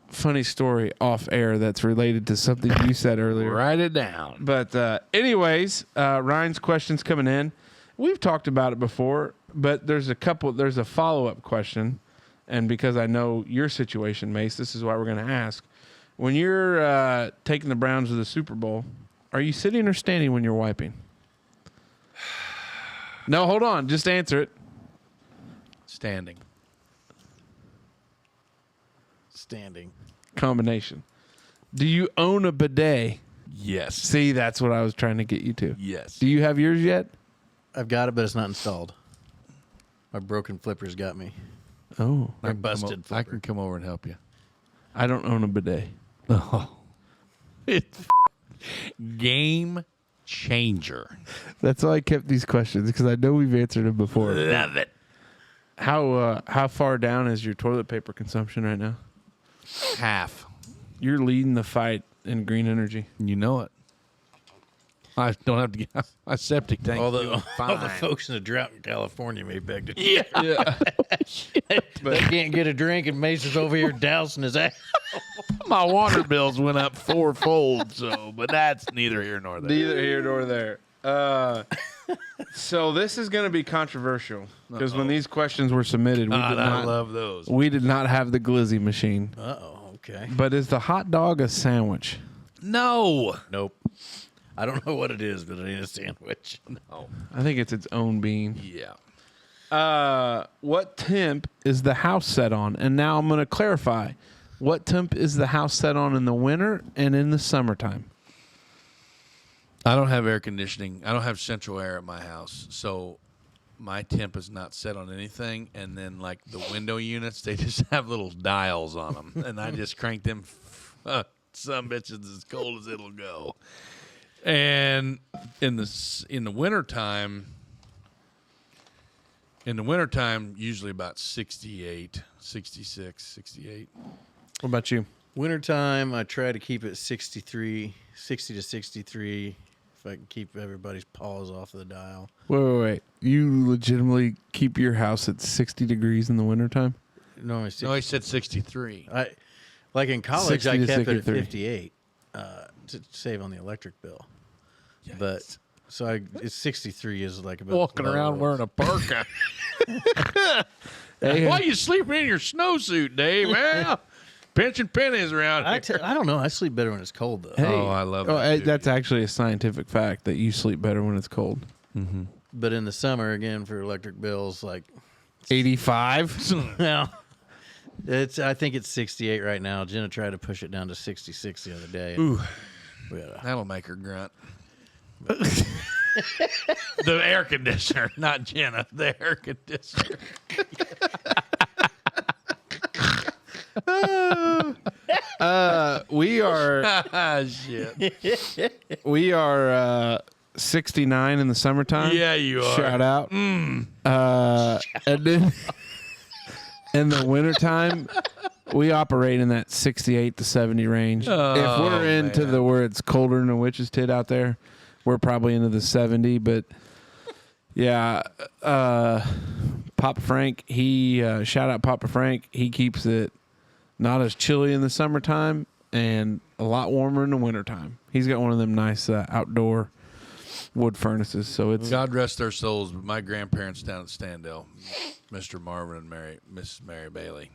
Funny story off air that's related to something you said earlier. Write it down. But anyways, Ryan's question's coming in. We've talked about it before, but there's a follow-up question. And because I know your situation, Mace, this is why we're going to ask. When you're taking the Browns to the Super Bowl, are you sitting or standing when you're wiping? No, hold on. Just answer it. Standing. Standing. Combination. Do you own a bidet? Yes. See, that's what I was trying to get you to. Yes. Do you have yours yet? I've got it, but it's not installed. My broken flippers got me. Oh, My busted I flipper. can come over and help you. I don't own a bidet. Oh. It's game changer. That's why I kept these questions, because I know we've answered them before. Love it. How far down is your toilet paper consumption right now? Half. You're leading the fight in green energy. You know it. I don't have to get my septic tank. All doing the folks in the drought in California may beg to Yeah. They can't get a drink, and Mason's over here dousing his ass. My water bills went up fourfold, but that's neither here nor there. Neither here nor there. So this is going to be controversial, because when these questions were submitted, I love those. we did not have the glizzy machine. Uh-oh, okay. But is the hot dog a sandwich? No. Nope. I don't know what it is, but it ain't a sandwich. No. I think it's its own bean. Yeah. What temp is the house set on? And now I'm going to clarify. What temp is the house set on in the winter and in the summertime? I don't have air conditioning. I don't have central air at my house, so my temp is not set on anything. And then, like the window units, they just have little dials on them, and I just crank them. Some bitches as cold as it'll go. And in the wintertime, usually about 68, 66, 68. What about you? Wintertime, I try to keep it 60 to 63, if I can keep everybody's paws off the dial. Wait. You legitimately keep your house at 60 degrees in the wintertime? No, No, he said 63. Like in college, 60 I to kept it at 63. 58 to save on the electric bill. Yikes. But so it's 63 is like about Walking low. around wearing a parka. Hey, Why you sleeping in your snowsuit, Dave? Well, pinching pennies around here. I don't know. I sleep better when it's cold though. Hey. Oh, I love that, dude. That's actually a scientific fact that you sleep better when it's cold. But in the summer, again, for electric bills, like 85? well, I think it's 68 right now. Jenna tried to push it down to 66 the other day. Ooh, We gotta- that'll make her grunt. The air conditioner, not Jenna. The air conditioner. We are Shit. 69 in the summertime. Yeah, you are. Shout out. And then in the wintertime, we operate in that 68 to 70 range. If we're into man. where it's colder than a witch's tit out there, we're probably into the 70. But yeah, Papa Frank, shout out Papa Frank. He keeps it not as chilly in the summertime and a lot warmer in the wintertime. He's got one of them nice outdoor wood furnaces. So it's God rest their souls, but my grandparents down at Standell, Mr. Marvin and Miss Mary Bailey,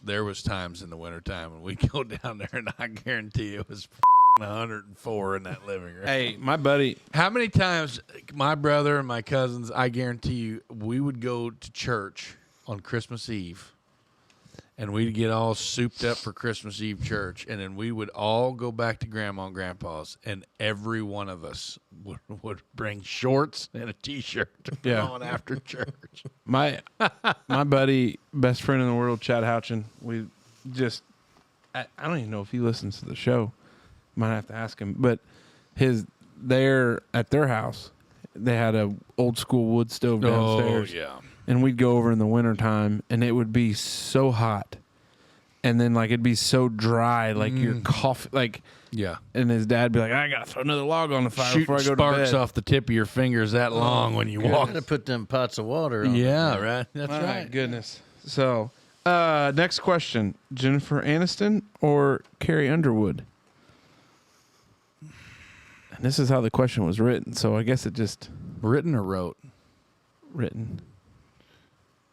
there was times in the wintertime when we go down there, and I guarantee it was 104 in that living room. Hey, my buddy. How many times my brother and my cousins, I guarantee you, we would go to church on Christmas Eve, and we'd get all souped up for Christmas Eve church, and then we would all go back to Grandma and Grandpa's, and every one of us would bring shorts and a T-shirt to put on after church. My buddy, best friend in the world, Chad Houchin, we just, I don't even know if he listens to the show. Might have to ask him. But there at their house, they had a old school wood stove downstairs. Oh, yeah. And we'd go over in the wintertime, and it would be so hot. And then, like, it'd be so dry, like your coffee, like... Yeah. And his dad be like, I got to throw another log on the fire Shooting before I go to sparks bed. off the tip of your fingers that long when you walk. Gotta put them pots of water on. Yeah, right. That's My right. goodness. So, next question. Jennifer Aniston or Carrie Underwood? And this is how the question was written, so I guess it just... Written or wrote? Written.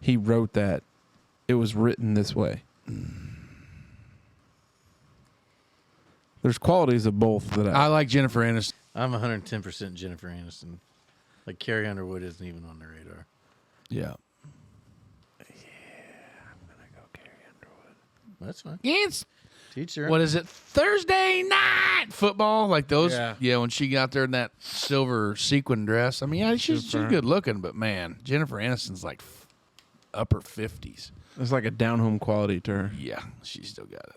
He wrote that. It was written this way. There's qualities of both that I like Jennifer Aniston. I'm 110% Jennifer Aniston. Like Carrie Underwood isn't even on the radar. Yeah. That's fine. It's Teacher. what is it? Thursday night football, like those. Yeah. Yeah, when she got there in that silver sequin dress. I mean, yeah, she's good looking, but man, Jennifer Aniston's like upper 50s. There's like a down-home quality to her. Yeah, she still got it.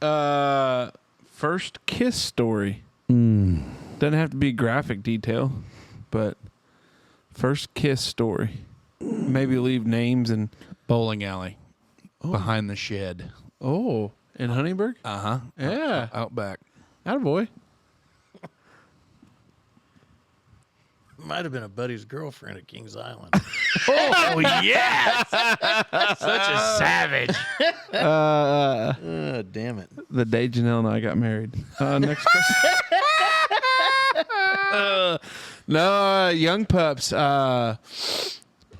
Yeah. First kiss story. Doesn't have to be graphic detail, but first kiss story. Maybe leave names and... Bowling alley behind the shed. Oh, in Huntingburg? Uh-huh. Yeah. Out back. Attaboy. Might have been a buddy's girlfriend at Kings Island. Oh, yes! Such a savage. Damn it. The day Janelle and I got married. Next question. Young pups.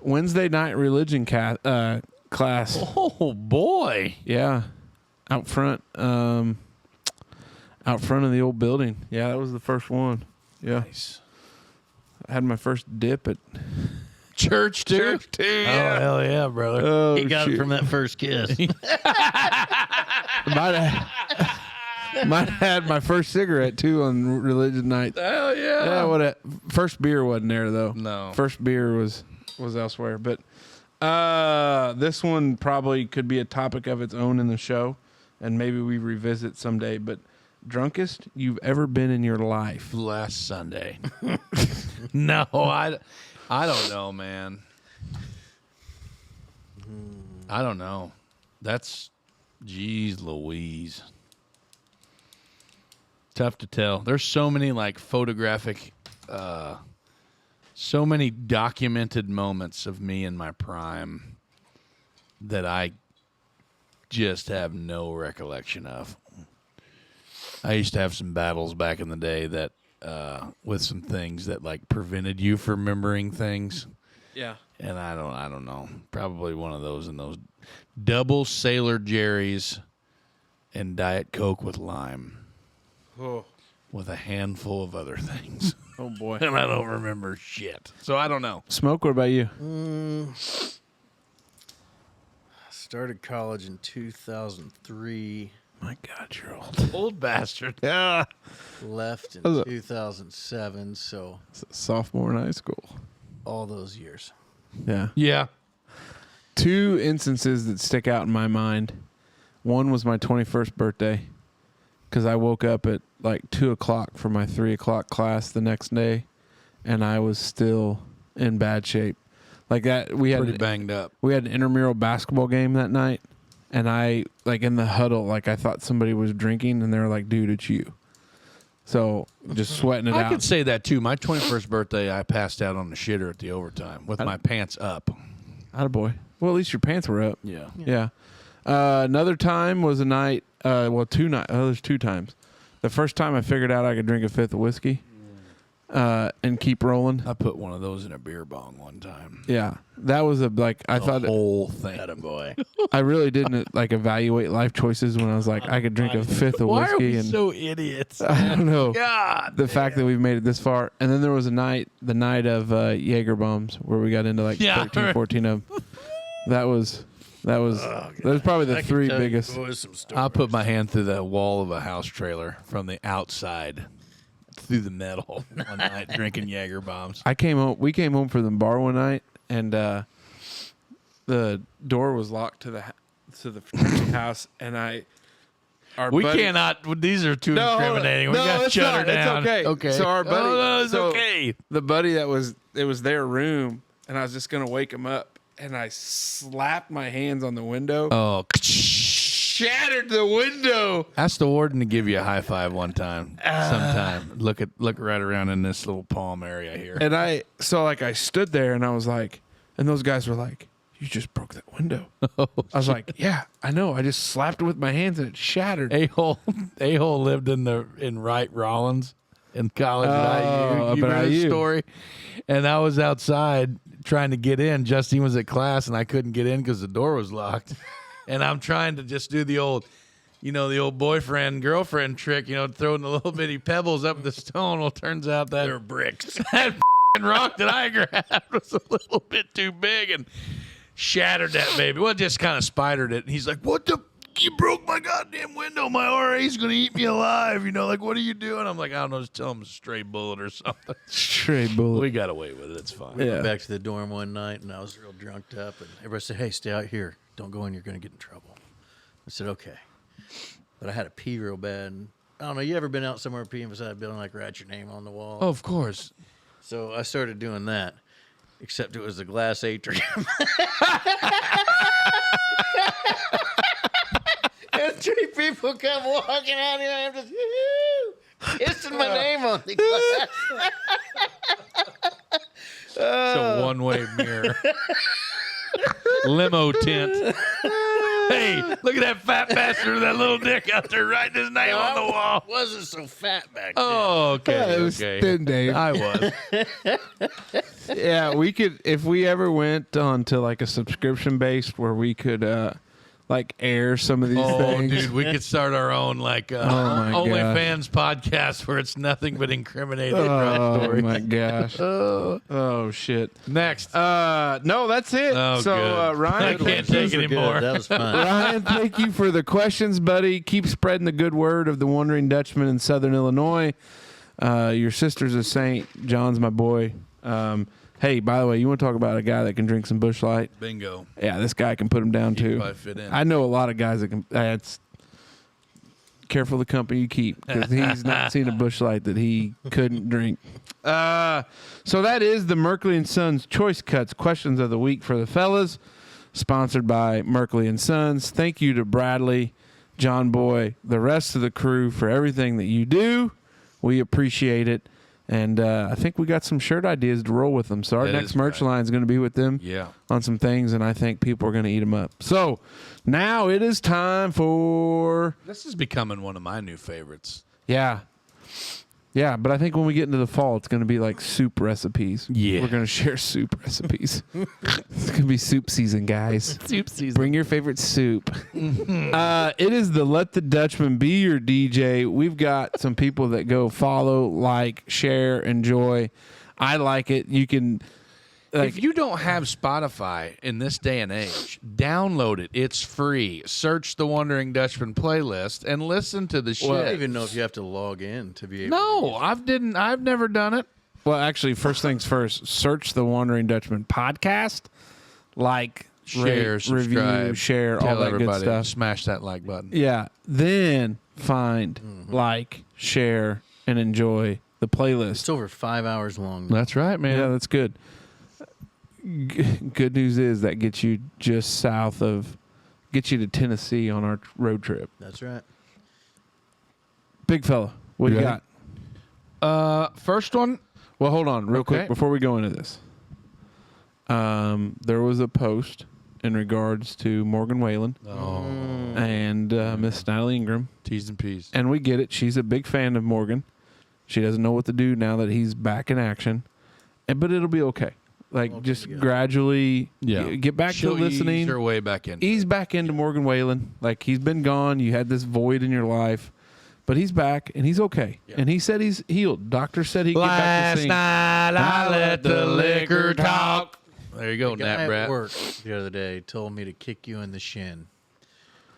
Wednesday night religion class. Oh, boy. Yeah, out front of the old building. Yeah, that was the first one. Yeah, Nice. I had my first dip at Church, too? too. Oh, hell yeah, brother. Oh, He got it shoot. from that first kiss. Might have had my first cigarette too on religion night. Hell yeah. Yeah, first beer wasn't there though. No. First beer was elsewhere. But this one probably could be a topic of its own in the show, and maybe we revisit someday. But drunkest you've ever been in your life? Last Sunday. No, I don't know, man. I don't know. That's, geez Louise. Tough to tell. There's so many like photographic, so many documented moments of me in my prime that I just have no recollection of. I used to have some battles back in the day that with some things that like prevented you from remembering things. Yeah. And I don't know. Probably one of those in those double Sailor Jerry's and Diet Coke with lime. Oh. With a handful of other things. Oh boy. And I don't remember shit. So I don't know. Smoke. What about you? Started college in 2003. My God, you're old. Old bastard. Yeah. Left in Was it- 2007. So Sophomore in high school. all those years. Yeah. Yeah. Two instances that stick out in my mind. One was my 21st birthday because I woke up at like 2 o'clock for my 3 o'clock class the next day, and I was still in bad shape. Like that, we Pretty had banged up. we had an intramural basketball game that night, and I like in the huddle, like I thought somebody was drinking, and they were like, "Dude, it's you." So just sweating it I out. could say that too. My 21st birthday, I passed out on the shitter at the overtime with my pants up. Attaboy. Well, at least your pants were up. Yeah. Yeah. Another time was a night. Two nights. Oh, there's two times. The first time I figured out I could drink a fifth of whiskey, and keep rolling. I put one of those in a beer bong one time. Yeah, that was I thought The whole thing. Attaboy. I really didn't like evaluate life choices when I was like I could drink a fifth of Why are whiskey we and so idiots? I don't know God. the fact that we've made it this far. And then there was the night of Jaeger bombs where we got into like Yeah. 13, 14 of them. That was That was probably the three biggest. I put my hand through the wall of a house trailer from the outside through the metal one night drinking Jaeger bombs. We came home from the bar one night, and the door was locked to the house, and cannot. These are too incriminating. We got to shut her down. It's okay. Okay. So our buddy, it's okay. The buddy it was their room, and I was just gonna wake him up, and I slapped my hands on the window. Oh, shattered the window. Ask the warden to give you a high five one time. Sometime. Look right around in this little palm area here. And I stood there, and I was like, and those guys were like, "You just broke that window." I was like, "Yeah, I know. I just slapped it with my hands, and it shattered." A-hole lived in Wright Rollins in college at IU. You remember the story? And I was outside trying to get in. Justine was at class, and I couldn't get in because the door was locked. And I'm trying to just do the old boyfriend, girlfriend trick, throwing the little bitty pebbles up the stone. Well, turns out that They're bricks. that rock that I grabbed was a little bit too big and shattered that baby. Well, just kind of spidered it. And he's like, "What the? You broke my goddamn window. My RA's going to eat me alive. What are you doing?" I'm like, "I don't know. Just tell him it's a stray bullet or something." Stray bullet. We got away with it. It's fine. We went back to the dorm one night, and I was real drunked up, and everybody said, "Hey, stay out here. Don't go in. You're going to get in trouble." I said, "Okay." But I had to pee real bad. And I don't know. You ever been out somewhere peeing beside a building, like write your name on the wall? Oh, of course. So I started doing that, except it was the glass atrium. And 3 people come walking out here, and I'm just hissing my name on the glass. It's a one-way mirror. Limo tent. Hey, look at that fat bastard with that little dick out there writing his name on the wall. Wasn't so fat back then. Oh, okay. It was thin, Dave. I was. Yeah, we could, if we ever went on to like a subscription based where we could air some of these things. Dude, we could start our own OnlyFans podcast where it's nothing but incriminating story. Oh my gosh. Oh shit. Next. No, that's it. Oh, so good. Ryan, I can't take Those were anymore. good. That was fun. Ryan, thank you for the questions, buddy. Keep spreading the good word of the Wondering Dutchman in Southern Illinois. Your sister's a saint. John's my boy. Hey, by the way, you want to talk about a guy that can drink some Busch Light? Bingo. Yeah, this guy can put him down too. Probably fit in. I know a lot of guys that can. It's careful the company you keep because he's not seen a Busch Light that he couldn't drink. So that is the Merkley and Sons Choice Cuts questions of the week for the fellas, sponsored by Merkley and Sons. Thank you to Bradley, John Boy, the rest of the crew for everything that you do. We appreciate it. And I think we got some shirt ideas to roll with them. So our next merch line is going to be with them on some things, and I think people are going to eat them up. So now it is time for... This is becoming one of my new favorites. Yeah. Yeah, but I think when we get into the fall, it's going to be like soup recipes. Yeah. We're going to share soup recipes. It's going to be soup season, guys. Soup season. Bring your favorite soup. It is the Let the Dutchman Be Your DJ. We've got some people that go follow, like, share, enjoy. I like it. You can... if you don't have Spotify in this day and age, download it. It's free. Search the Wondering Dutchman playlist and listen to the shit. I don't even know if you have to log in to be able No, I've never done it. Well, actually, first things first, search the Wandering Dutchman podcast. Like, Share, rate, subscribe, review, share, tell all that everybody, good stuff. Smash that like button. Yeah. Then find, like, share, and enjoy the playlist. It's over 5 hours long. That's right, man. Yeah, that's good. Good news is that gets you just south of, gets you to Tennessee on our road trip. That's right. Big fella, what do you got? First one. Well, hold on real quick before we go into this. There was a post in regards to Morgan Whalen and Miss Natalie Ingram. T's and P's. And we get it. She's a big fan of Morgan. She doesn't know what to do now that he's back in action. But it'll be okay. Like, just gradually get back to listening. Ease her way back in. Ease back into Morgan Whalen. Like, he's been gone. You had this void in your life. But he's back, and he's okay. Yeah. And he said he's healed. Doctor said he can get back to singing. Last night I let the liquor talk. There you go, The guy Nat at Brat. work the other day told me to kick you in the shin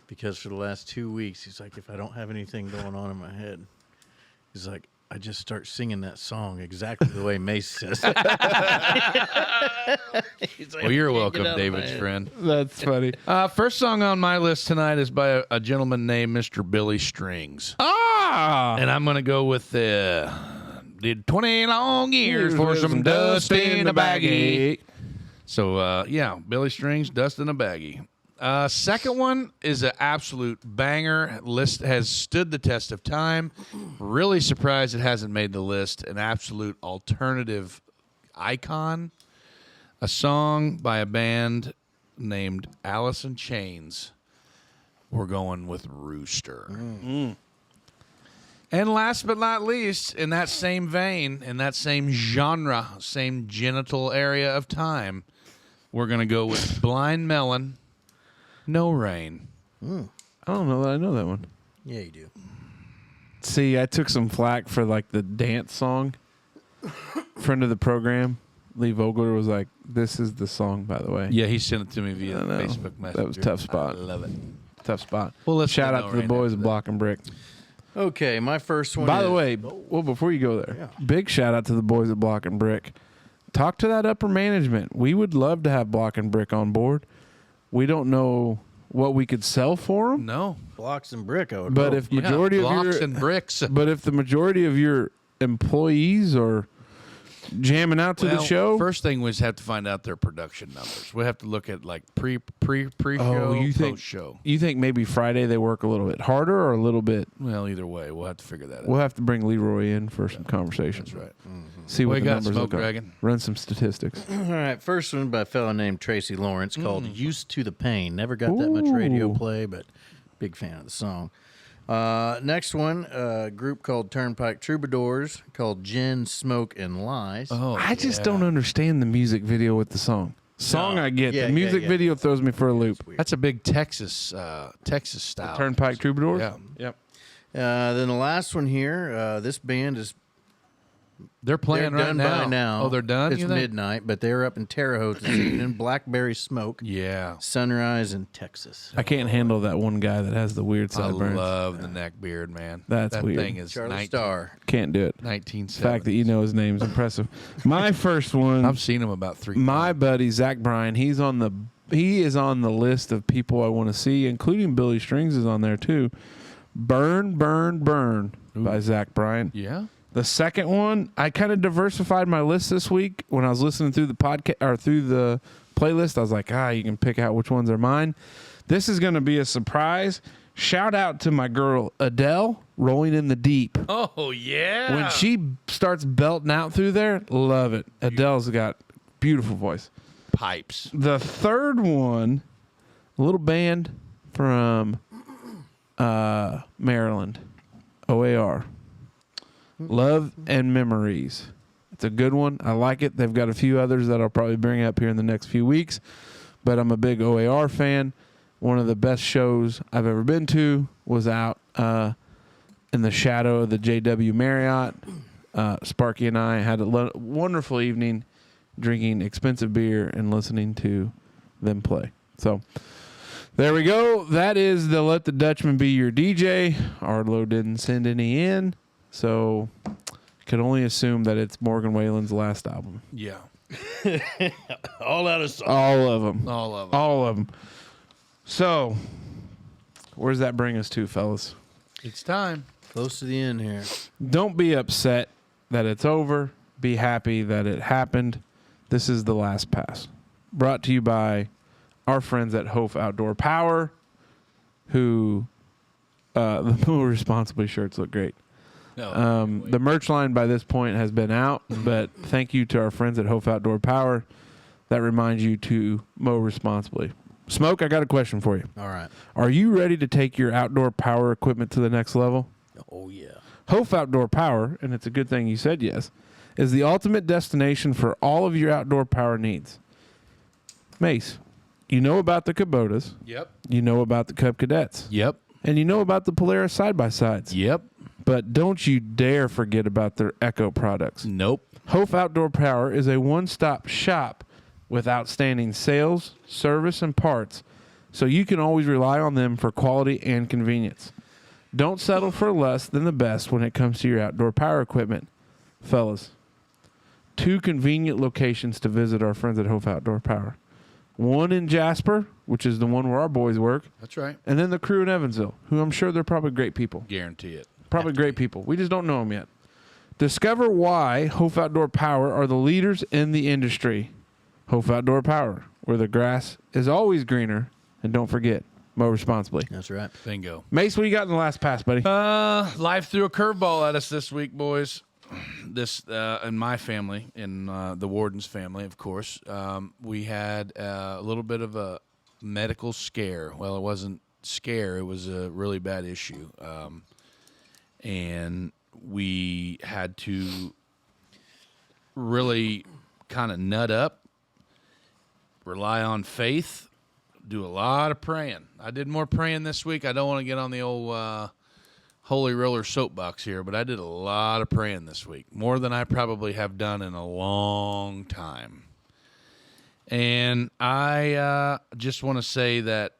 because for the last 2 weeks, he's like, if I don't have anything going on in my head, he's like, I just start singing that song exactly the way Mace says it. He's like, Well, you're "I can't get welcome, out of my David's head." friend. That's funny. First song on my list tonight is by a gentleman named Mr. Billy Strings. Ah, And I'm going to go with did 20 long years for some dust in a baggie. So, yeah, Billy Strings, Dust in a Baggie. Second one is an absolute banger. List has stood the test of time. Really surprised it hasn't made the list. An absolute alternative icon. A song by a band named Alice in Chains. We're going with Rooster. And last but not least, in that same vein, in that same genre, same genital area of time, we're going to go with Blind Melon, No Rain. I don't know that I know that one. Yeah, you do. See, I took some flack for like the dance song. Friend of the program, Lee Vogler, was like, "This is the song, by the way." Yeah, he sent it to me via I know. Facebook Messenger. That was a tough spot. I love it. Tough spot. Well, let's Shout go out No to the Rain boys after of that. Block and Brick. Okay, my first one By the is- way, well, before you go there, big shout out to the boys at Block and Brick. Talk to that upper management. We would love to have Block and Brick on board. We don't know what we could sell for them, No. blocks and brick, I would but hope. if majority of blocks your and bricks. but if the majority of your employees are jamming out to the Well, show, First thing we just have to find out their production numbers. We have to look at like pre-show, you think post-show. you think maybe Friday they work a little bit harder or a little bit? Well, either way, we'll have to figure that out. We'll have to bring Leroy in for some conversations. That's right. See What what you the got, numbers Smoke look like. Dragon? Run some statistics. All right, first one by a fellow named Tracy Lawrence called "Used to the Pain." Never got that much radio Ooh. play, but big fan of the song. Next one, a group called Turnpike Troubadours called "Gin, Smoke, and Lies." Oh, I just don't understand the music video with the song. Song I get. Yeah, the music yeah. video throws me for a loop. That's a big Texas style. Turnpike Troubadours? Yeah. Yep. Then the last one here, this band is They're playing they're right done now. by now. Oh, they're done? It's you think? midnight, but they're up in Terre Haute this evening. Blackberry Smoke, Yeah. Sunrise in Texas. I can't handle that one guy that has the weird I sideburns. love the neck beard, man. That's that weird. thing is Charlie Starr. Can't do it. 1970s. The fact that you know his name is impressive. My first one, I've seen him about 3 my times. buddy Zach Bryan, he is on the list of people I want to see, including Billy Strings is on there too. Burn, Burn, Burn by Zach Bryan. Yeah. The second one, I kind of diversified my list this week when I was listening through the podcast or through the playlist. I was like, you can pick out which ones are mine. This is going to be a surprise. Shout out to my girl Adele, Rolling in the Deep. Oh, yeah. When she starts belting out through there, love it. Adele's got beautiful voice. Pipes. The third one, a little band from Maryland, OAR. Love and Memories. It's a good one. I like it. They've got a few others that I'll probably bring up here in the next few weeks, but I'm a big OAR fan. One of the best shows I've ever been to was out in the shadow of the JW Marriott. Sparky and I had a wonderful evening drinking expensive beer and listening to them play. So there we go. That is the Let the Dutchman Be Your DJ. Arlo didn't send any in, so could only assume that it's Morgan Whalen's last album. Yeah. All out of song. All of them. All of them. All of them. So, where does that bring us to, fellas? It's time. Close to the end here. Don't be upset that it's over. Be happy that it happened. This is the last pass. Brought to you by our friends at Hopf Outdoor Power, who the Move Responsibly shirts look great. No. The merch line by this point has been out, but thank you to our friends at Hopf Outdoor Power. That reminds you to mow responsibly. Smoke, I got a question for you. All right. Are you ready to take your outdoor power equipment to the next level? Oh, yeah. Hopf Outdoor Power, and it's a good thing you said yes, is the ultimate destination for all of your outdoor power needs. Mace, you know about the Kubotas, Yep. you know about the Cub Cadets, Yep. and you know about the Polaris side-by-sides. Yep. But don't you dare forget about their Echo products. Nope. Hopf Outdoor Power is a one-stop shop with outstanding sales, service, and parts, so you can always rely on them for quality and convenience. Don't settle for less than the best when it comes to your outdoor power equipment. Fellas, 2 convenient locations to visit our friends at Hopf Outdoor Power. One in Jasper, which is the one where our boys work, That's right. and then the crew in Evansville, who I'm sure they're probably great people. Guarantee it. Probably great people. We just don't know them yet. Discover why Hopf Outdoor Power are the leaders in the industry. Hopf Outdoor Power, where the grass is always greener. And don't forget, mow responsibly. That's right. Bingo. Mace, what you got in the last pass, buddy? Life threw a curveball at us this week, boys. This in my family, in the warden's family, of course, we had a little bit of a medical scare. Well, it wasn't scare; it was a really bad issue, and we had to really kind of nut up, rely on faith. Do a lot of praying. I did more praying this week. I don't want to get on the old holy roller soapbox here, but I did a lot of praying this week, more than I probably have done in a long time. And I just want to say that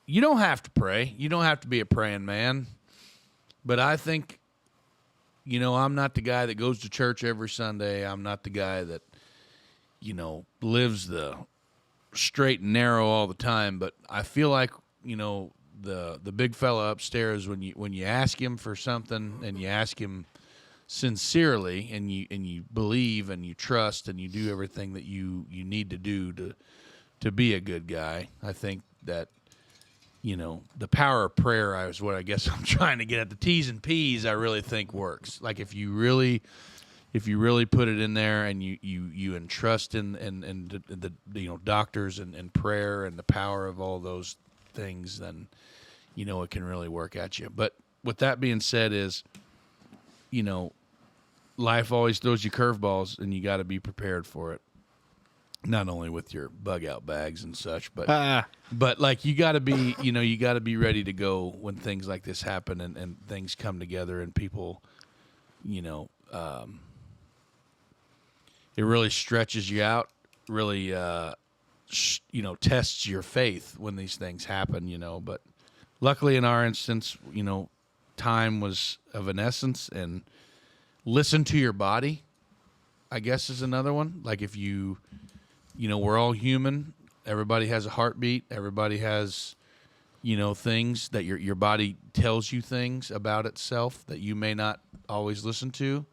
you don't have to pray. You don't have to be a praying man. But I think, I'm not the guy that goes to church every Sunday. I'm not the guy that, lives the straight and narrow all the time, but I feel like the big fella upstairs, when you ask him for something and you ask him sincerely and you believe and you trust and you do everything that you need to do to be a good guy, I think that the power of prayer is what I guess I'm trying to get at. The T's and P's I really think works. Like if you really put it in there and you entrust in the doctors and prayer and the power of all those things, then it can really work at you. But with that being said, is life always throws you curveballs, and you got to be prepared for it. Not only with your bug out bags and such, but like you got to be you got to be ready to go when things like this happen and things come together and people it really stretches you out, really, tests your faith when these things happen, But luckily in our instance, time was of an essence, and listen to your body, I guess, is another one. Like if we're all human. Everybody has a heartbeat. Everybody has, things that your body tells you things about itself that you may not always listen to,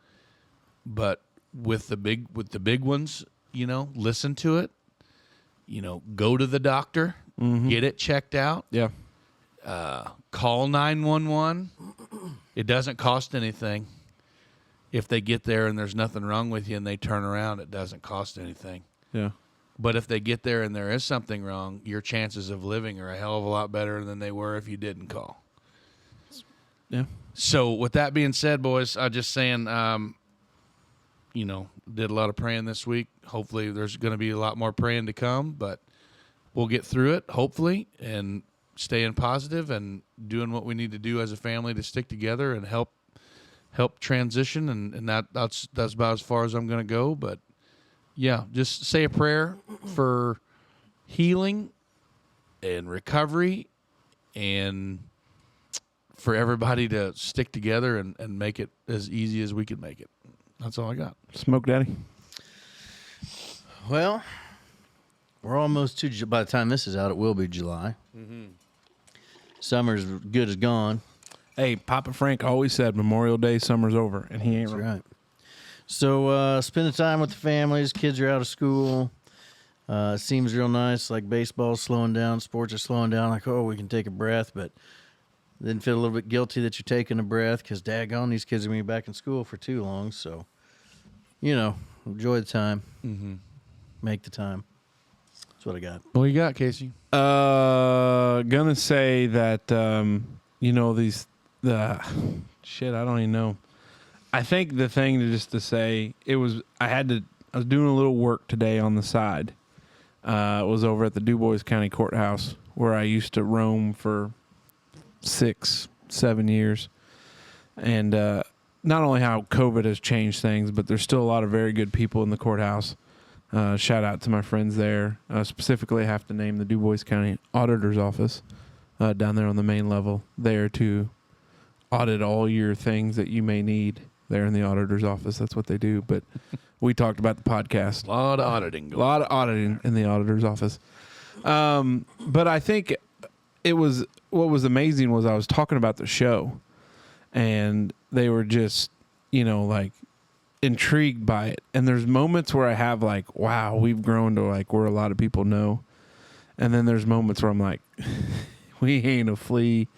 but with the big ones, listen to it, go to the doctor, get it checked out. Yeah. Call 911. It doesn't cost anything. If they get there and there's nothing wrong with you and they turn around, it doesn't cost anything. Yeah. But if they get there and there is something wrong, your chances of living are a hell of a lot better than they were if you didn't call. Yeah. So with that being said, boys, I'm just saying, did a lot of praying this week. Hopefully there's going to be a lot more praying to come, but we'll get through it, hopefully, and staying positive and doing what we need to do as a family to stick together and help transition. And that's about as far as I'm going to go. But yeah, just say a prayer for healing and recovery and for everybody to stick together and make it as easy as we can make it. That's all I got. Smoke Daddy. Well, we're almost to, by the time this is out, it will be July. Mm-hmm. Summer's good as gone. Hey, Papa Frank always said Memorial Day, summer's over, and he ain't That's wrong. right. So spending time with the families. Kids are out of school. Seems real nice. Like baseball's slowing down. Sports are slowing down. Like, we can take a breath, but then feel a little bit guilty that you're taking a breath because, daggone, these kids are going to be back in school for too long. So, enjoy the time. Mm-hmm. Make the time. That's what I got. What you got, Casey? Gonna say that shit. I don't even know. I think the thing to say I was doing a little work today on the side. It was over at the DuBois County Courthouse where I used to roam for 6-7 years, and not only how COVID has changed things, but there's still a lot of very good people in the courthouse. Shout out to my friends there. Specifically, I have to name the Du Bois County Auditor's Office down there on the main level, there to audit all your things that you may need there in the auditor's office. That's what they do. But we talked about the podcast. A lot of auditing. A lot of auditing in the auditor's office. But I think what was amazing was I was talking about the show, and they were just, like intrigued by it. And there's moments where I have like, wow, we've grown to like where a lot of people know. And then there's moments where I'm like, we ain't a flea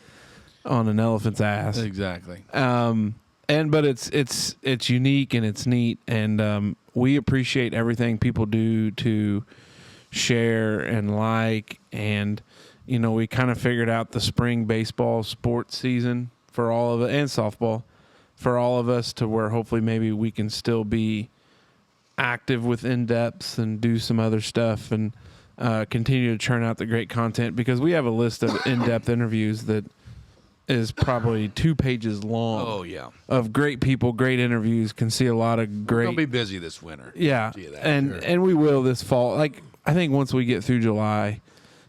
on an elephant's ass. Exactly. But it's unique and it's neat, and we appreciate everything people do to share and like, and we kind of figured out the spring baseball sports season for all of it, and softball for all of us, to where hopefully maybe we can still be active with in-depths and do some other stuff, and continue to churn out the great content, because we have a list of in-depth interviews that is probably 2 pages long. Oh, yeah. Of great people, great interviews. Can see a lot of great. We're gonna be busy this winter. Yeah, Gee, and we will this fall. Like, I think once we get through July,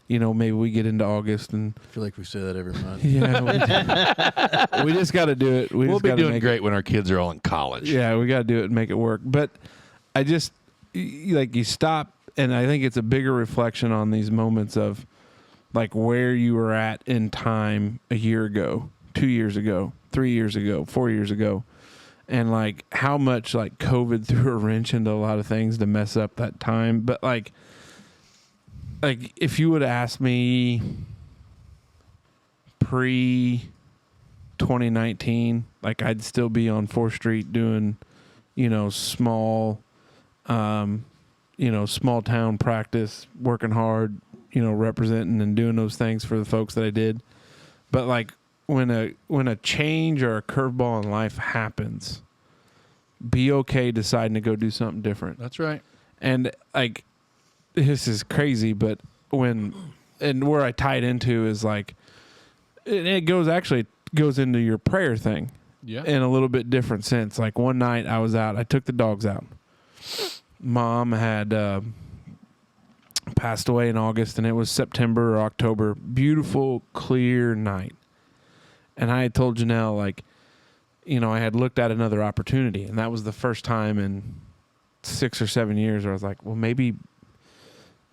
maybe we get into August, and I feel like we say that every month. yeah, we just got to do it. We'll be doing great when our kids are all in college. Yeah, we got to do it and make it work. But I just you stop, and I think it's a bigger reflection on these moments of like where you were at in time a year ago, 2 years ago, 3 years ago, 4 years ago, and like how much like COVID threw a wrench into a lot of things to mess up that time. But like if you would have asked me pre 2019, like I'd still be on 4th Street doing, small small town practice, working hard, representing and doing those things for the folks that I did. But like when a change or a curveball in life happens, be okay deciding to go do something different. That's right. And like, this is crazy, but where I tie it into is like, it goes into your prayer thing. Yeah. In a little bit different sense. Like one night I was out, I took the dogs out. Mom had passed away in August, and it was September or October. Beautiful, clear night. And I had told Janelle, like, I had looked at another opportunity, and that was the first time in 6 or 7 years where I was like, well, maybe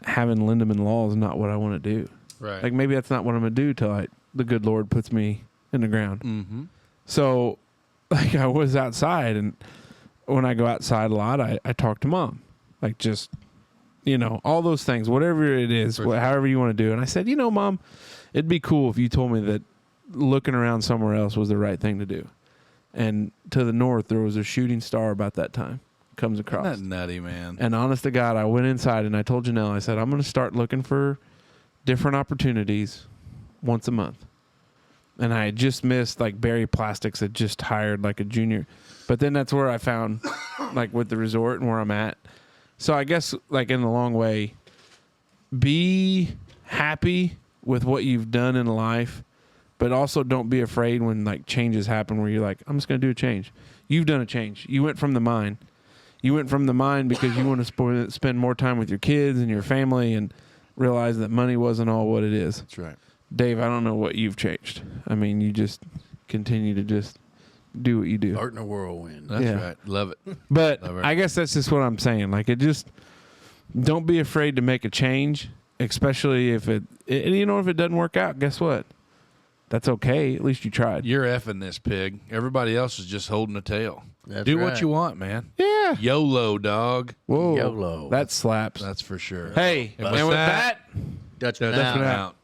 having Lindemann Law is not what I want to do. Right. Like, maybe that's not what I'm going to do till the good Lord puts me in the ground. Mm-hmm. So, like, I was outside, and when I go outside a lot, I talk to Mom. Like, just, all those things, whatever it is, however you want to do. And I said, Mom, it'd be cool if you told me that looking around somewhere else was the right thing to do. And to the north, there was a shooting star about that time. Comes across. Isn't that nutty, man? And honest to God, I went inside and I told Janelle, I said, I'm going to start looking for different opportunities once a month. And I had just missed, like, Barry Plastics had just hired, like, a junior. But then that's where I found, like, with the resort and where I'm at. So I guess, like, in the long way, be happy with what you've done in life, but also don't be afraid when, like, changes happen where you're like, I'm just going to do a change. You've done a change. You went from the mine. You went from the mine because you want to spend more time with your kids and your family and realize that money wasn't all what it is. That's right. Dave, I don't know what you've changed. I mean, you just continue to just do what you do. Art in a whirlwind. That's right. Love it. But Love it. I guess that's just what I'm saying. Like, don't be afraid to make a change, especially if it doesn't work out, guess what? That's okay. At least you tried. You're effing this pig. Everybody else is just holding a tail. That's Do right. what you want, man. Yeah. YOLO, dog. Whoa. YOLO. That slaps. That's for sure. Hey, And and with with that, that Dutchman Dutchman out. out.